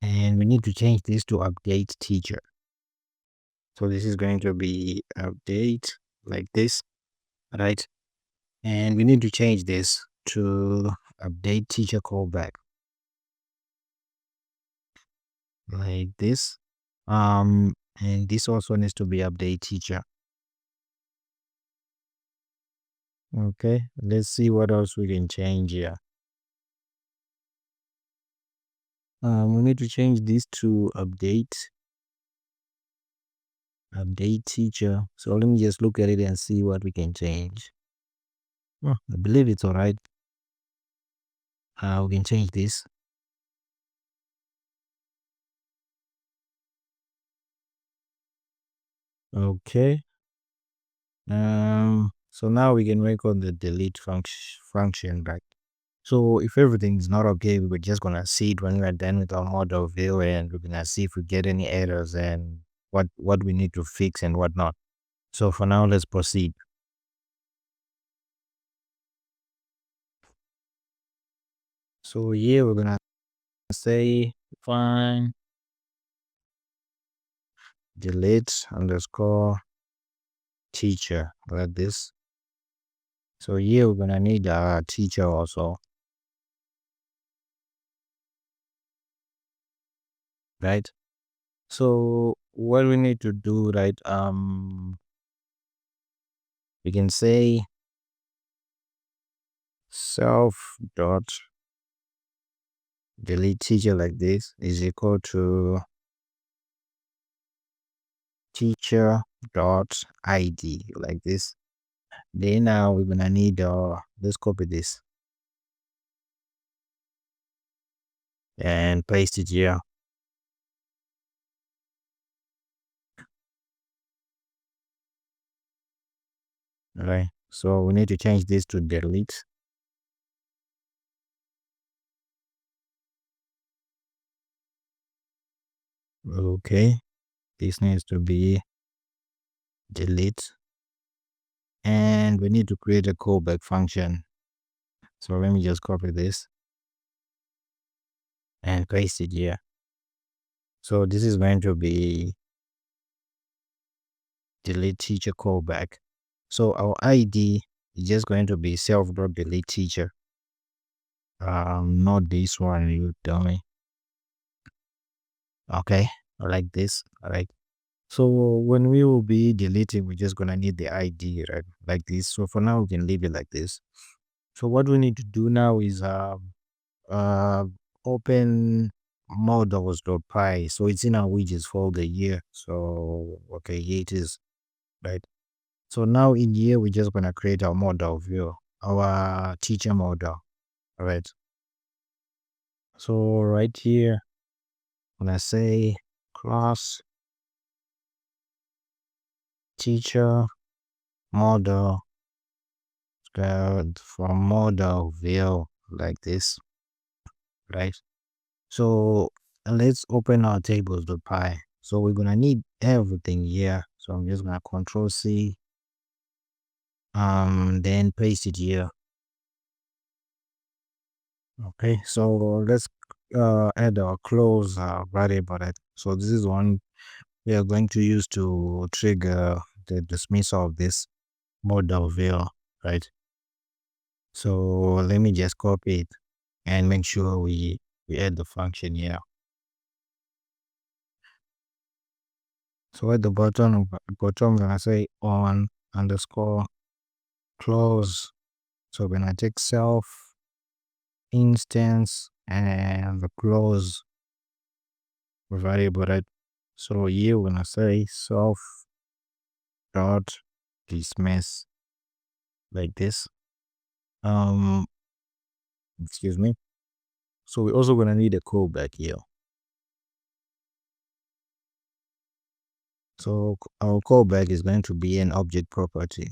And we need to change this to update teacher. So this is going to be update like this, right? And we need to change this to update teacher callback like this. And this also needs to be update teacher. Okay, let's see what else we can change here. We need to change this to update teacher. So let me just look at it and see what we can change. I believe it's all right. We can change this. Okay. So now we can work on the delete function, right? So if everything is not okay, we're just gonna see it when we're done with our model view, and we're gonna see if we get any errors and what we need to fix and what not. So for now, let's proceed. So here we're gonna say fine delete underscore teacher like this. So here we're gonna need a teacher also, right? So what we need to do, right? We can say self dot delete teacher like this is equal to teacher dot id like this. Then now we're gonna need let's copy this and paste it here. right? So we need to change this to delete. Okay, this needs to be delete, and we need to create a callback function. So let me just copy this and paste it here. So this is going to be delete teacher callback. So our ID is just going to be self.delete teacher. Not this one, you dummy. Okay, like this. All right. So when we will be deleting, we're just gonna need the ID, right? Like this. So for now, we can leave it like this. So what we need to do now is uh open models.py. So it's in our widgets folder here. So okay, here it is, right? So now in here, we're just gonna create our model view, our teacher model. All right. So right here, when I say class teacher model, from model view like this, right? So let's open our tables.py. So we're gonna need everything here. So I'm just gonna control C, then paste it here. Okay, so let's add our close variable. Right? So this is one we are going to use to trigger the dismissal of this model view, right? So let me just copy it and make sure we add the function here. So at the bottom, we're gonna say on underscore close. So when I take self instance and the close variable, right? So here we're gonna say self dot dismiss like this. Excuse me. So we're also gonna need a callback here. So our callback is going to be an object property.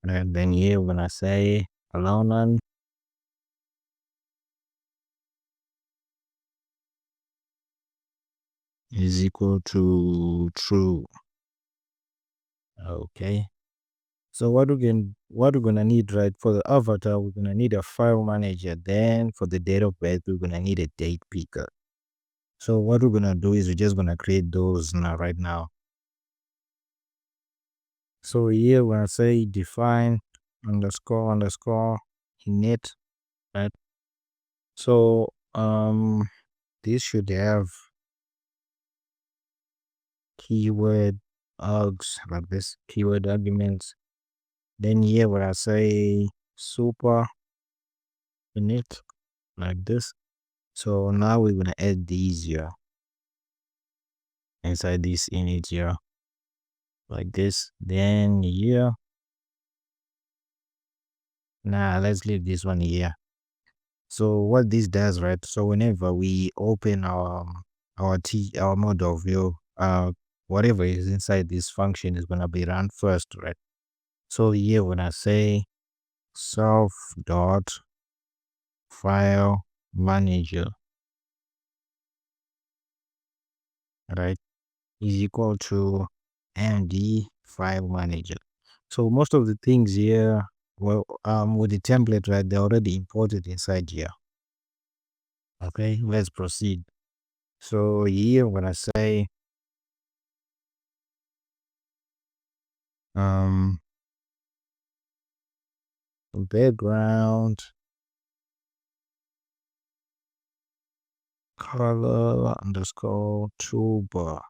And then here we're gonna say allow none is equal to true. Okay. So what we're gonna need, right, for the avatar, we're gonna need a file manager. Then for the date of birth, we're gonna need a date picker. So what we're gonna do is we're just gonna create those now right now. So here we're gonna say define underscore underscore init, right? So this should have keyword args like this, keyword arguments. Then here where I say super init like this. So now we're gonna add these here inside this init here like this. Then here, now let's leave this one here. So what this does, right? So whenever we open our model view, whatever is inside this function is gonna be run first, right? So here when I say self dot file manager, right, is equal to MD file manager. So most of the things here, well, with the template, right, they're already imported inside here. Okay, let's proceed. So here when I say background color underscore toolbar,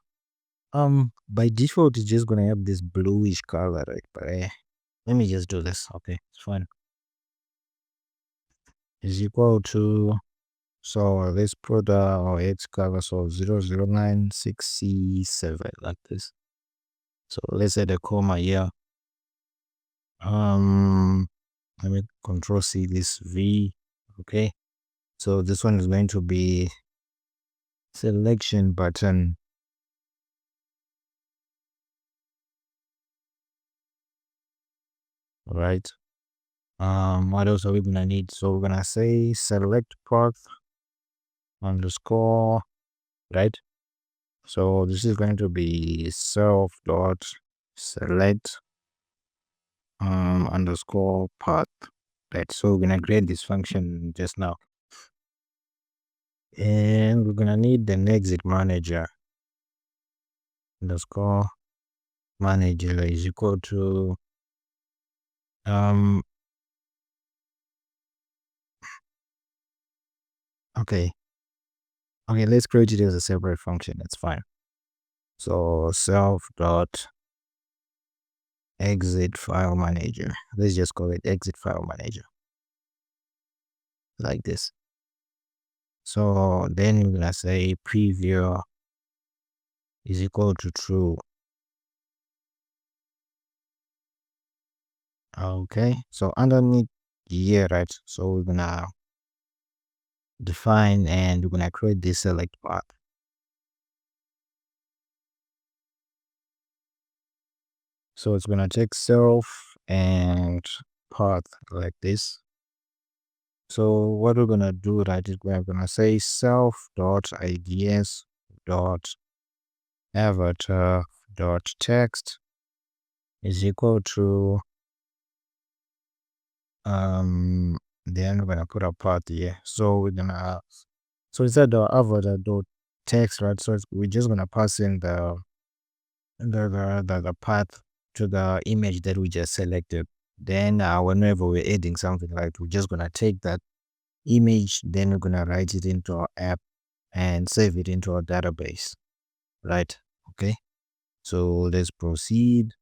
by default it's just gonna have this bluish color, right? But let me just do this. Okay, it's fine. Is equal to, so let's put our edge color, so 0096C7 like this. So let's add a comma here. Let me control C this V. Okay, so this one is going to be selection button. right? What else are we gonna need? So we're gonna say select path underscore, right? So this is going to be self dot select underscore path, right? So we're gonna create this function just now, and we're gonna need an exit manager underscore manager is equal to um okay, let's create it as a separate function. That's fine. So self dot exit file manager, let's just call it exit file manager, like this. So then we're gonna say preview is equal to true. Okay, so underneath here, right? So we're gonna define and we're gonna create this select path. So it's gonna take self and path like this. So what we're gonna do, right, is we're gonna say self dot ids dot avatar dot text is equal to then we're gonna put a path here. So we're gonna so instead the avatar dot text, right? So we're just gonna pass in the path to the image that we just selected. Then whenever we're adding something, like we're just gonna take that image, then we're gonna write it into our app and save it into our database, right? Okay, so let's proceed.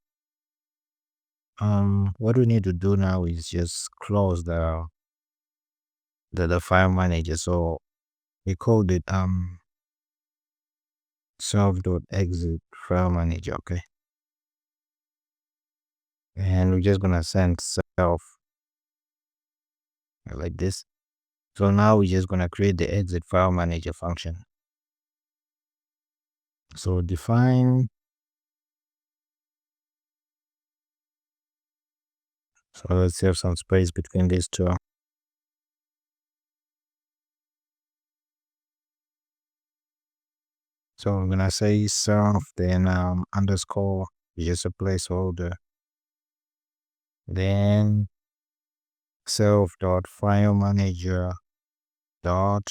What we need to do now is just close the file manager. So we called it self.exit file manager. Okay, and we're just gonna send self like this. So now we're just gonna create the exit file manager function. So define. So let's save some space between these two. So I'm gonna say self, then underscore, just a placeholder. Then self dot file manager dot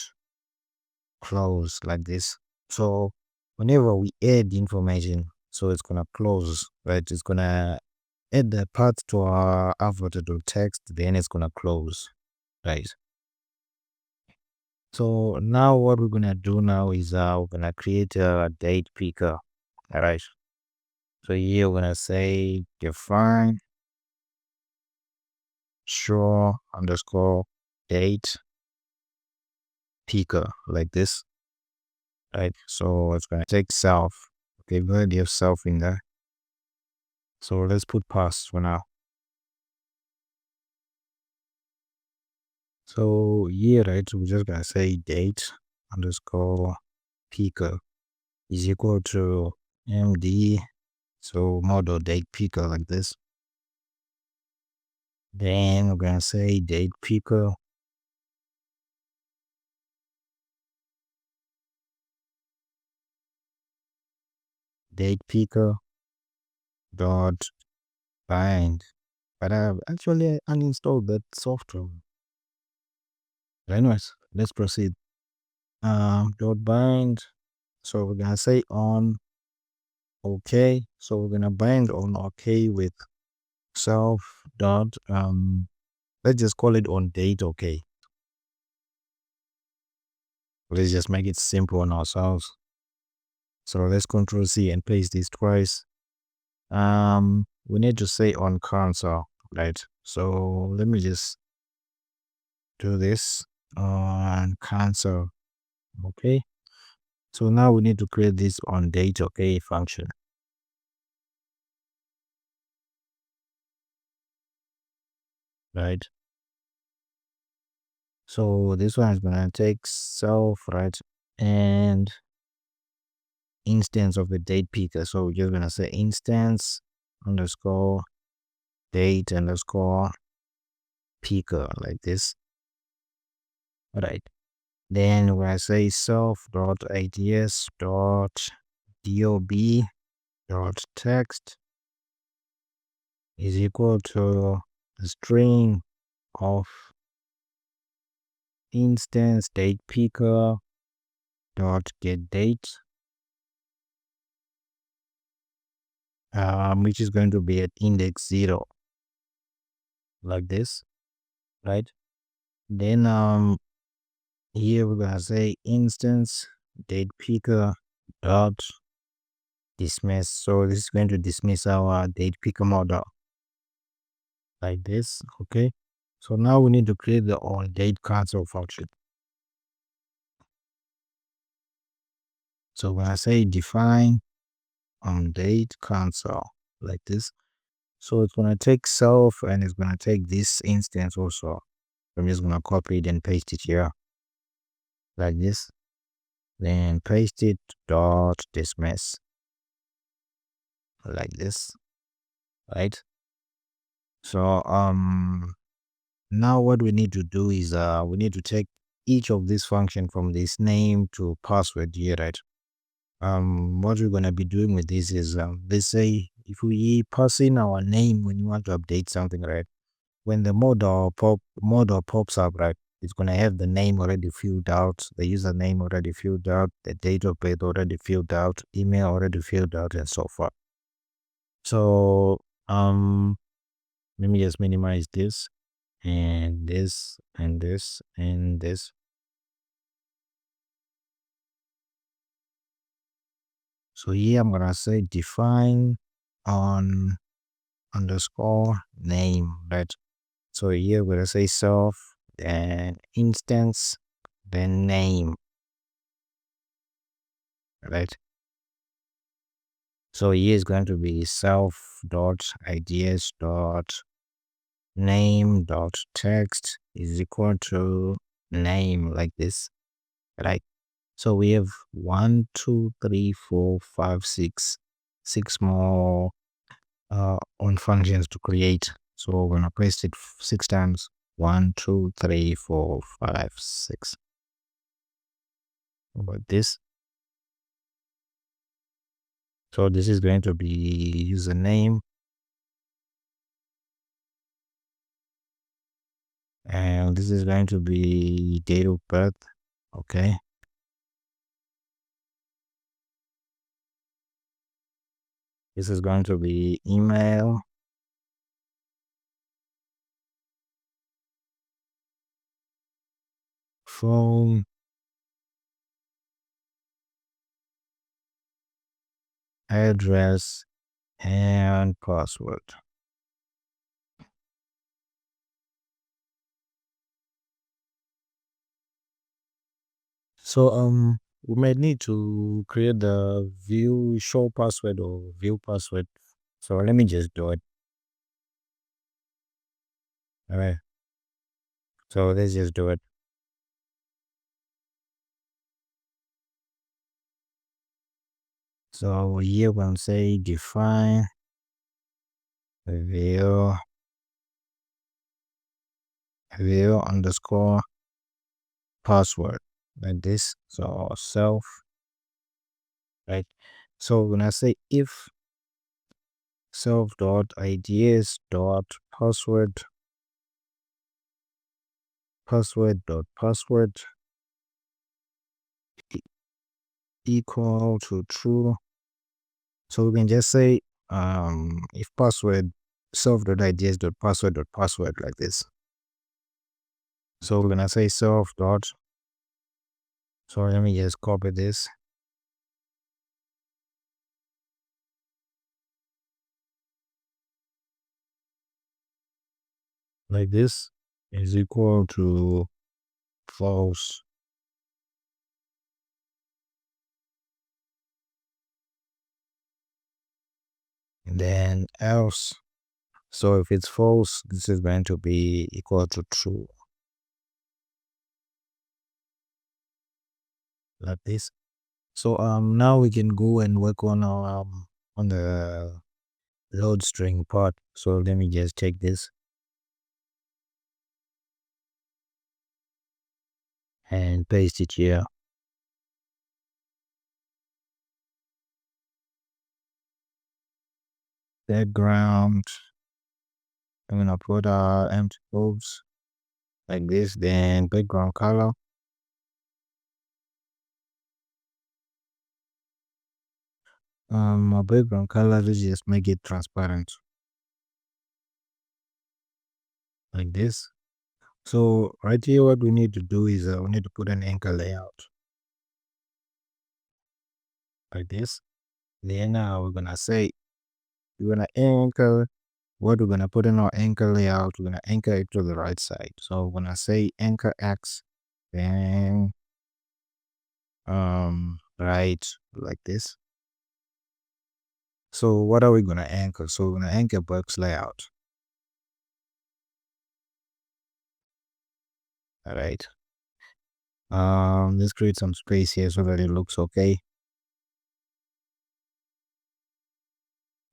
close, like this. So whenever we add information, so it's gonna close, right? It's gonna add the path to our avatar text, then it's gonna close, right? So now what we're gonna do now is we're gonna create a date picker. All right. So here we're gonna say define show underscore date picker, like this. Right. So it's gonna take self. Okay, we already have self in there. So let's put pass for now. So here, right, we're just gonna say date underscore picker is equal to MD. So model date picker, like this. Then we're gonna say date picker dot bind. But I've actually uninstalled that software. Anyways, let's proceed. Dot bind. So we're gonna say on okay. So we're gonna bind on okay with self dot let's just call it on date okay. Let's just make it simple on ourselves. So let's control C and paste this twice. We need to say on console, right? So let me just do this on console. Okay. So now we need to create this on date okay function. Right. So this one is gonna take self, right? And instance of the date picker. So we're just gonna say instance underscore date underscore picker like this. All right. Then we're gonna say self dot ideas dot dob dot text is equal to the string of instance date picker dot get date, which is going to be at index 0 like this, right? Then here we're gonna say instance date picker dot dismiss. So this is going to dismiss our date picker model like this. Okay. So now we need to create the on date cancel function. So when I say define on date cancel like this, so it's gonna take self and it's gonna take this instance also. I'm just gonna copy it and paste it here like this. Then paste it dot dismiss like this, right? So now what we need to do is we need to take each of this function from this name to password here, right? What we're gonna be doing with this is let's say if we pass in our name when you want to update something, right? When the model pops up, right, it's gonna have the name already filled out, the username already filled out, the date of birth already filled out, email already filled out, and so forth. So let me just minimize this and this and this and this. So here I'm gonna say define on underscore name, right? So here we're gonna say self, then instance, then name, right? So here is going to be self dot ideas dot name dot text is equal to name like this, right? So we have 1, 2, 3, 4, 5, 6, 6 more on functions to create. So we're gonna paste it 6 times. 1, 2, 3, 4, 5, 6. About this. So this is going to be username, and this is going to be date of birth. Okay. This is going to be email. Phone. Address and password. So we might need to create the view show password or view password. So let me just do it. All right. So let's just do it. So here we'll say define view underscore password like this. So self, right? So when I say if self dot ideas dot password dot password equal to true. So we can just say if password self dot ideas dot password like this. So we're gonna say self dot. So let me just copy this. Like this is equal to false. And then else. So if it's false, this is going to be equal to true. Like this. So now we can go and work on our on the load string part. So let me just take this and paste it here. Background. I'm gonna put empty bulbs like this. Then background color. My background color, let's just make it transparent like this. So right here, what we need to do is we need to put an anchor layout like this. Then we're gonna say we're gonna anchor what we're gonna put in our anchor layout. We're gonna anchor it to the right side. So we're gonna say anchor X, then right like this. So what are we gonna anchor? So we're gonna anchor box layout. All right. Let's create some space here so that it looks okay.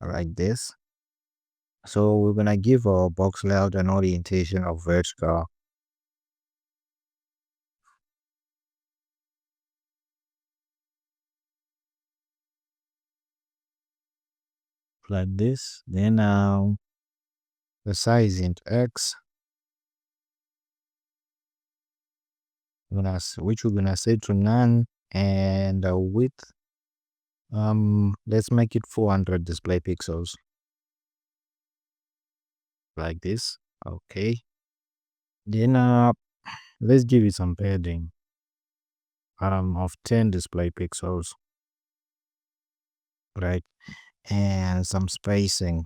Like this. So we're gonna give our box layout an orientation of vertical. Like this. Then the size int X. Which we're gonna set to none, and the width, let's make it 400 display pixels like this. Okay, then let's give it some padding of 10 display pixels, right, and some spacing.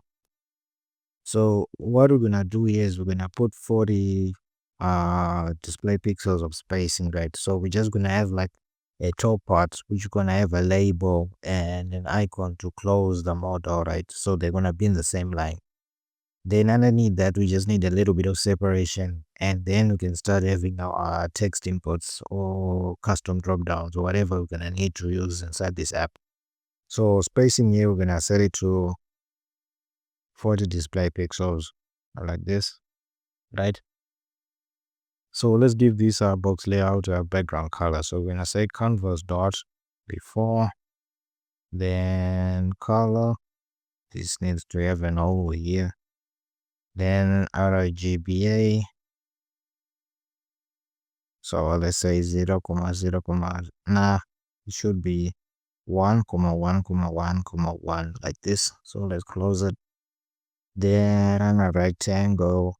So what we're gonna do here is we're gonna put 40 display pixels of spacing, right? So we're just gonna have like a top part which is gonna have a label and an icon to close the model, right? So they're gonna be in the same line. Then underneath that, we just need a little bit of separation, and then we can start having our text inputs or custom drop downs or whatever we're gonna need to use inside this app. So spacing here, we're gonna set it to 40 display pixels like this, right? So let's give this box layout a background color. So we're gonna say canvas dot before, then color. This needs to have an over here. Then RGBA. So let's say 0, 0, nah, it should be 1, 1, 1, 1 like this. So let's close it. Then a rectangle.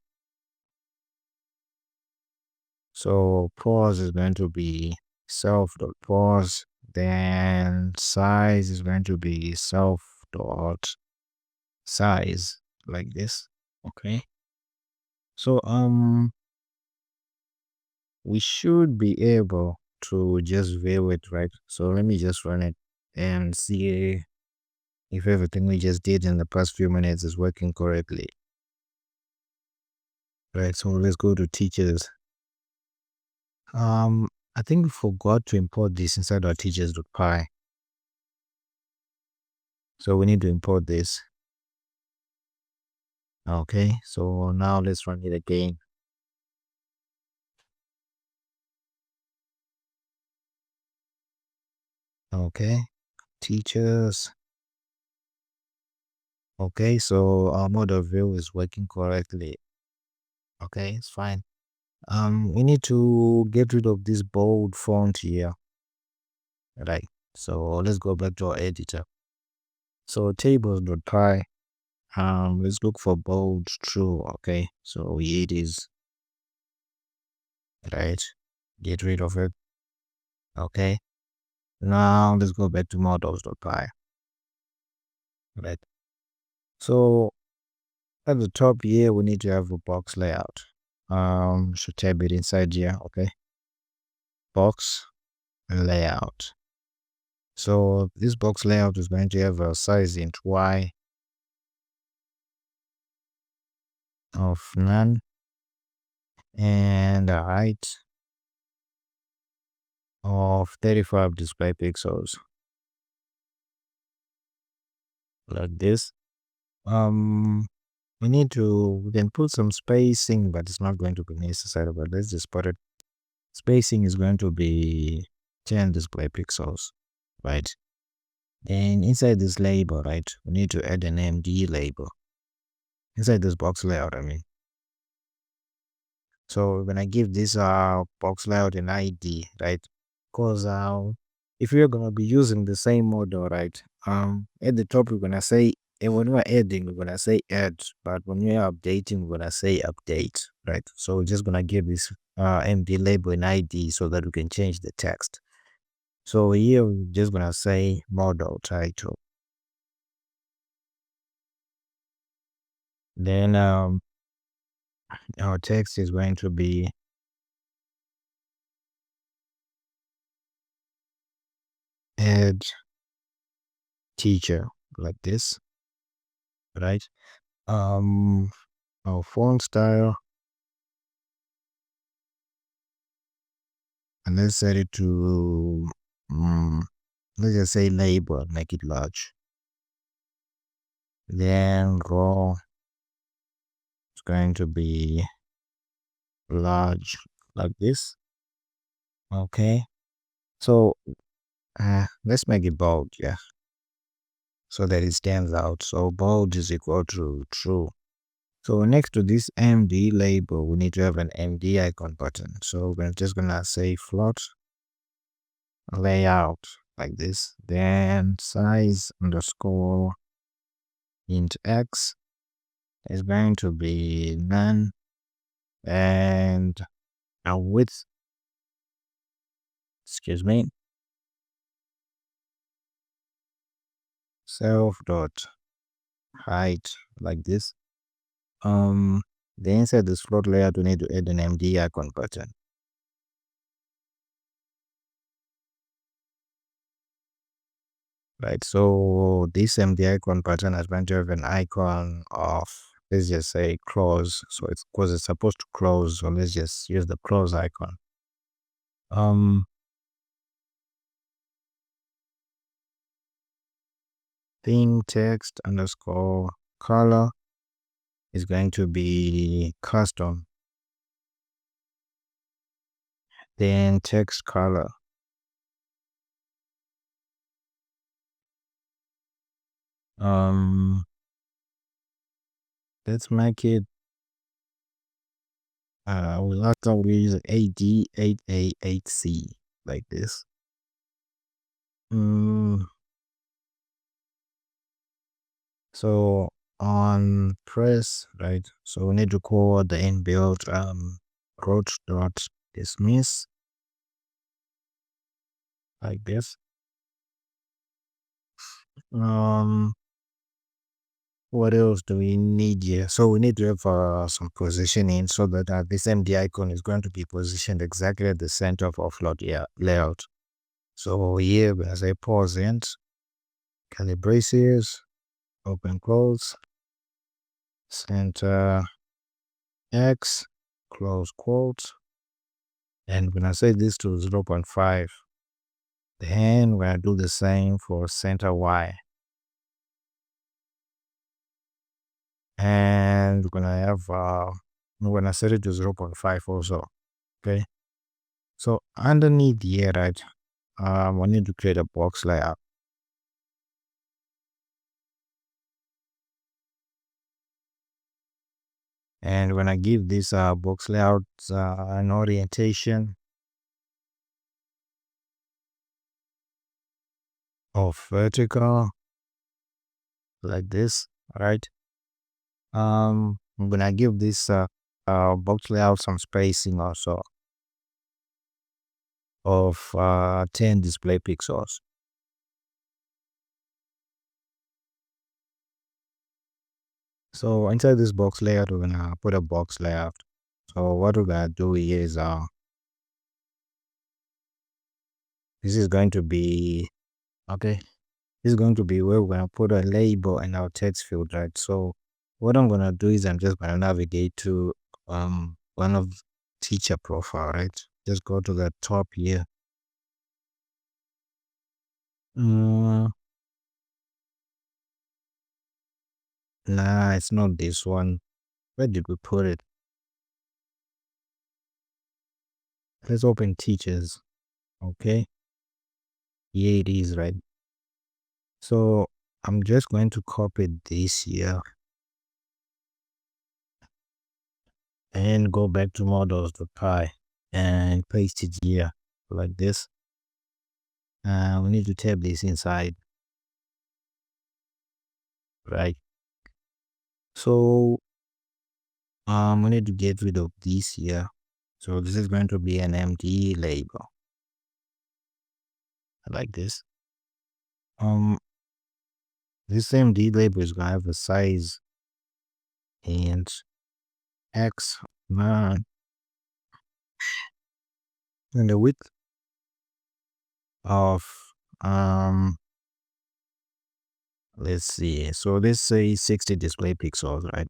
So pause is going to be self dot pause. Then size is going to be self dot size like this. Okay. So we should be able to just view it, right? So let me just run it and see if everything we just did in the past few minutes is working correctly. Right, so let's go to teachers. I think we forgot to import this inside our teachers.py. So we need to import this. Okay, so now let's run it again. Okay, teachers. Okay, so our model view is working correctly. Okay, it's fine. We need to get rid of this bold font here. Right. So let's go back to our editor. So tables.py. Let's look for bold true. Okay, so here it is. Right. Get rid of it. Okay. Now let's go back to models.py. Right. So at the top here, we need to have a box layout. Should tab it inside here. Okay. Box layout. So this box layout is going to have a size int y of none and a height of 35 display pixels like this. we can put some spacing, but it's not going to be necessary, but let's just put it. Spacing is going to be 10 display pixels, right? And inside this label, right, we need to add an MD label inside this box layout, I mean. So when I give this box layout an ID, right? Because if you're gonna be using the same model, right? At the top we're gonna say, and when we're adding, we're gonna say add, but when we're updating, we're gonna say update, right? So we're just gonna give this MD label an ID so that we can change the text. So here we're just gonna say model title. Then our text is going to be add teacher, like this, right? Our font style, and let's set it to let's just say label, make it large. Then raw is going to be large, like this. Okay, so let's make it bold, yeah, so that it stands out. So bold is equal to true. So next to this MD label, we need to have an MD icon button. So we're just gonna say float layout, like this. Then size underscore int x is going to be none, and our width, excuse me, self dot height, like this. Then inside this float layout, we need to add an MD icon button. Right, so this MD icon button is going to have an icon of, let's just say, close. So it's because it's supposed to close, so let's just use the close icon. Thing text underscore color is going to be custom. Then text color, let's make it we'll also use AD8A8C, like this. So on press, right, so we need to call the inbuilt root dot dismiss, like this. What else do we need here? So we need to have some positioning so that this MD icon is going to be positioned exactly at the center of our float layout. So here we say pause int, curly braces, open close, center x, close quote, and when I say this to 0.5, then we're gonna do the same for center y, and we're gonna have we're gonna set it to 0.5 also. Okay, so underneath here, right, we need to create a box layout, and when I give this box layout an orientation of vertical, like this, right? I'm gonna give this box layout some spacing also of 10 display pixels. So inside this box layout, we're gonna put a box layout. So what we're gonna do here is this is going to be okay. This is going to be where we're gonna put a label in our text field, right? So what I'm gonna do is I'm just gonna navigate to one of teacher profile, right? Just go to the top here. Nah, it's not this one. Where did we put it? Let's open teachers. Okay. Yeah, it is, right? So I'm just going to copy this here and go back to models.py and paste it here like this. We need to tab this inside, right? So we need to get rid of this here. So this is going to be an empty label like this. This empty label is gonna have a size and x and the width of let's see. So let's say 60 display pixels, right?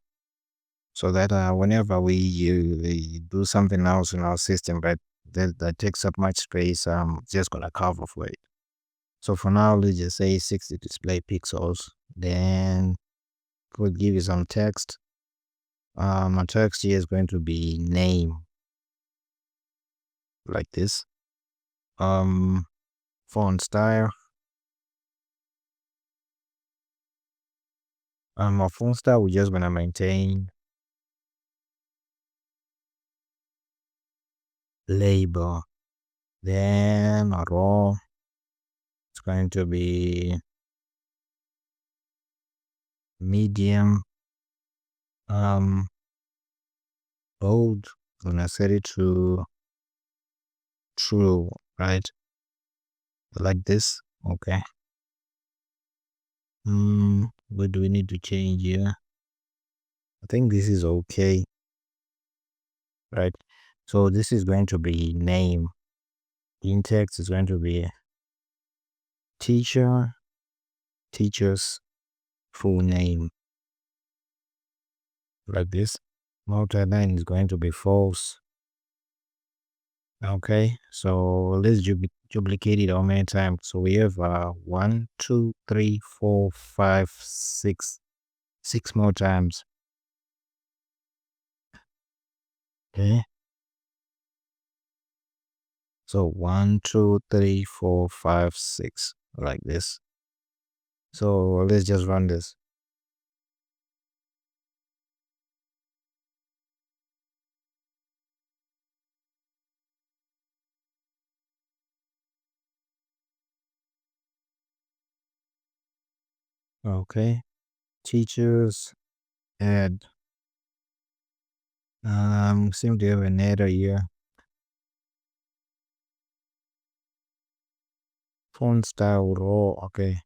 So that whenever we do something else in our system, but that takes up much space, just gonna cover for it. So for now, let's just say 60 display pixels. Then we'll give you some text. My text here is going to be name like this. Font style. Our font style, we're just gonna maintain label. Then a row, it's going to be medium. Bold. I'm gonna set it to true, right? Like this. Okay. What do we need to change here? I think this is okay, right? So this is going to be name. In text is going to be teacher, teacher's full name, like this. Multi-line is going to be false. Okay, so let's duplicate it how many times? So we have 1, 2, 3, 4, 5, 6, 6 more times. Okay. So 1, 2, 3, 4, 5, 6, like this. So let's just run this. Okay. Teachers add. Seem to have an header here. Font style raw. Okay.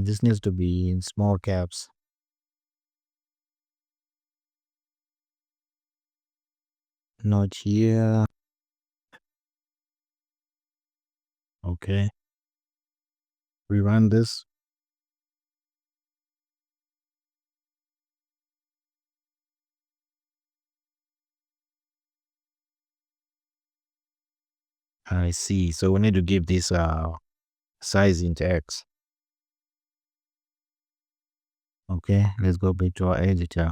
This needs to be in small caps. Not here. Okay. Rerun this. I see. So we need to give this size into X. Okay, let's go back to our editor.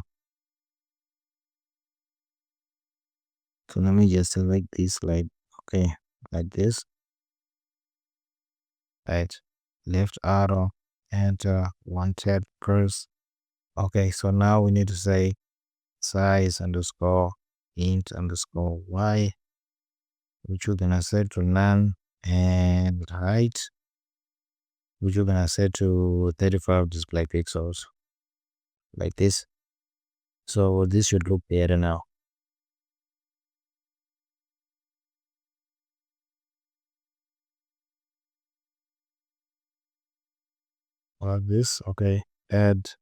So let me just select this like okay, like this. Right. Left arrow, enter, one tab press. Okay, so now we need to say size underscore int underscore y, which we're gonna set to none, and height, which we're gonna set to 35 display pixels, like this. So this should look better now. Like this, okay. Add.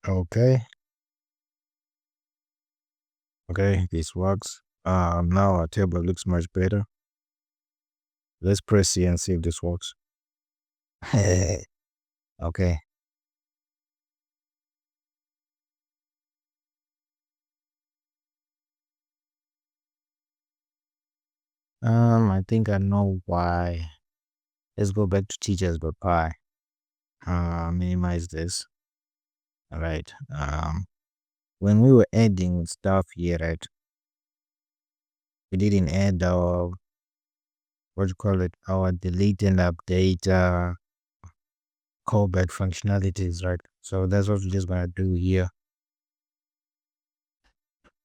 Okay. Okay, this works. Now our table looks much better. Let's press C and see if this works. Okay. I think I know why. let's go back to teachers.py. Minimize this. All right. When we were adding stuff here, right, we didn't add our, what you call it, our delete and update callback functionalities, right? So that's what we're just gonna do here.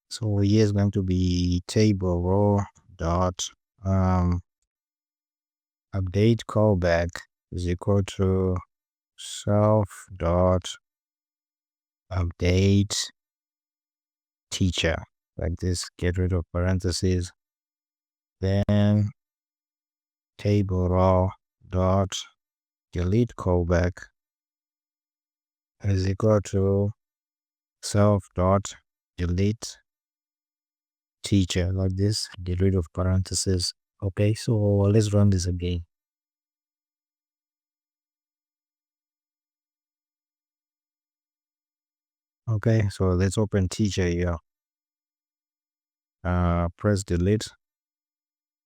So here is going to be table row dot update callback is equal to self dot update teacher, like this. Get rid of parentheses. Then table row dot delete callback is equal to self dot delete teacher, like this. Get rid of parentheses. Okay, so let's run this again. Okay, so let's open teacher here. Press delete.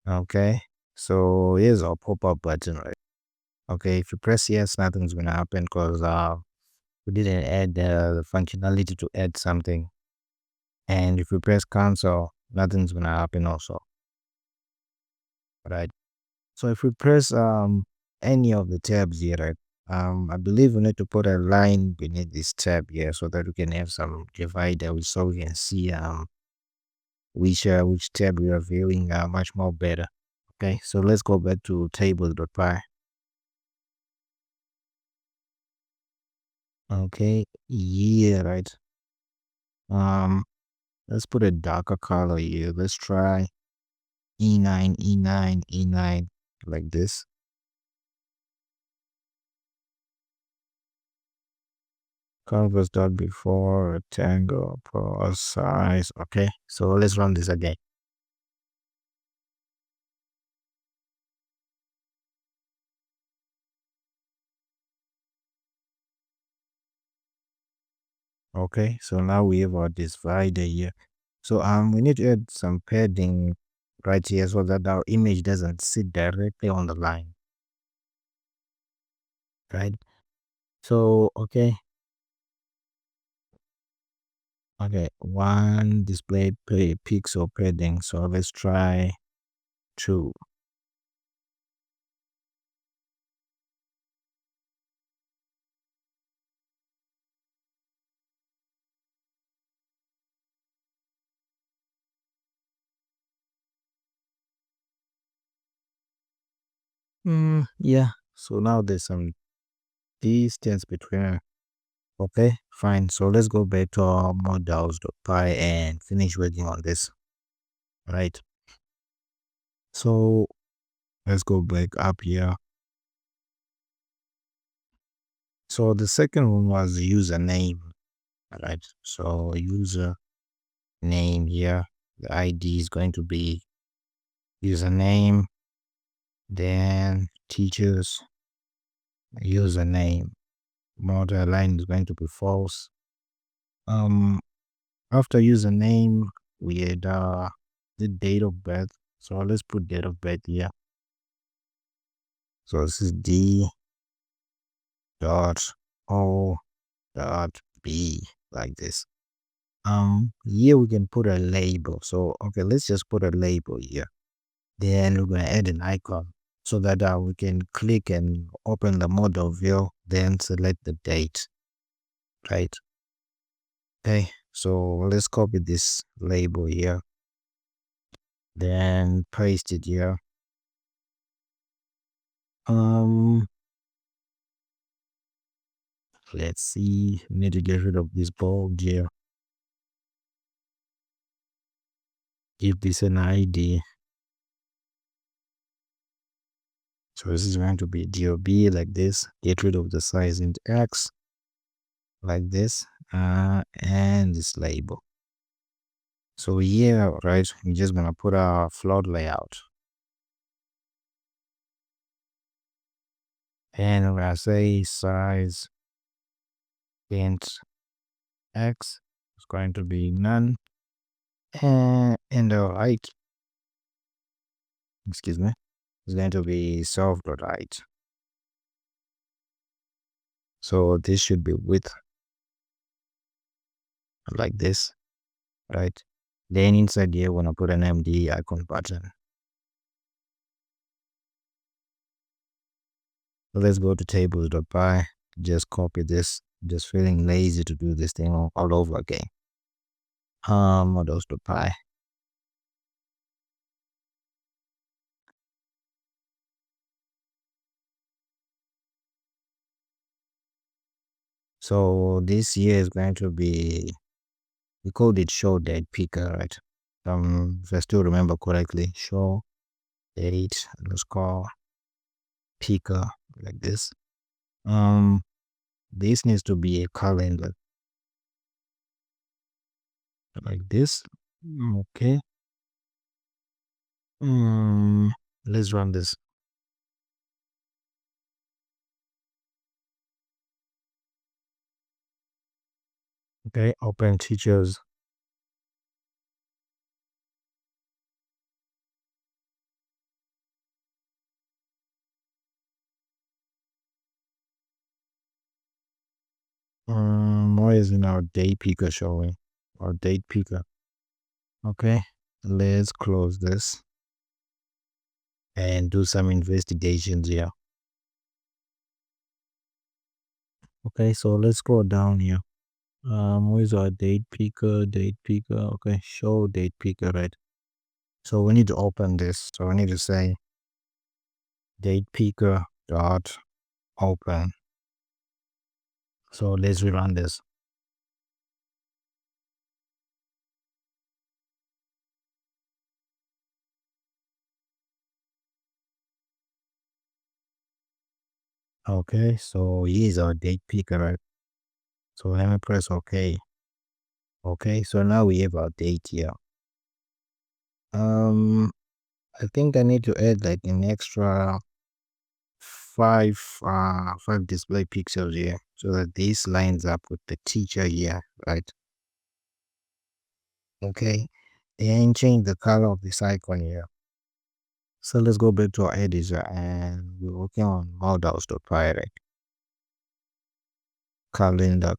Okay, so here's our pop-up button, right? Okay, if you press yes, nothing's gonna happen because we didn't add the functionality to add something. And if we press cancel, nothing's gonna happen also, right? So if we press any of the tabs here, right, I believe we need to put a line beneath this tab here so that we can have some divider so we can see which tab we are viewing much more better. Okay, so let's go back to table.py. Okay, yeah, right. Let's put a darker color here. Let's try E9, E9, E9, like this. Canvas dot before rectangle plus size. Okay, so let's run this again. Okay, so now we have our divider here. So we need to add some padding right here so that our image doesn't sit directly on the line. Right? So okay. Okay, one display pixel padding. So let's try 2. Yeah. So now there's some distance between. Okay, fine. So let's go back to our models.py and finish working on this. Right. So let's go back up here. So the second one was username. Right. So user name here. The ID is going to be username. Then teachers username. Model line is going to be false. After username, we had the date of birth. So let's put date of birth here. So this is D dot O dot B, like this. Here we can put a label. So okay, let's just put a label here. Then we're gonna add an icon so that we can click and open the model view, then select the date. Right. Okay, so let's copy this label here, then paste it here. Let's see, we need to get rid of this bold here. Give this an ID. So this is going to be DOB, like this. Get rid of the size int X, like this, and this label. So here, right, we're just gonna put our float layout. And we're gonna say size int X is going to be none. And the height, excuse me, is going to be self.height. So this should be width like this, right? Then inside here, we're gonna put an MD icon button. So let's go to tables.py. Just copy this. Just feeling lazy to do this thing all over again. Models.py. So this here is going to be, we called it show date picker, right? If I still remember correctly, show date underscore picker like this. This needs to be a calendar like this. Okay. Let's run this. Okay, open teachers. Why isn't our date picker showing? Our date picker. Okay, let's close this and do some investigations here. Okay, so let's scroll down here. Where's our date picker? Date picker. Okay, show date picker, right? So we need to open this. So we need to say date picker dot open. So let's rerun this. Okay, so here's our date picker, right? So let me press OK. Okay, so now we have our date here. I think I need to add like an extra five display pixels here so that this lines up with the teacher here, right? Okay, and change the color of this icon here. So let's go back to our editor and we're working on models.py, right? Calendar.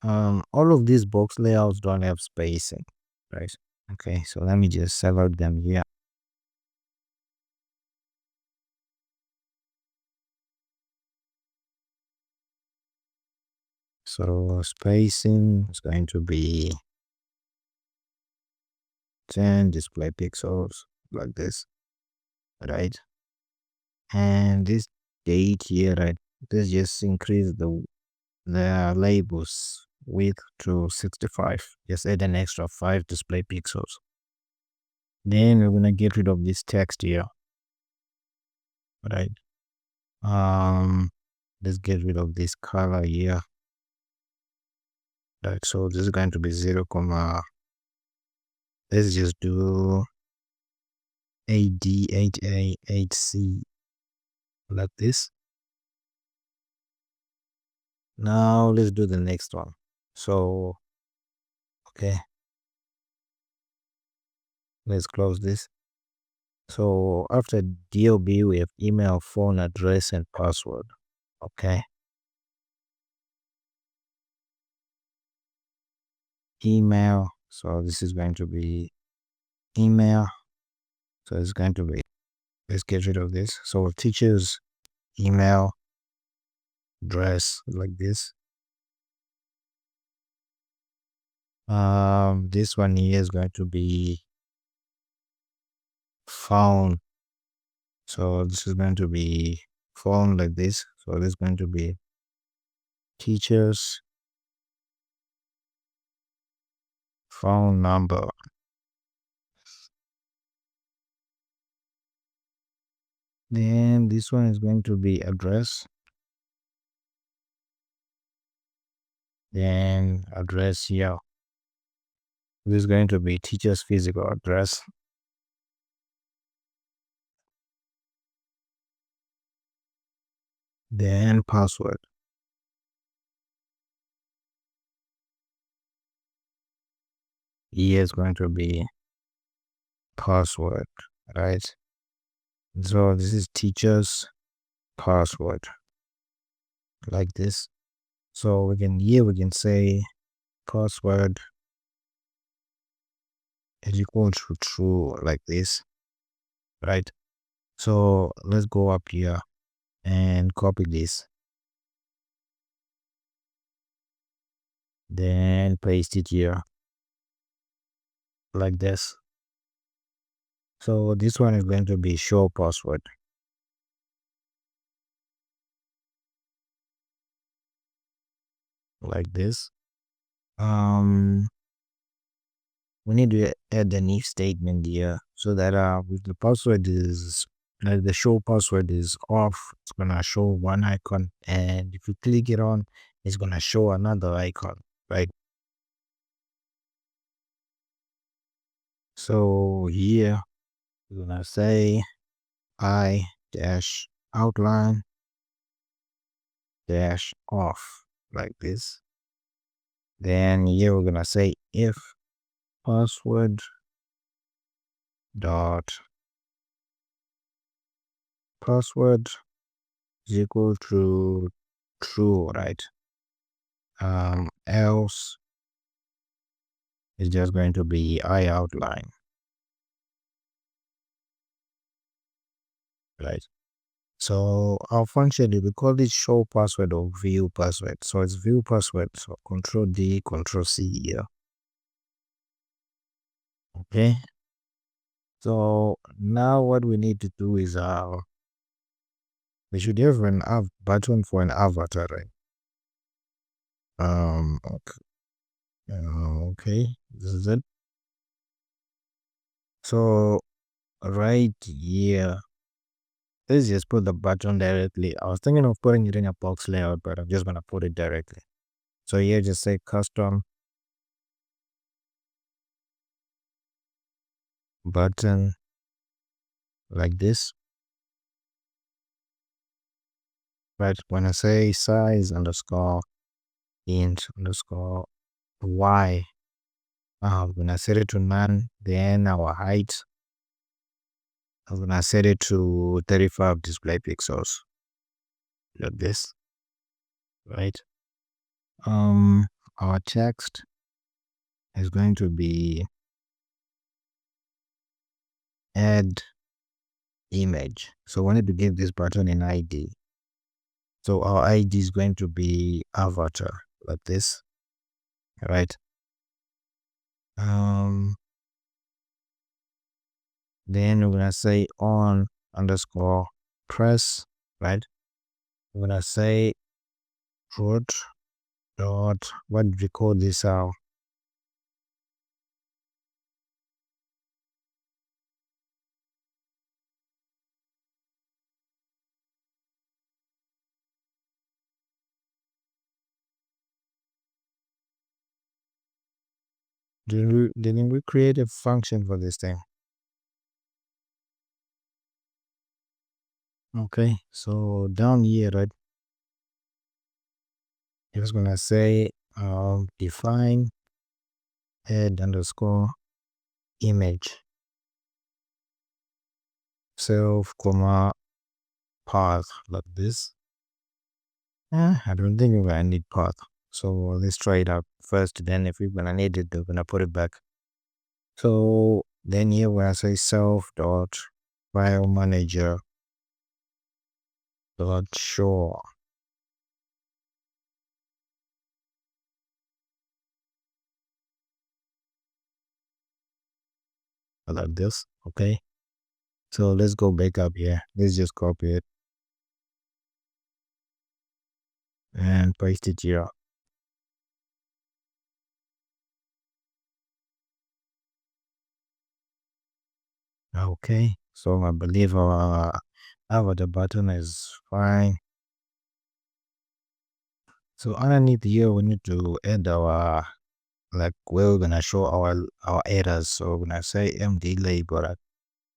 All of these box layouts don't have spacing, right? Okay, so let me just select them here. So spacing is going to be 10 display pixels like this, right? And this date here, right? Let's just increase the labels width to 65. Just add an extra 5 display pixels. Then we're gonna get rid of this text here, right? Let's get rid of this color here. Right, so this is going to be 0, let's just do AD, 8A, 8C like this. Now let's do the next one. So, okay, let's close this. So after DOB, we have email, phone address, and password. Okay. Email. So this is going to be email. So it's going to be, let's get rid of this. So teachers email address like this. This one here is going to be phone. So this is going to be phone like this. So this is going to be teachers phone number. Then this one is going to be address. Then address here. This is going to be teacher's physical address. Then password. Here is going to be password, right? So this is teacher's password, like this. So we can say password is equal to true, like this, right? So let's go up here and copy this, then paste it here, like this. So this one is going to be show password, like this. Um, we need to add an if statement here, so that if the password is the show password is off, it's gonna show one icon, and if you click it on, it's gonna show another icon, right? So here we're gonna say I dash outline dash off, like this. Then here we're gonna say if password dot password is equal to true, right? Else it's just going to be I outline, right? So our function, we call it show password or view password. So it's view password. So Control D, Control C here. Okay. So now what we need to do is we should have an button for an avatar, right? Okay. Okay. This is it. So right here, let's just put the button directly. I was thinking of putting it in a box layout, but I'm just gonna put it directly. So here, just say custom button, like this. Right. When I say size underscore int underscore y, when I set it to none, then our height, I'm gonna set it to 35 display pixels, like this, right? Our text is going to be add image. So we need to give this button an ID. So our ID is going to be avatar, like this, right? Then we're gonna say on underscore press, right? We're gonna say root dot, what did we call this out? Didn't we create a function for this thing? Okay, so down here, right? It was gonna say define add underscore image self comma path, like this. I don't think we're gonna need path. So let's try it out first. Then if we're gonna need it, we're gonna put it back. So then here we're gonna say self dot file manager dot show, like this. Okay. So let's go back up here. Let's just copy it and paste it here. Okay. So I believe our avatar button is fine. So underneath here, we need to add our, like, where we're gonna show our errors. So we're gonna say MD label. Right?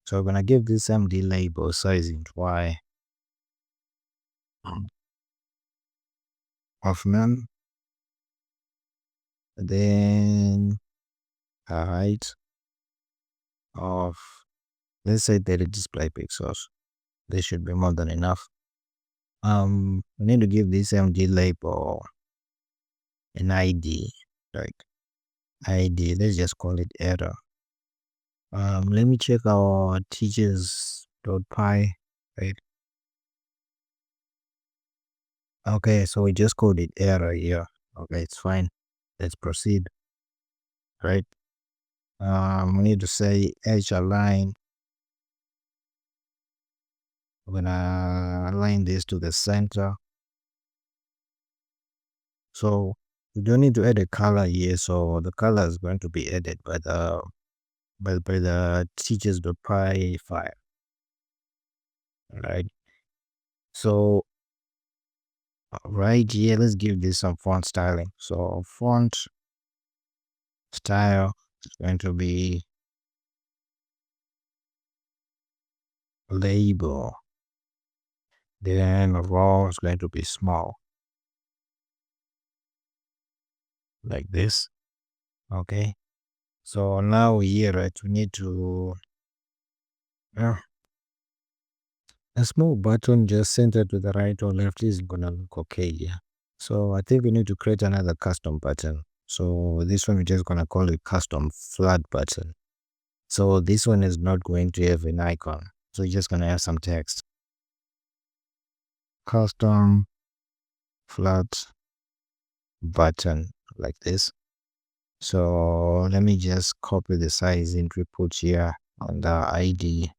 So we're gonna give this MD label size int y of none. Then height of, let's say, 30 display pixels. This should be more than enough. We need to give this MD label an ID, like ID. Let's just call it error. Let me check our teachers.py, right? Okay, so we just called it error here. Okay, it's fine. Let's proceed, right? We need to say edge align. We're gonna align this to the center. So we don't need to add a color here. So the color is going to be added by the teachers.py file, right? So right here, let's give this some font styling. So font style is going to be label. Then raw is going to be small, like this. Okay. So now here, right, we need to a small button just centered to the right or left is gonna look okay here. So I think we need to create another custom button. So this one we're just gonna call it custom flat button. So this one is not going to have an icon. So you're just gonna have some text. Custom flat button, like this. So let me just copy the size and put here on the ID.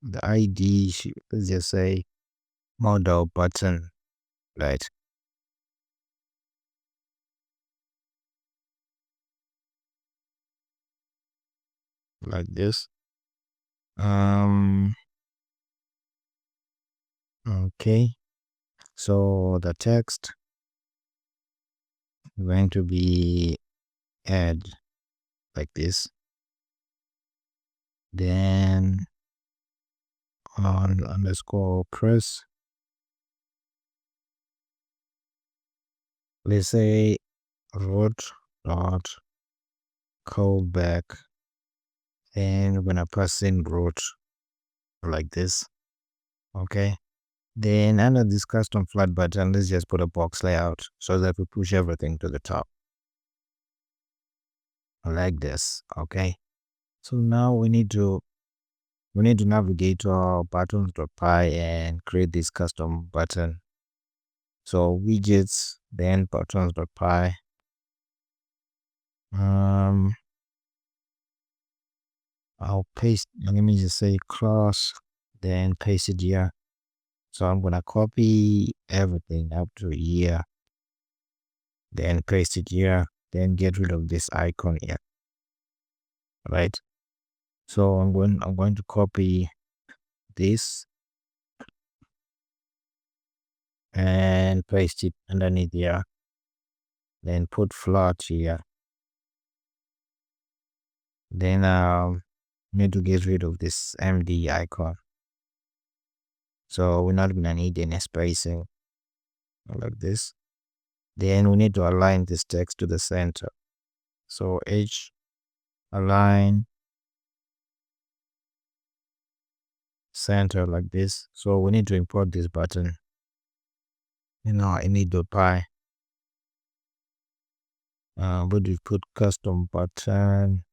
The ID, let's just say model button, right? Like this. Okay. So the text is going to be add, like this. Then on underscore press, let's say root dot callback, and we're gonna pass in root, like this. Okay. Then under this custom flat button, let's just put a box layout so that we push everything to the top, like this. Okay. So now we need to navigate to our buttons.py and create this custom button. So widgets, then buttons.py. I'll paste, let me just say cross, then paste it here. So I'm gonna copy everything up to here, then paste it here, then get rid of this icon here, right? So I'm going to copy this and paste it underneath here, then put flat here. Then need to get rid of this MD icon. So we're not gonna need any spacing, like this. Then we need to align this text to the center. So H align center, like this. So we need to import this button in our init.py. But we put custom button.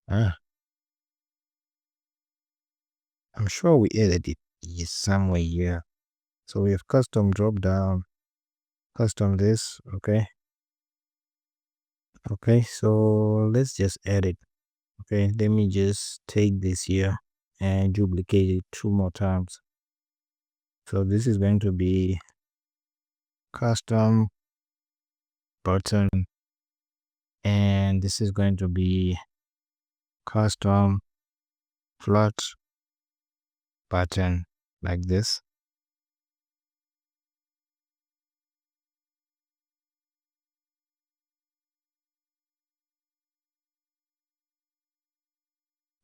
I'm sure we added it somewhere here. So we have custom drop down, custom this. Okay. Okay. So let's just add it. Okay. Let me just take this here and duplicate it 2 more times. So this is going to be custom button, and this is going to be custom flat button, like this.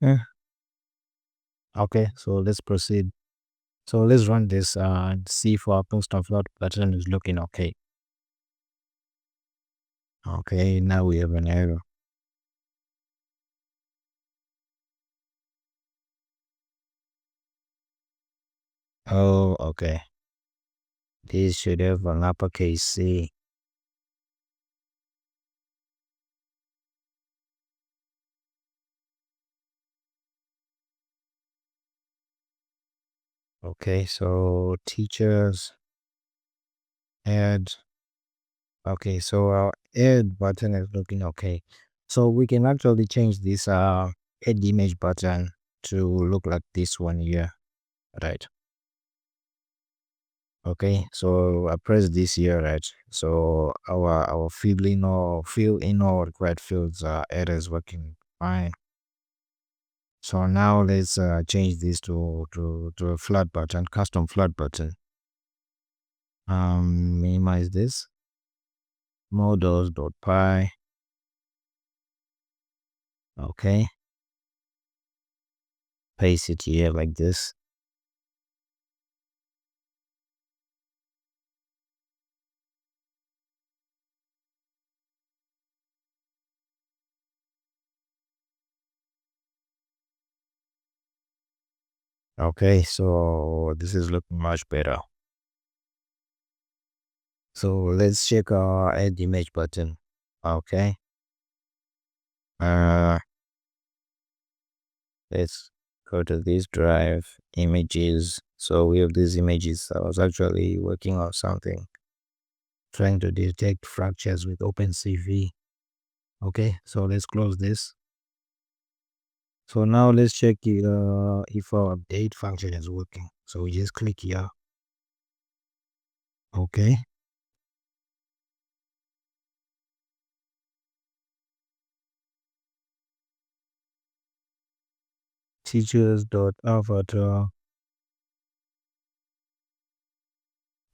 Yeah. Okay, so let's proceed. So let's run this and see if our post upload button is looking okay. Okay, now we have an error. Oh, okay. This should have an uppercase C. Okay, so teachers add. Okay, so our add button is looking okay. So we can actually change this add image button to look like this one here, right? Okay, so I press this here, right? So our fill in or required fields error is working fine. So now let's change this to a flat button, custom flat button. Minimize this. Models.py. Okay, paste it here like this. Okay, so this is looking much better. So let's check our add image button. Okay. Uh, let's go to this drive images. So we have these images. I was actually working on something, trying to detect fractures with OpenCV. Okay, so let's close this. So now let's check if our update function is working. So we just click here. Okay. Teachers.avatar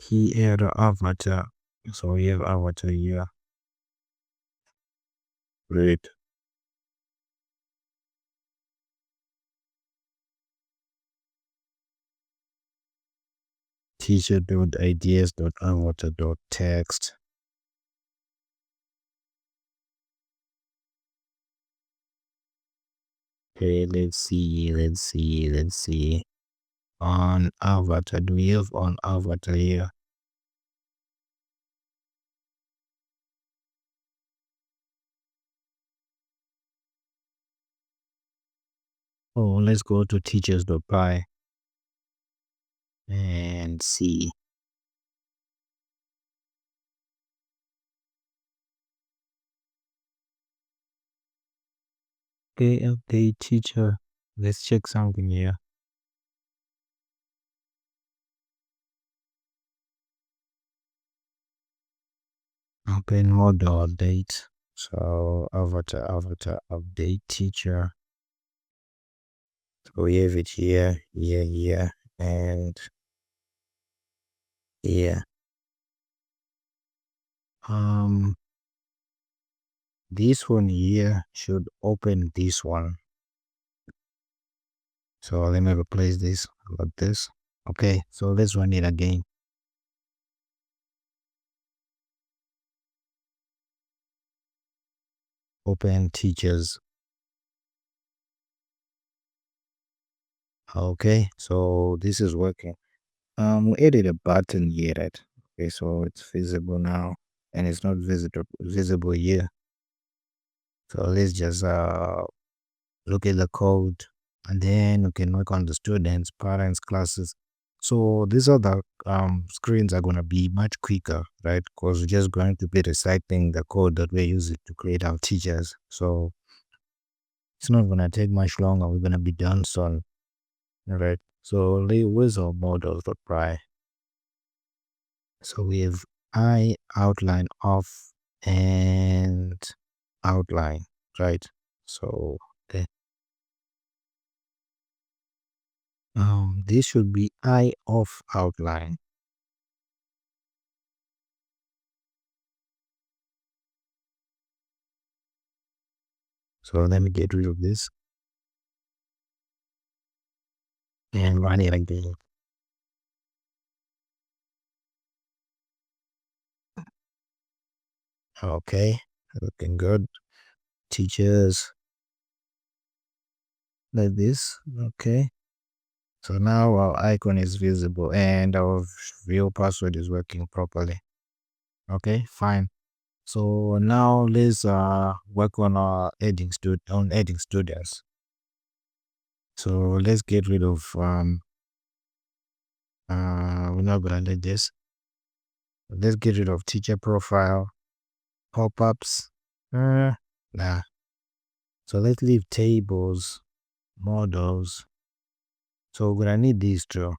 key error avatar. So we have avatar here. Great. Teacher.ideas.avatar.text. Okay, let's see. On avatar, do we have on avatar here? Oh, let's go to teachers.py and see. Okay, update teacher. Let's check something here. Open model update. So avatar update teacher. So we have it here, and here. This one here should open this one. So let me replace this like this. Okay, so let's run it again. Open teachers. Okay, so this is working. We added a button here, right? Okay, so it's visible now, and it's not visible here. So let's just look at the code, and then we can work on the students, parents, classes. So these other screens are gonna be much quicker, right? Because we're just going to be reciting the code that we're using to create our teachers. So it's not gonna take much longer. We're gonna be done soon, right? So where's our models.py? So we have I outline off and outline, right? So okay. This should be I off outline. So let me get rid of this and run it again. Okay, looking good. Teachers, like this. Okay. So now our icon is visible and our real password is working properly. Okay, fine. So now let's work on our adding students. So let's get rid of we're not gonna let this. Let's get rid of teacher profile, pop-ups. Nah. So let's leave tables, models. So we're gonna need these two.